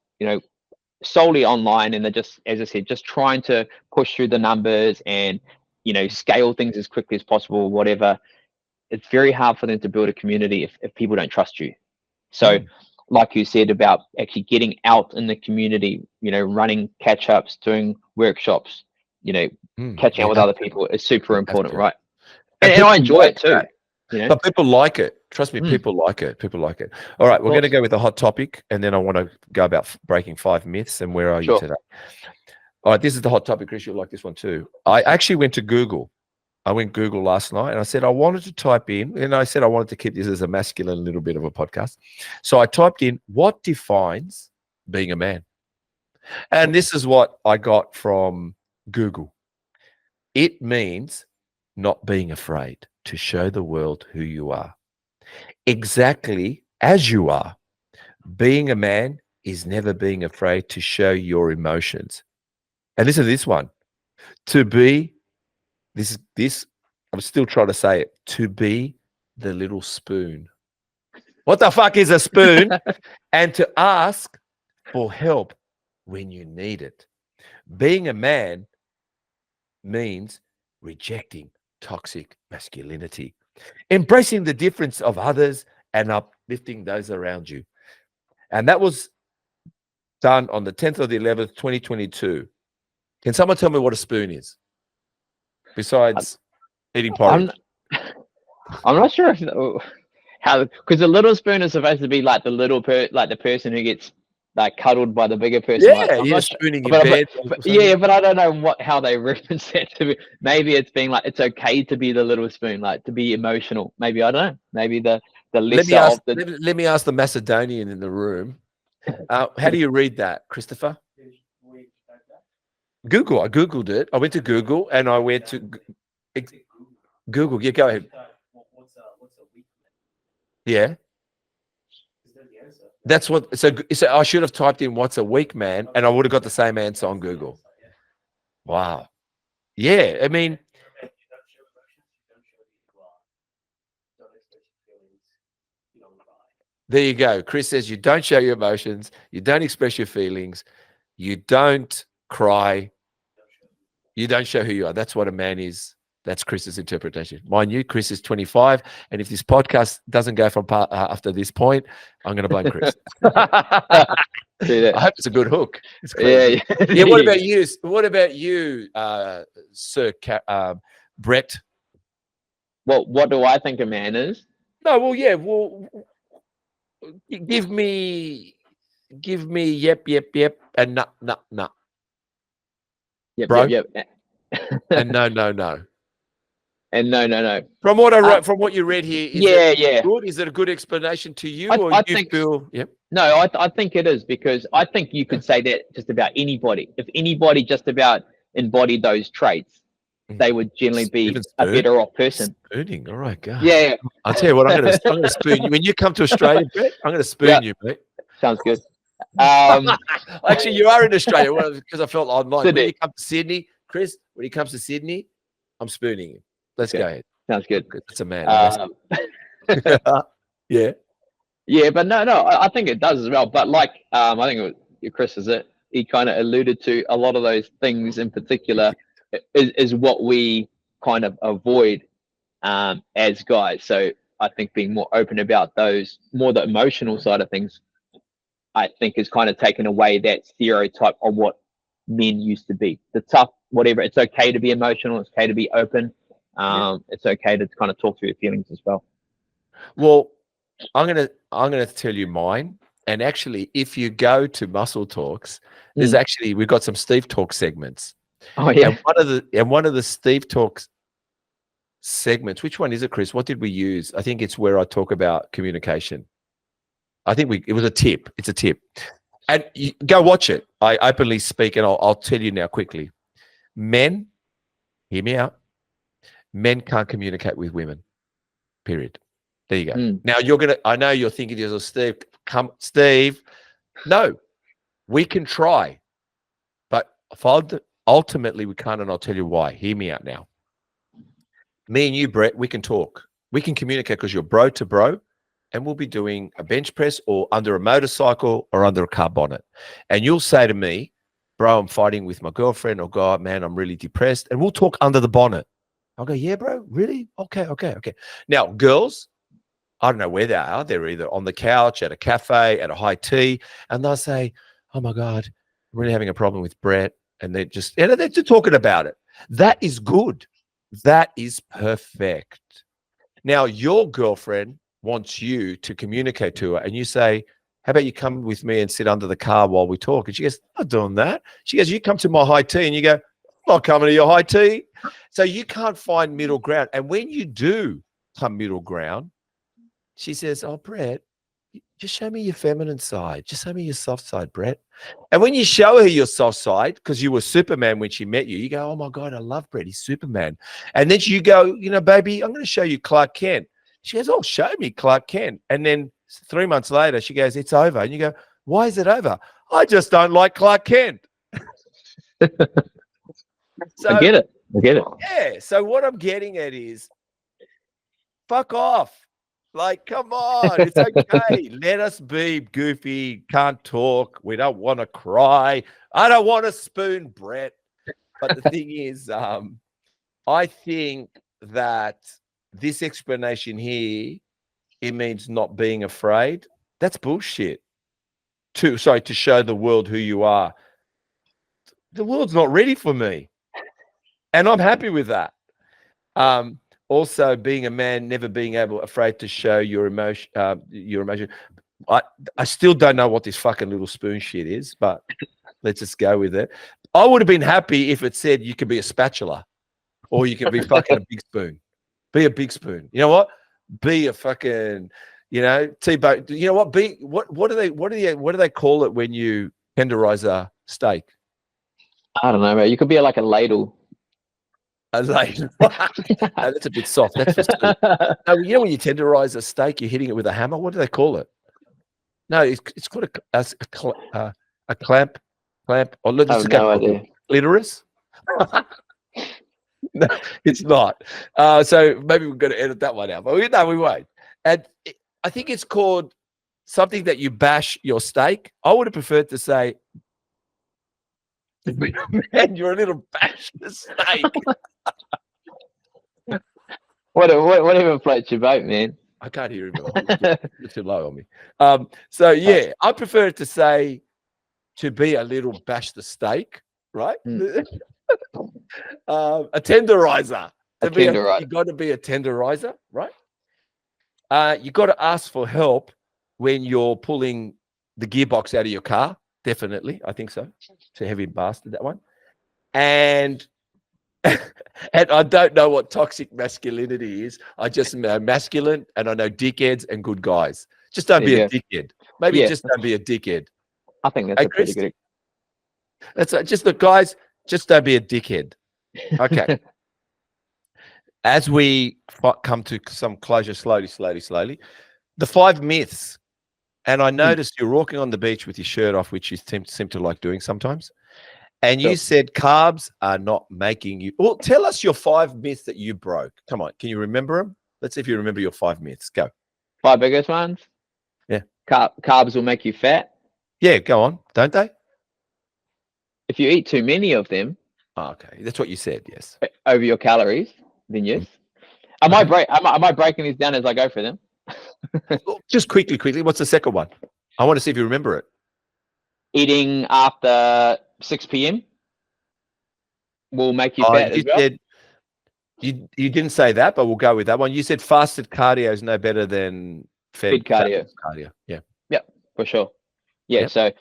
S2: solely online and they're just, as I said, just trying to push through the numbers and scale things as quickly as possible, whatever, it's very hard for them to build a community if people don't trust you. So like you said about actually getting out in the community, running catch-ups, doing workshops, catching up with other people is super important, right? And I enjoy it too.
S1: But people like it. Trust me, people like it. People like it. All right, we're going to go with a hot topic, and then I want to go about breaking 5 myths. And where are you today? All right, this is the hot topic, Chris. You'll like this one too. I actually went to Google. I went Google last night, and I said I wanted to type in, and I said I wanted to keep this as a masculine little bit of a podcast. So I typed in, what defines being a man? And this is what I got from Google. It means not being afraid to show the world who you are. Exactly as you are. Being a man is never being afraid to show your emotions. And listen to this one. To be, this, I'm still trying to say it, to be the little spoon. What the fuck is a spoon? And to ask for help when you need it. Being a man means rejecting toxic masculinity, embracing the difference of others, and uplifting those around you. And that was done on the 10th of the 11th, 2022. Can someone tell me what a spoon is? Besides eating porridge.
S2: I'm not sure how, because the little spoon is supposed to be like the the person who gets like cuddled by the bigger person.
S1: Yeah,
S2: I'm
S1: you're
S2: not sure,
S1: spooning in bed.
S2: but I don't know how they reference that to be. Maybe it's being like it's okay to be the little spoon, like to be emotional. Maybe I don't know. Maybe the lesser of the.
S1: Let me ask the Macedonian in the room. How do you read that, Christopher? Google. I Googled it. I went to Google and I went to Google. Yeah, go ahead.
S4: What's a weak man?
S1: Yeah.
S4: Is that the answer?
S1: That's what. So I should have typed in "what's a weak man" and I would have got the same answer on Google. Wow. Yeah. I mean,
S4: You don't show emotions, you don't show who you are. Don't express your feelings, you don't cry.
S1: there you go. Chris says you don't show your emotions, you don't express your feelings, you don't cry, you don't show who you are. That's what a man is. That's Chris's interpretation. Mind you, Chris is 25, and if this podcast doesn't go from after this point, I'm going to blame Chris. I hope it's a good hook. It's crazy. Yeah. What about you? What about you, Sir Brett?
S2: Well, what do I think a man is?
S1: No, well, yeah. Well, give me yep, and nah.
S2: Yep,
S1: Bro.
S2: yep.
S1: And no.
S2: And no.
S1: From what I wrote, from what you read here, is
S2: yeah.
S1: good? Is it a good explanation to you, or
S2: I
S1: you
S2: think,
S1: feel? Yep.
S2: No, I think it is, because I think you could say that just about anybody. If anybody just about embodied those traits, they would generally be a better off person.
S1: Spooning, all right, God.
S2: Yeah.
S1: I'll tell you what, I'm going to spoon you when you come to Australia, Brett. I'm going to spoon you, mate.
S2: Sounds good.
S1: Actually, you are in Australia because I felt online.
S2: Sydney.
S1: When you come to Sydney, Chris, when he comes to Sydney, I'm spooning you. Let's go ahead.
S2: Sounds good.
S1: It's a man. Yeah.
S2: Yeah, but no, I think it does as well. But like, I think it was Chris, is it? He kind of alluded to a lot of those things in particular is what we kind of avoid as guys. So I think being more open about those, more the emotional side of things, I think is kind of taken away that stereotype of what men used to be. The tough, whatever. It's okay to be emotional. It's okay to be open. It's okay to kind of talk through your feelings as well.
S1: Well, I'm gonna tell you mine. And actually, if you go to Muscle Talks, there's actually we've got some Steve Talk segments.
S2: Oh yeah.
S1: And one of the Steve Talks segments, which one is it, Chris? What did we use? I think it's where I talk about communication. I think it was a tip. It's a tip. And you go watch it. I openly speak, and I'll tell you now quickly. Men, hear me out. Men can't communicate with women. Period. There you go. Now I know you're thinking to yourself, Steve. No, we can try, but ultimately we can't, and I'll tell you why. Hear me out now. Me and you, Brett, we can talk. We can communicate because you're bro to bro, and we'll be doing a bench press or under a motorcycle or under a car bonnet. And you'll say to me, bro, I'm fighting with my girlfriend, or God, man, I'm really depressed. And we'll talk under the bonnet. I'll go, yeah, bro, really? Okay. Now, girls, I don't know where they are. They're either on the couch, at a cafe, at a high tea, and they'll say, oh my God, I'm really having a problem with Brett. And they're talking about it. That is good. That is perfect. Now, your girlfriend wants you to communicate to her, and you say, how about you come with me and sit under the car while we talk? And she goes, I'm not doing that. She goes, you come to my high tea, and you go, I'm not coming to your high tea. So you can't find middle ground. And when you do come middle ground, she says, oh, Brett, just show me your feminine side. Just show me your soft side, Brett. And when you show her your soft side, because you were Superman when she met you, you go, oh my God, I love Brett. He's Superman. And then you go, baby, I'm going to show you Clark Kent. She goes, oh, show me Clark Kent. And then 3 months later, she goes, it's over. And you go, why is it over? I just don't like Clark Kent. So,
S2: I get it.
S1: Yeah. So what I'm getting at is, fuck off. Like, come on, it's okay. Let us be goofy. Can't talk. We don't want to cry. I don't want to spoon Brett. But the thing is, I think that this explanation here, it means not being afraid. That's bullshit. To show the world who you are. The world's not ready for me, and I'm happy with that. Also, being a man, never being afraid to show your emotion. I still don't know what this fucking little spoon shit is, but let's just go with it. I would have been happy if it said you could be a spatula, or you can be fucking a big spoon. Be a big spoon. You know what? Be a fucking, T-bone. You know what? What do they call it when you tenderize a steak?
S2: I don't know, mate. You could be like a ladle.
S1: A ladle. No, that's a bit soft. That's for soup. No, you know when you tenderize a steak, you're hitting it with a hammer. What do they call it? No, it's called a clamp. Or let's just
S2: no idea.
S1: Clitoris. No, it's not. So maybe we're going to edit that one out, but we won't. And I think it's called something that you bash your steak. I would have preferred to say, man, you're a little bash the steak.
S2: Whatever floats your boat, man.
S1: I can't hear him. It's too low on me. So yeah, I prefer to say to be a little bash the steak, right? A tenderizer. You got to be a tenderizer, right? You got to ask for help when you're pulling the gearbox out of your car. Definitely, I think so. It's a heavy bastard, that one. And I don't know what toxic masculinity is. I just know masculine, and I know dickheads and good guys. Just don't be a dickhead. Maybe just don't be a dickhead.
S2: I think that's pretty good.
S1: That's just the guys. Just don't be a dickhead. Okay. As we come to some closure, slowly, the 5 myths. And I noticed you're walking on the beach with your shirt off, which you seem to like doing sometimes. And you said carbs are not making you. Well, tell us your 5 myths that you broke. Come on. Can you remember them? Let's see if you remember your 5 myths. Go.
S2: 5 biggest ones?
S1: Yeah.
S2: Carbs will make you fat.
S1: Yeah, go on. Don't they?
S2: If you eat too many of them.
S1: Oh, okay. That's what you said, yes.
S2: Over your calories, then yes. Am I breaking these down as I go for them?
S1: Just quickly. What's the second one? I want to see if you remember it.
S2: Eating after 6 p.m. will make you fat as well.
S1: You didn't say that, but we'll go with that one. You said fasted cardio is no better than fed
S2: cardio.
S1: Yeah.
S2: Yep, for sure. Yeah. Yep. So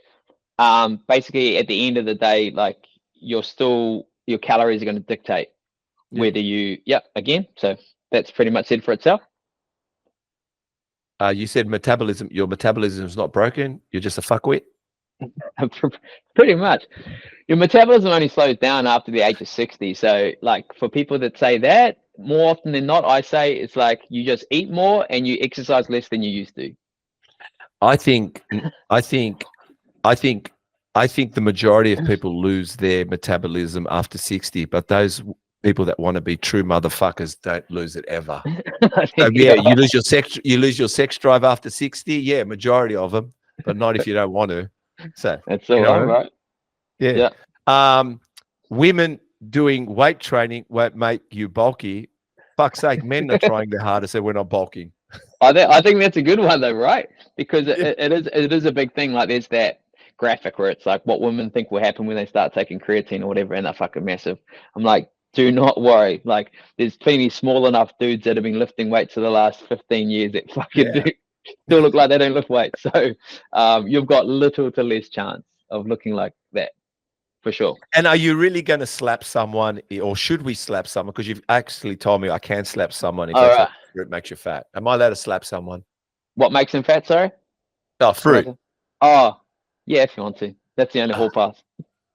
S2: basically at the end of the day, like your calories are going to dictate whether you again. So that's pretty much it for itself.
S1: You said your metabolism is not broken. You're just a fuckwit.
S2: Pretty much. Your metabolism only slows down after the age of 60. So like for people that say that, more often than not, I say it's like you just eat more and you exercise less than you used to.
S1: I think the majority of people lose their metabolism after 60, but those people that want to be true motherfuckers don't lose it ever. So, you lose your sex drive after 60. Yeah, majority of them, but not if you don't want to. So
S2: that's all right.
S1: Yeah. Women doing weight training won't make you bulky. Fuck's sake, men are trying their hardest, so we're not bulking.
S2: I think that's a good one though, right? Because it is a big thing. Like there's that graphic where it's like what women think will happen when they start taking creatine or whatever, and they're fucking massive. I'm like, do not worry. Like there's plenty small enough dudes that have been lifting weights for the last 15 years that fucking still look like they don't lift weights. So you've got little to less chance of looking like that. For sure.
S1: And are you really going to slap someone, or should we slap someone? Because you've actually told me I can slap someone if fruit makes you fat. Am I allowed to slap someone?
S2: What makes them fat, sorry?
S1: Oh, fruit.
S2: Oh, yeah, if you want to. That's the only hall pass.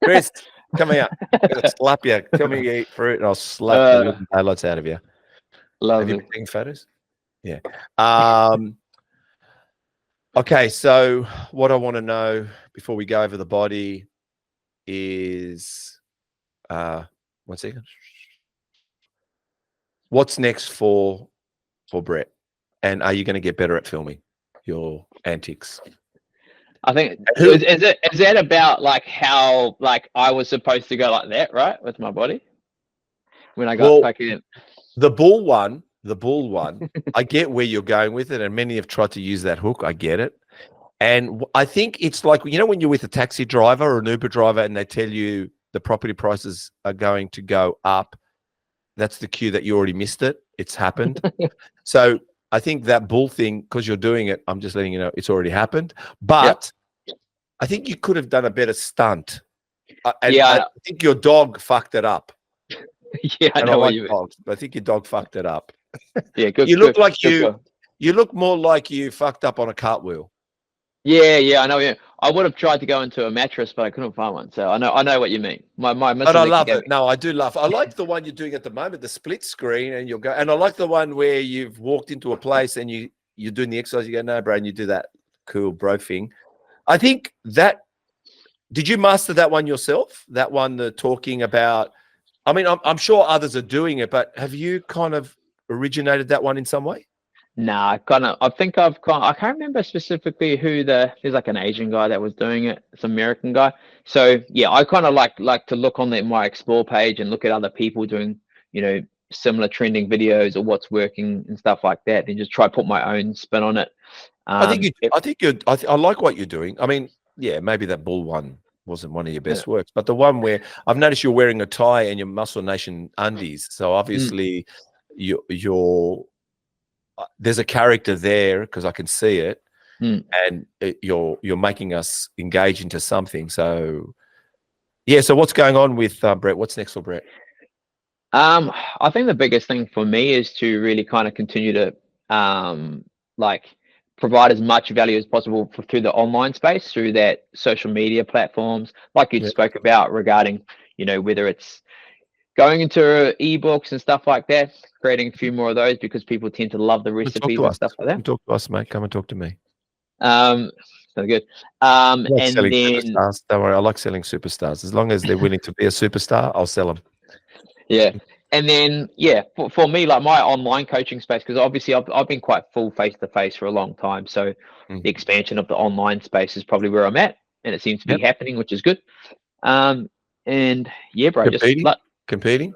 S1: Chris, come here. I'm going to slap you. Come here, you eat fruit, and I'll slap the highlights out of you.
S2: Love
S1: Have
S2: it.
S1: you been taking photos? Yeah. Okay, so what I want to know before we go over the body is 1 second. What's next for Brett? And are you going to get better at filming your antics?
S2: I think is that about like how like I was supposed to go like that, right, with my body when I got fucking
S1: the bull one. I get where you're going with it, and many have tried to use that hook. I get it, and I think it's like, you know, when you're with a taxi driver or an Uber driver, and they tell you the property prices are going to go up. That's the cue that you already missed it. It's happened. So I think that bull thing, because you're doing it, I'm just letting you know it's already happened. But I think you could have done a better stunt. I think your dog fucked it up.
S2: Yeah, I know what you mean.
S1: Dogs, but I think your dog fucked it up.
S2: Yeah, good.
S1: You look like you look more like you fucked up on a cartwheel.
S2: Yeah, I know. Yeah, I would have tried to go into a mattress, but I couldn't find one. So I know what you mean. My
S1: But I love it. No, I do love. I like the one you're doing at the moment, the split screen, and you'll go. And I like the one where you've walked into a place and you're doing the exercise. You go, no, bro, and you do that cool bro thing. I think that. Did you master that one yourself? That one, the talking about. I mean, I'm sure others are doing it, but have you kind of originated that one in some way?
S2: Nah, I think I can't remember specifically who there's like an Asian guy that was doing it. It's an American guy. So yeah, I kind of like to look on my explore page and look at other people doing, you know, similar trending videos or what's working and stuff like that, and just try to put my own spin on it.
S1: I like what you're doing. I mean, yeah, maybe that bull one wasn't one of your best works, but the one where I've noticed you're wearing a tie and your Muscle Nation undies. So obviously you're there's a character there because I can see it, and you're making us engage into something. So yeah. So what's going on with Brett? What's next for Brett?
S2: I think the biggest thing for me is to really kind of continue to like provide as much value as possible through the online space, through that social media platforms, like you spoke about regarding, you know, whether it's going into ebooks and stuff like that, creating a few more of those because people tend to love the recipes and stuff like that.
S1: Come talk to us, mate. Come and talk to me.
S2: So good.
S1: And then superstars. Don't worry, I like selling superstars. As long as they're willing to be a superstar, I'll sell them.
S2: Yeah. And then, yeah, for me, like my online coaching space, because obviously I've been quite full face-to-face for a long time. So the expansion of the online space is probably where I'm at, and it seems to be happening, which is good. And yeah, bro,
S1: competing?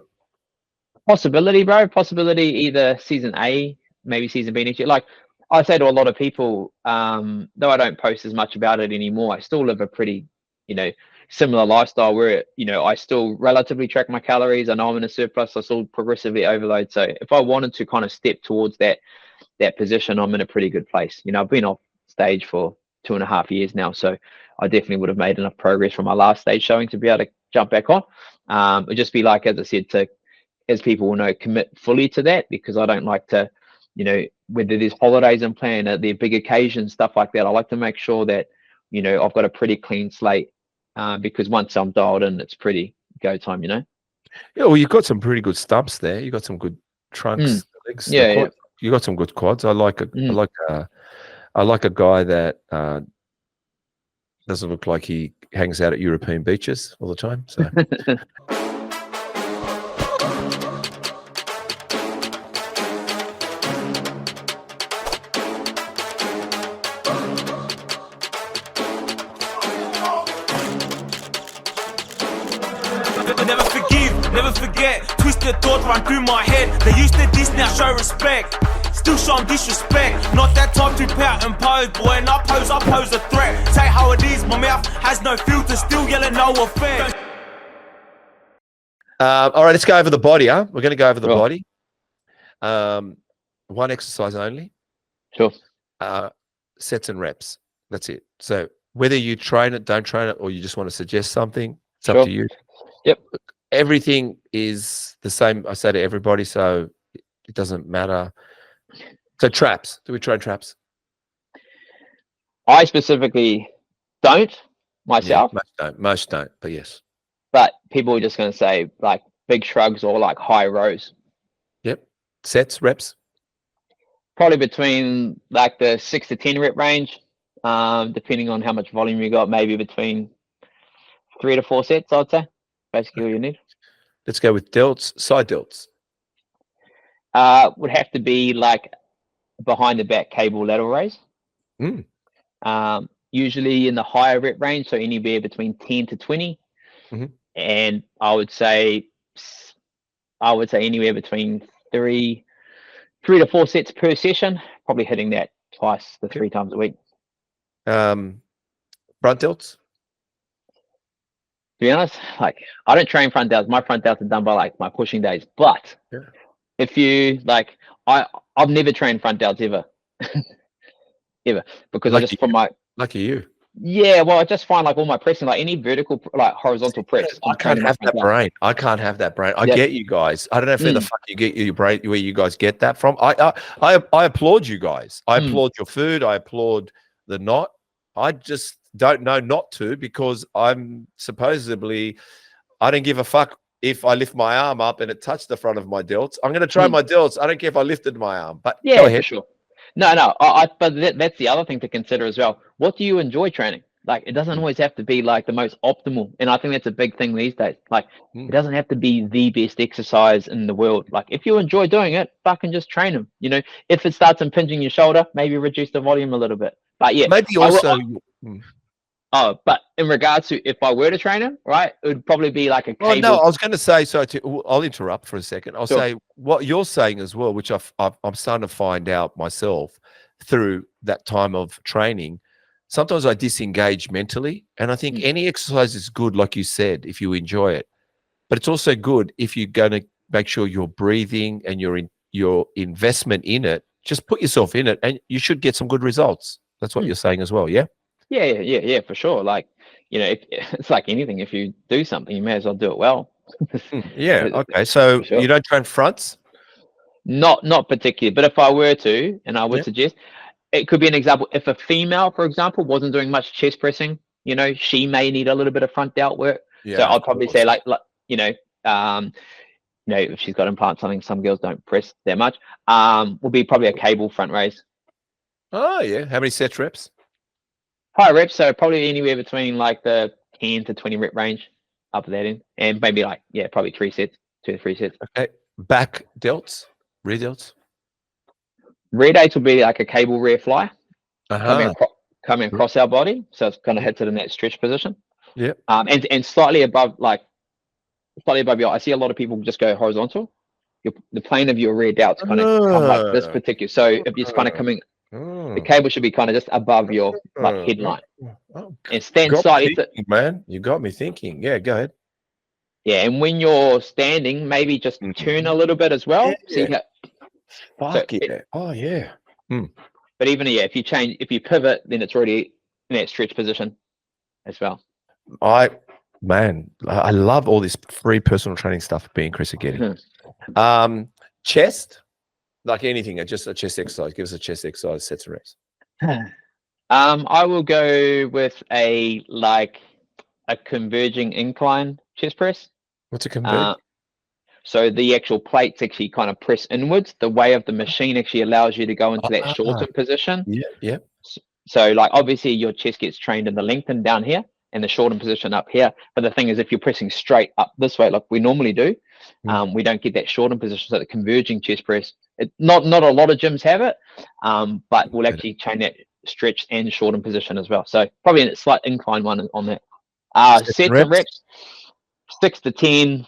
S2: Possibility, bro. Possibility either season A, maybe season B next year. Like I say to a lot of people, though I don't post as much about it anymore, I still live a pretty, you know, similar lifestyle where, you know, I still relatively track my calories. I know I'm in a surplus. I still progressively overload. So if I wanted to kind of step towards that position, I'm in a pretty good place. You know, I've been off stage for 2.5 years now, so I definitely would have made enough progress from my last stage showing to be able to jump back on. It'd just be like, as I said, as people will know, commit fully to that, because I don't like to, you know, whether there's holidays in plan, there big occasions, stuff like that. I like to make sure that, you know, I've got a pretty clean slate. Because once I'm dialed in, it's pretty go time, you know.
S1: Yeah, well, you've got some pretty good stumps there. You got some good trunks, legs.
S2: Yeah.
S1: You got some good quads. I like a guy that doesn't look like he hangs out at European beaches all the time. So.
S3: Never forget, twisted thoughts run through my head. They used to diss, now show respect. Still show them disrespect. Not that type to pout and pose. Boy, when I pose a threat. Say how it is, my mouth has no filter. Still yelling no offense.
S1: All right, let's go over the body, huh? We're going to go over the body. One exercise only.
S2: Sure.
S1: Sets and reps. That's it. So whether you train it, don't train it, or you just want to suggest something, it's up to you.
S2: Yep.
S1: Everything is the same. I say to everybody, so it doesn't matter. So traps. Do we train traps?
S2: I specifically don't myself.
S1: Yeah, most don't, but yes.
S2: But people are just going to say like big shrugs or like high rows.
S1: Yep. Sets, reps?
S2: Probably between like the 6 to 10 rep range, depending on how much volume you got, maybe between 3 to 4 sets, I'd say. Basically all you need.
S1: Let's go with delts, side delts.
S2: Would have to be like behind the back cable lateral raise.
S1: Mm.
S2: Usually in the higher rep range, so anywhere between 10 to 20.
S1: Mhm.
S2: And I would say anywhere between three to 4 sets per session, probably hitting that twice to 3 times a week.
S1: Front delts?
S2: To be honest, like I don't train front delts. My front delts are done by like my pushing days. But
S1: Yeah.
S2: if you like, I've never trained front delts ever, ever, because I just from my
S1: Lucky you.
S2: yeah. Well, I just find like all my pressing, like any vertical, like horizontal press,
S1: I can't have that brain. I can't have that brain. I get you guys. I don't know where the fuck you get your brain, where you guys get that from. I applaud you guys. I applaud your food. I applaud the knot. I just don't know not to, because I'm supposedly, I don't give a fuck if I lift my arm up and it touched the front of my delts. I'm going to try my delts. I don't care if I lifted my arm. But
S2: yeah,
S1: go ahead.
S2: for sure. No. But that's the other thing to consider as well. What do you enjoy training? Like, it doesn't always have to be like the most optimal. And I think that's a big thing these days. Like, it doesn't have to be the best exercise in the world. Like, if you enjoy doing it, fucking just train them. You know, if it starts impinging your shoulder, maybe reduce the volume a little bit. But yeah,
S1: maybe also.
S2: but in regards to if I were to train him, right, it would probably be like a cable.
S1: Oh, no, I was going to say, I'll interrupt for a second. I'll say what you're saying as well, which I'm starting to find out myself through that time of training. Sometimes I disengage mentally, and I think any exercise is good, like you said, if you enjoy it. But it's also good if you're going to make sure you're breathing and your investment in it. Just put yourself in it, and you should get some good results. That's what you're saying as well, yeah?
S2: Yeah, for sure. Like, you know, it's like anything. If you do something, you may as well do it well.
S1: Yeah. Okay. So you don't train fronts?
S2: Not particularly, but if I were to, and I would suggest, it could be an example. If a female, for example, wasn't doing much chest pressing, you know, she may need a little bit of front delt work.
S1: Yeah,
S2: so I'd probably say like if she's got implants, something some girls don't press that much, will be probably a cable front raise.
S1: Oh yeah. How many set reps?
S2: High reps, so probably anywhere between like the 10 to 20 rep range, up that end, and maybe like probably 3 sets, 2 to 3 sets.
S1: Okay. Back delts, rear delts.
S2: Rear delts will be like a cable rear fly, coming across our body, so it's kind of hits it in that stretch position.
S1: Yeah.
S2: And slightly above your. I see a lot of people just go horizontal. The plane of your rear delts kind of come like this particular. So if it's kind of coming. The cable should be kind of just above your headline. And stand slightly.
S1: Man, you got me thinking. Yeah, go ahead.
S2: Yeah, and when you're standing, maybe just turn a little bit as well.
S1: Yeah.
S2: But even if you pivot, then it's already in that stretch position as well.
S1: I love all this free personal training stuff being Chris again. Chest. Like anything, just a chest exercise. Give us a chest exercise, sets and reps.
S2: I will go with a converging incline chest press.
S1: What's a converge?
S2: So the actual plates actually kind of press inwards. The way of the machine actually allows you to go into that shorter position.
S1: Yeah.
S2: So like obviously your chest gets trained in the lengthen down here and the shortened position up here. But the thing is, if you're pressing straight up this way, like we normally do, we don't get that shortened position. So the converging chest press, not a lot of gyms have it, but we'll actually train that stretch and shortened position as well. So probably a slight incline one on that. Sets and reps, 6 to 10,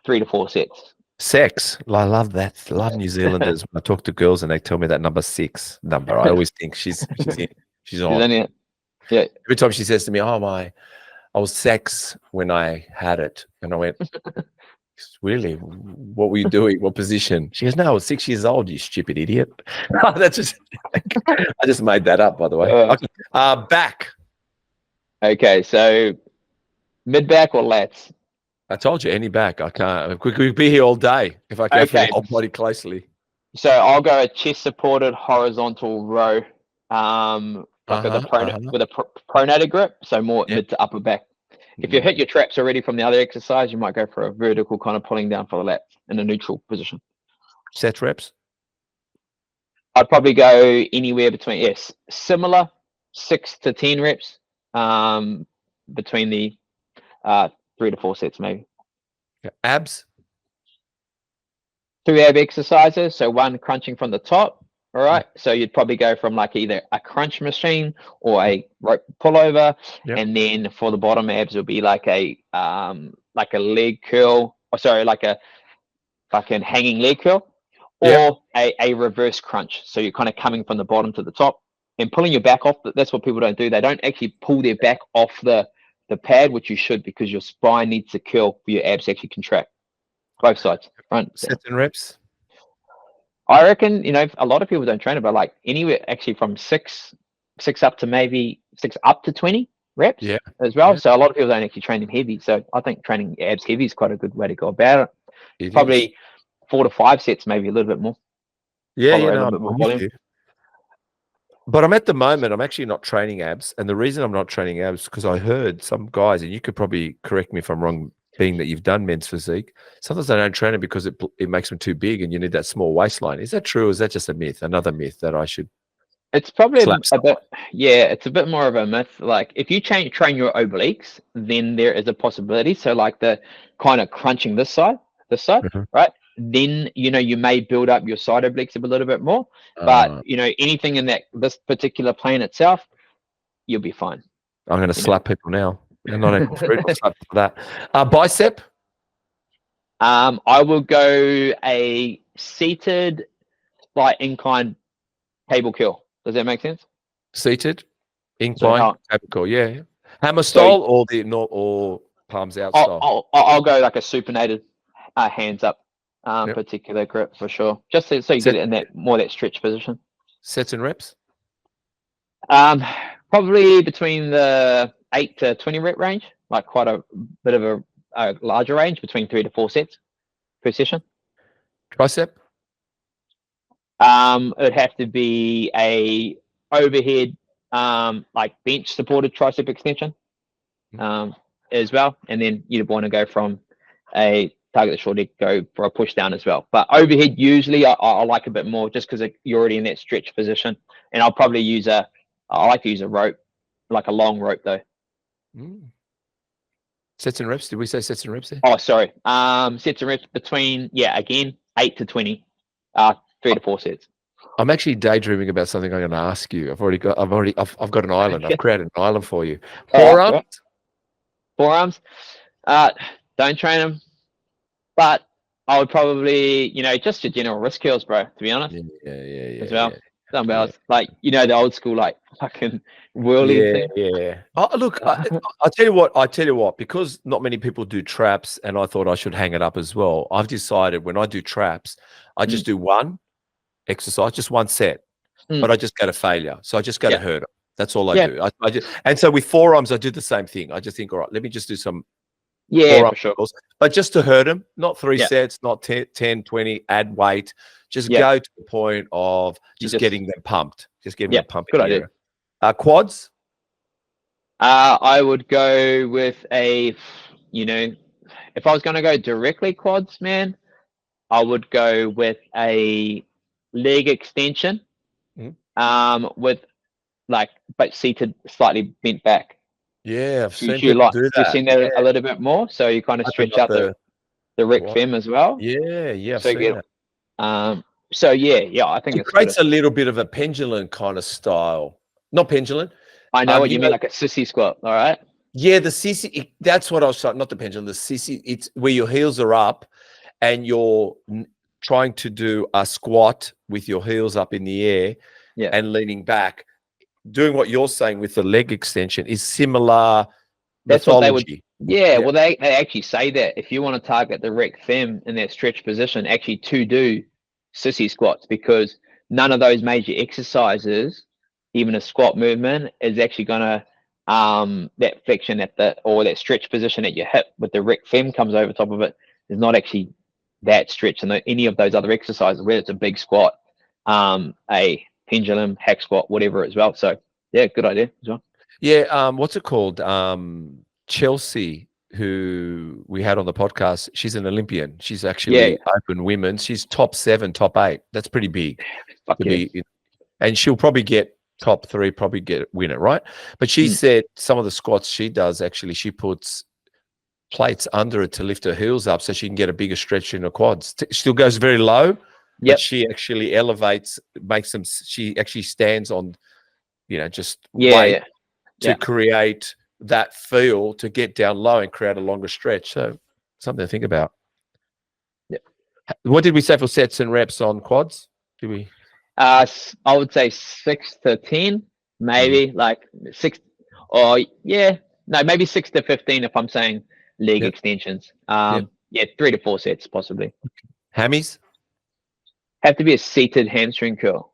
S2: 3 to 4 sets.
S1: Sex. I love that. I love New Zealanders. When I talk to girls and they tell me that number 6 number, I always think she's on.
S2: Yeah.
S1: Every time she says to me, I was sex when I had it. And I went, really? What were you doing? What position? She goes, no, I was 6 years old, you stupid idiot. That's just, I just made that up, by the way. Okay. Back.
S2: Okay, so mid back or lats?
S1: I told you, any back. I can't. We could be here all day if I go for the whole body closely.
S2: So I'll go a chest supported horizontal row, with a pronated grip, so more mid to upper back. If you hit your traps already from the other exercise, you might go for a vertical kind of pulling down for the lats in a neutral position.
S1: Set reps?
S2: I'd probably go anywhere between similar 6 to 10 reps, between the 3 to 4 sets maybe.
S1: Abs?
S2: 2 ab exercises, so 1 crunching from the top All right. So you'd probably go from like either a crunch machine or a rope pullover,
S1: Yep.
S2: and then for the bottom abs, it'll be like a leg curl, or sorry, like a fucking hanging leg curl, or a reverse crunch. So you're kind of coming from the bottom to the top and pulling your back off. That's what people don't do. They don't actually pull their back off the pad, which you should, because your spine needs to curl for your abs to actually contract. Both sides, front.
S1: Sets and reps.
S2: I reckon, a lot of people don't train it, but like anywhere actually from six up to maybe 6 up to 20 reps as well.
S1: Yeah.
S2: So a lot of people don't actually train them heavy. So I think training abs heavy is quite a good way to go about it. Probably 4 to 5 sets, maybe a little bit more.
S1: Yeah,
S2: Tolerate a
S1: no,
S2: little bit more
S1: I'm with
S2: volume.
S1: you. But I'm actually not training abs. And the reason I'm not training abs is because I heard some guys, and you could probably correct me if I'm wrong, being that you've done men's physique, sometimes they don't train it because it makes them too big and you need that small waistline. Is that true, or is that just a myth, another myth that I should?
S2: It's probably
S1: slap
S2: a bit, it's a bit more of a myth. Like if you train your obliques, then there is a possibility. So like the kind of crunching this side, right? Then, you may build up your side obliques a little bit more, but anything in this particular plane itself, you'll be fine.
S1: I'm going to slap people now. I'm not even fruit. I'll slap for that. Bicep.
S2: I will go a seated, like incline cable curl. Does that make sense?
S1: Seated, incline, cable curl. Yeah. Hammer style or palms out style.
S2: I'll go like a supinated, hands up, particular grip for sure. Just so you get it in that stretch position.
S1: Sets and reps.
S2: Probably between the 8 to 20 rep range, like quite a bit of a larger range, between 3 to 4 sets per session.
S1: Tricep.
S2: It'd have to be a overhead, like bench supported tricep extension, as well. And then you'd want to go from a target the short leg, go for a push down as well. But overhead, usually I like a bit more just because you're already in that stretch position. And I'll probably I like to use a rope, like a long rope though.
S1: Sets and reps. Did we say sets and reps there?
S2: Oh, sorry. Sets and reps between, again, 8 to 20, 3 to 4 sets.
S1: I'm actually daydreaming about something I'm going to ask you. I've got an island. I've created an island for you. Forearms.
S2: Forearms. Don't train them, but I would probably, just your general wrist curls, bro. To be honest.
S1: Yeah.
S2: As well. Dumbbells, like the old school, like fucking whirly thing.
S1: Yeah. Oh, look, I'll tell you what. Because not many people do traps, and I thought I should hang it up as well. I've decided when I do traps, I just do one exercise, just one set, but I just go to failure. So I just go to hurt them. That's all I do. And so with forearms, I do the same thing. I just think, all right, let me just do some
S2: for sure.
S1: But just to hurt them, not 3 sets, not 10, 20, add weight. Just go to the point of just getting them pumped. Just getting them pumped.
S2: Good idea.
S1: Quads?
S2: I would go with if I was going to go directly quads, man, I would go with a leg extension, with but seated, slightly bent back.
S1: Yeah, I've seen
S2: people
S1: do that.
S2: You've seen that a little bit more, so you kind of stretch out the rec fem as well.
S1: Yeah, I've
S2: so
S1: seen that.
S2: I think
S1: it creates a little bit of a pendulum kind of style. Not pendulum.
S2: I know what you mean, like a sissy squat. All right.
S1: Yeah, the sissy. That's what I was saying. Not the pendulum. The sissy. It's where your heels are up, and you're trying to do a squat with your heels up in the air, and leaning back. Doing what you're saying with the leg extension is similar.
S2: That's what they would. Yeah, well, they actually say that if you want to target the rec fem in that stretch position, actually to do sissy squats, because none of those major exercises, even a squat movement, is actually going to that flexion or that stretch position at your hip with the rec fem comes over top of it is not actually that stretch. And any of those other exercises, whether it's a big squat, a pendulum, hack squat, whatever as well. So yeah, good idea as well.
S1: Yeah, what's it called? Chelsea, who we had on the podcast, she's an Olympian. She's actually open women. She's top 7, top 8. That's pretty big. And she'll probably get top 3, win it, right? But she said some of the squats she does, actually, she puts plates under it to lift her heels up so she can get a bigger stretch in her quads. Still goes very low, but she actually elevates, makes them. She actually stands on, just weight to create that feel to get down low and create a longer stretch. So something to think about.
S2: Yeah.
S1: What did we say for sets and reps on quads? Did we?
S2: I would say 6 to 10, maybe like 6, or maybe 6 to 15 if I'm saying leg extensions. 3 to 4 sets possibly.
S1: Hammies?
S2: Have to be a seated hamstring curl.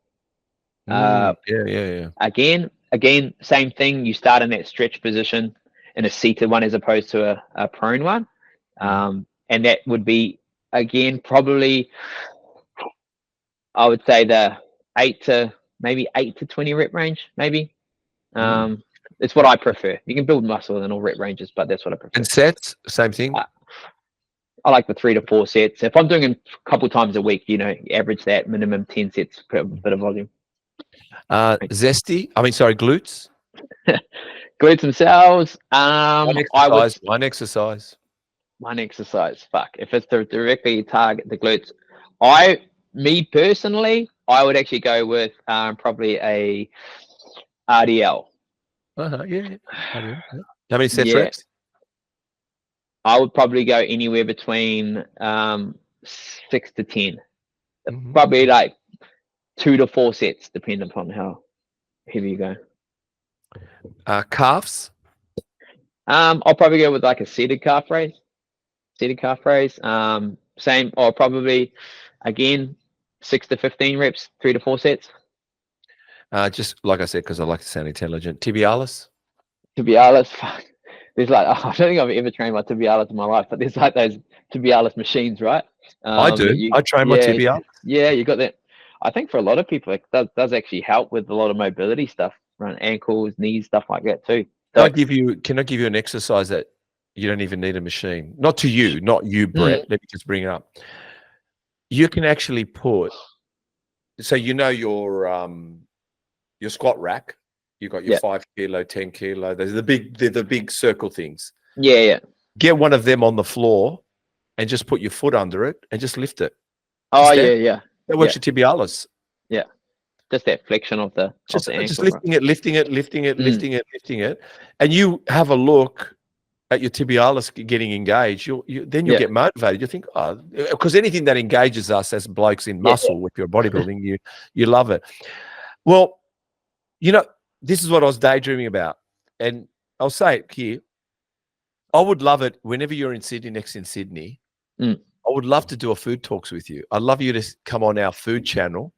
S2: Again, same thing. You start in that stretch position in a seated one as opposed to a prone one. And that would be, again, probably, I would say the 8 to 20 rep range, maybe. It's what I prefer. You can build muscle in all rep ranges, but that's what I prefer.
S1: And sets, same thing?
S2: I like the 3 to 4 sets. If I'm doing them a couple times a week, average that minimum 10 sets per bit of volume.
S1: Glutes?
S2: Glutes themselves.
S1: One exercise.
S2: Fuck. If it's to directly target the glutes, me personally, I would actually go with probably a RDL.
S1: How many sets reps?
S2: I would probably go anywhere between 6 to 10. Probably like 2 to 4 sets, depending upon how heavy you go.
S1: Calves?
S2: I'll probably go with like a seated calf raise. Same, or probably again 6 to 15 reps, 3 to 4 sets.
S1: Just like I said, because I like to sound intelligent. Tibialis?
S2: Fuck. There's like, I don't think I've ever trained my tibialis in my life, but there's like those tibialis machines, right?
S1: I do. I train my tibialis.
S2: Yeah, you got that. I think for a lot of people, it does actually help with a lot of mobility stuff, around ankles, knees, stuff like that too. So,
S1: can I give you an exercise that you don't even need a machine? Not you, Brett. Let me just bring it up. You can actually put, so your squat rack. You've got your 5 kilo, 10 kilo. They're the big circle things.
S2: Yeah.
S1: Get one of them on the floor and just put your foot under it and just lift it.
S2: Oh, yeah.
S1: That works your tibialis.
S2: Yeah. Just that flexion of the ankle.
S1: Just lifting it. And you have a look at your tibialis getting engaged. You'll get motivated. You think, because anything that engages us as blokes in muscle with your bodybuilding, you love it. Well, this is what I was daydreaming about. And I'll say it here. I would love it whenever you're in Sydney, next in Sydney. I would love to do a food talks with you. I'd love you to come on our food channel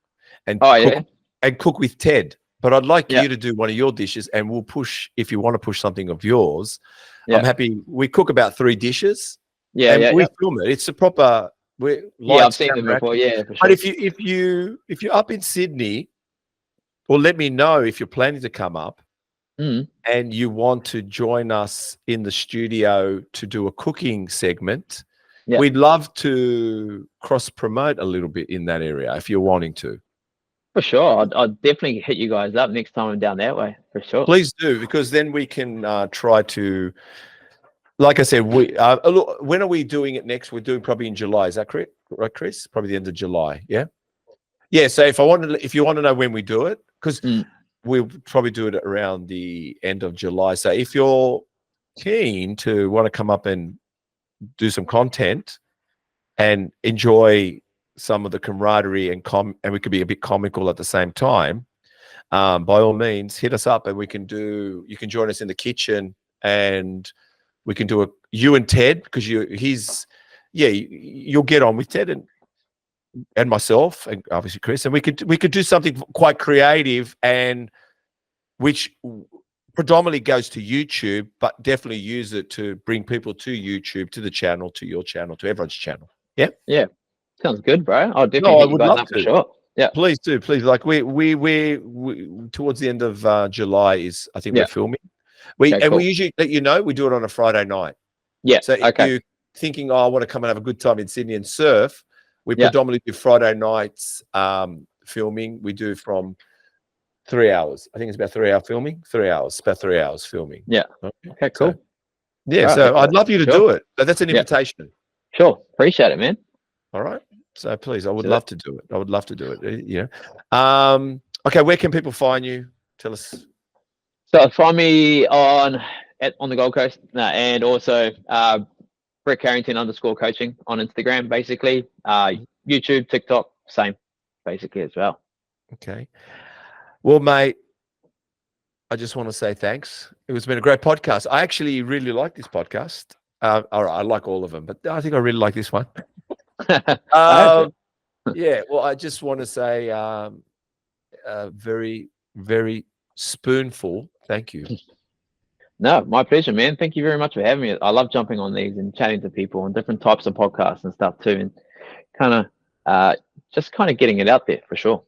S1: and cook with Ted. But I'd like you to do one of your dishes, and we'll push, if you want to push something of yours. I'm happy. We cook about 3 dishes. We film it. It's a proper.
S2: I've seen them before. Yeah, for sure.
S1: But if you're up in Sydney, or let me know if you're planning to come up and you want to join us in the studio to do a cooking segment. We'd love to cross promote a little bit in that area if you're wanting to.
S2: For sure. I'll definitely hit you guys up next time I'm down that way, for sure.
S1: Please do, because then we can try to, like I said, when are we doing it next? We're doing probably in July. Is that correct? Right, Chris? Probably the end of July. Yeah. Yeah. So if you want to know when we do it, because we'll probably do it around the end of July. So if you're keen to want to come up and do some content and enjoy some of the camaraderie and we could be a bit comical at the same time, by all means, hit us up and you can join us in the kitchen and we can do you and Ted, because you'll get on with Ted and myself and obviously Chris, and we could do something quite creative and which predominantly goes to YouTube, but definitely use it to bring people to YouTube, to the channel, to your channel, to everyone's channel. Yeah.
S2: Yeah. Sounds good, bro. I'll definitely
S1: I would love to.
S2: For sure. Yeah.
S1: Please do. Please. Like we towards the end of July is, I think we're filming. We usually let you know, we do it on a Friday night.
S2: Yeah.
S1: So if you're thinking, I want to come and have a good time in Sydney and surf, we predominantly do Friday nights filming. We do from 3 hours. I think it's about 3 hour filming. 3 hours. About 3 hours filming.
S2: Yeah. Okay, cool.
S1: So I'd love you to do it. So that's an invitation.
S2: Sure. Appreciate it, man.
S1: All right. So please, I would
S2: So
S1: love to do it. I would love to do it. You know. Okay, where can people find you? Tell us.
S2: So find me on the Gold Coast, and also Brett Carrington _coaching on Instagram, basically. YouTube, TikTok, same, basically as well.
S1: Okay. Well, mate, I just want to say thanks. It's been a great podcast. I actually really like this podcast. I like all of them, but I think I really like this one. Yeah. Well, I just want to say very, very spoonful. Thank you.
S2: No, my pleasure, man. Thank you very much for having me. I love jumping on these and chatting to people and different types of podcasts and stuff too, and kind of just getting it out there for sure.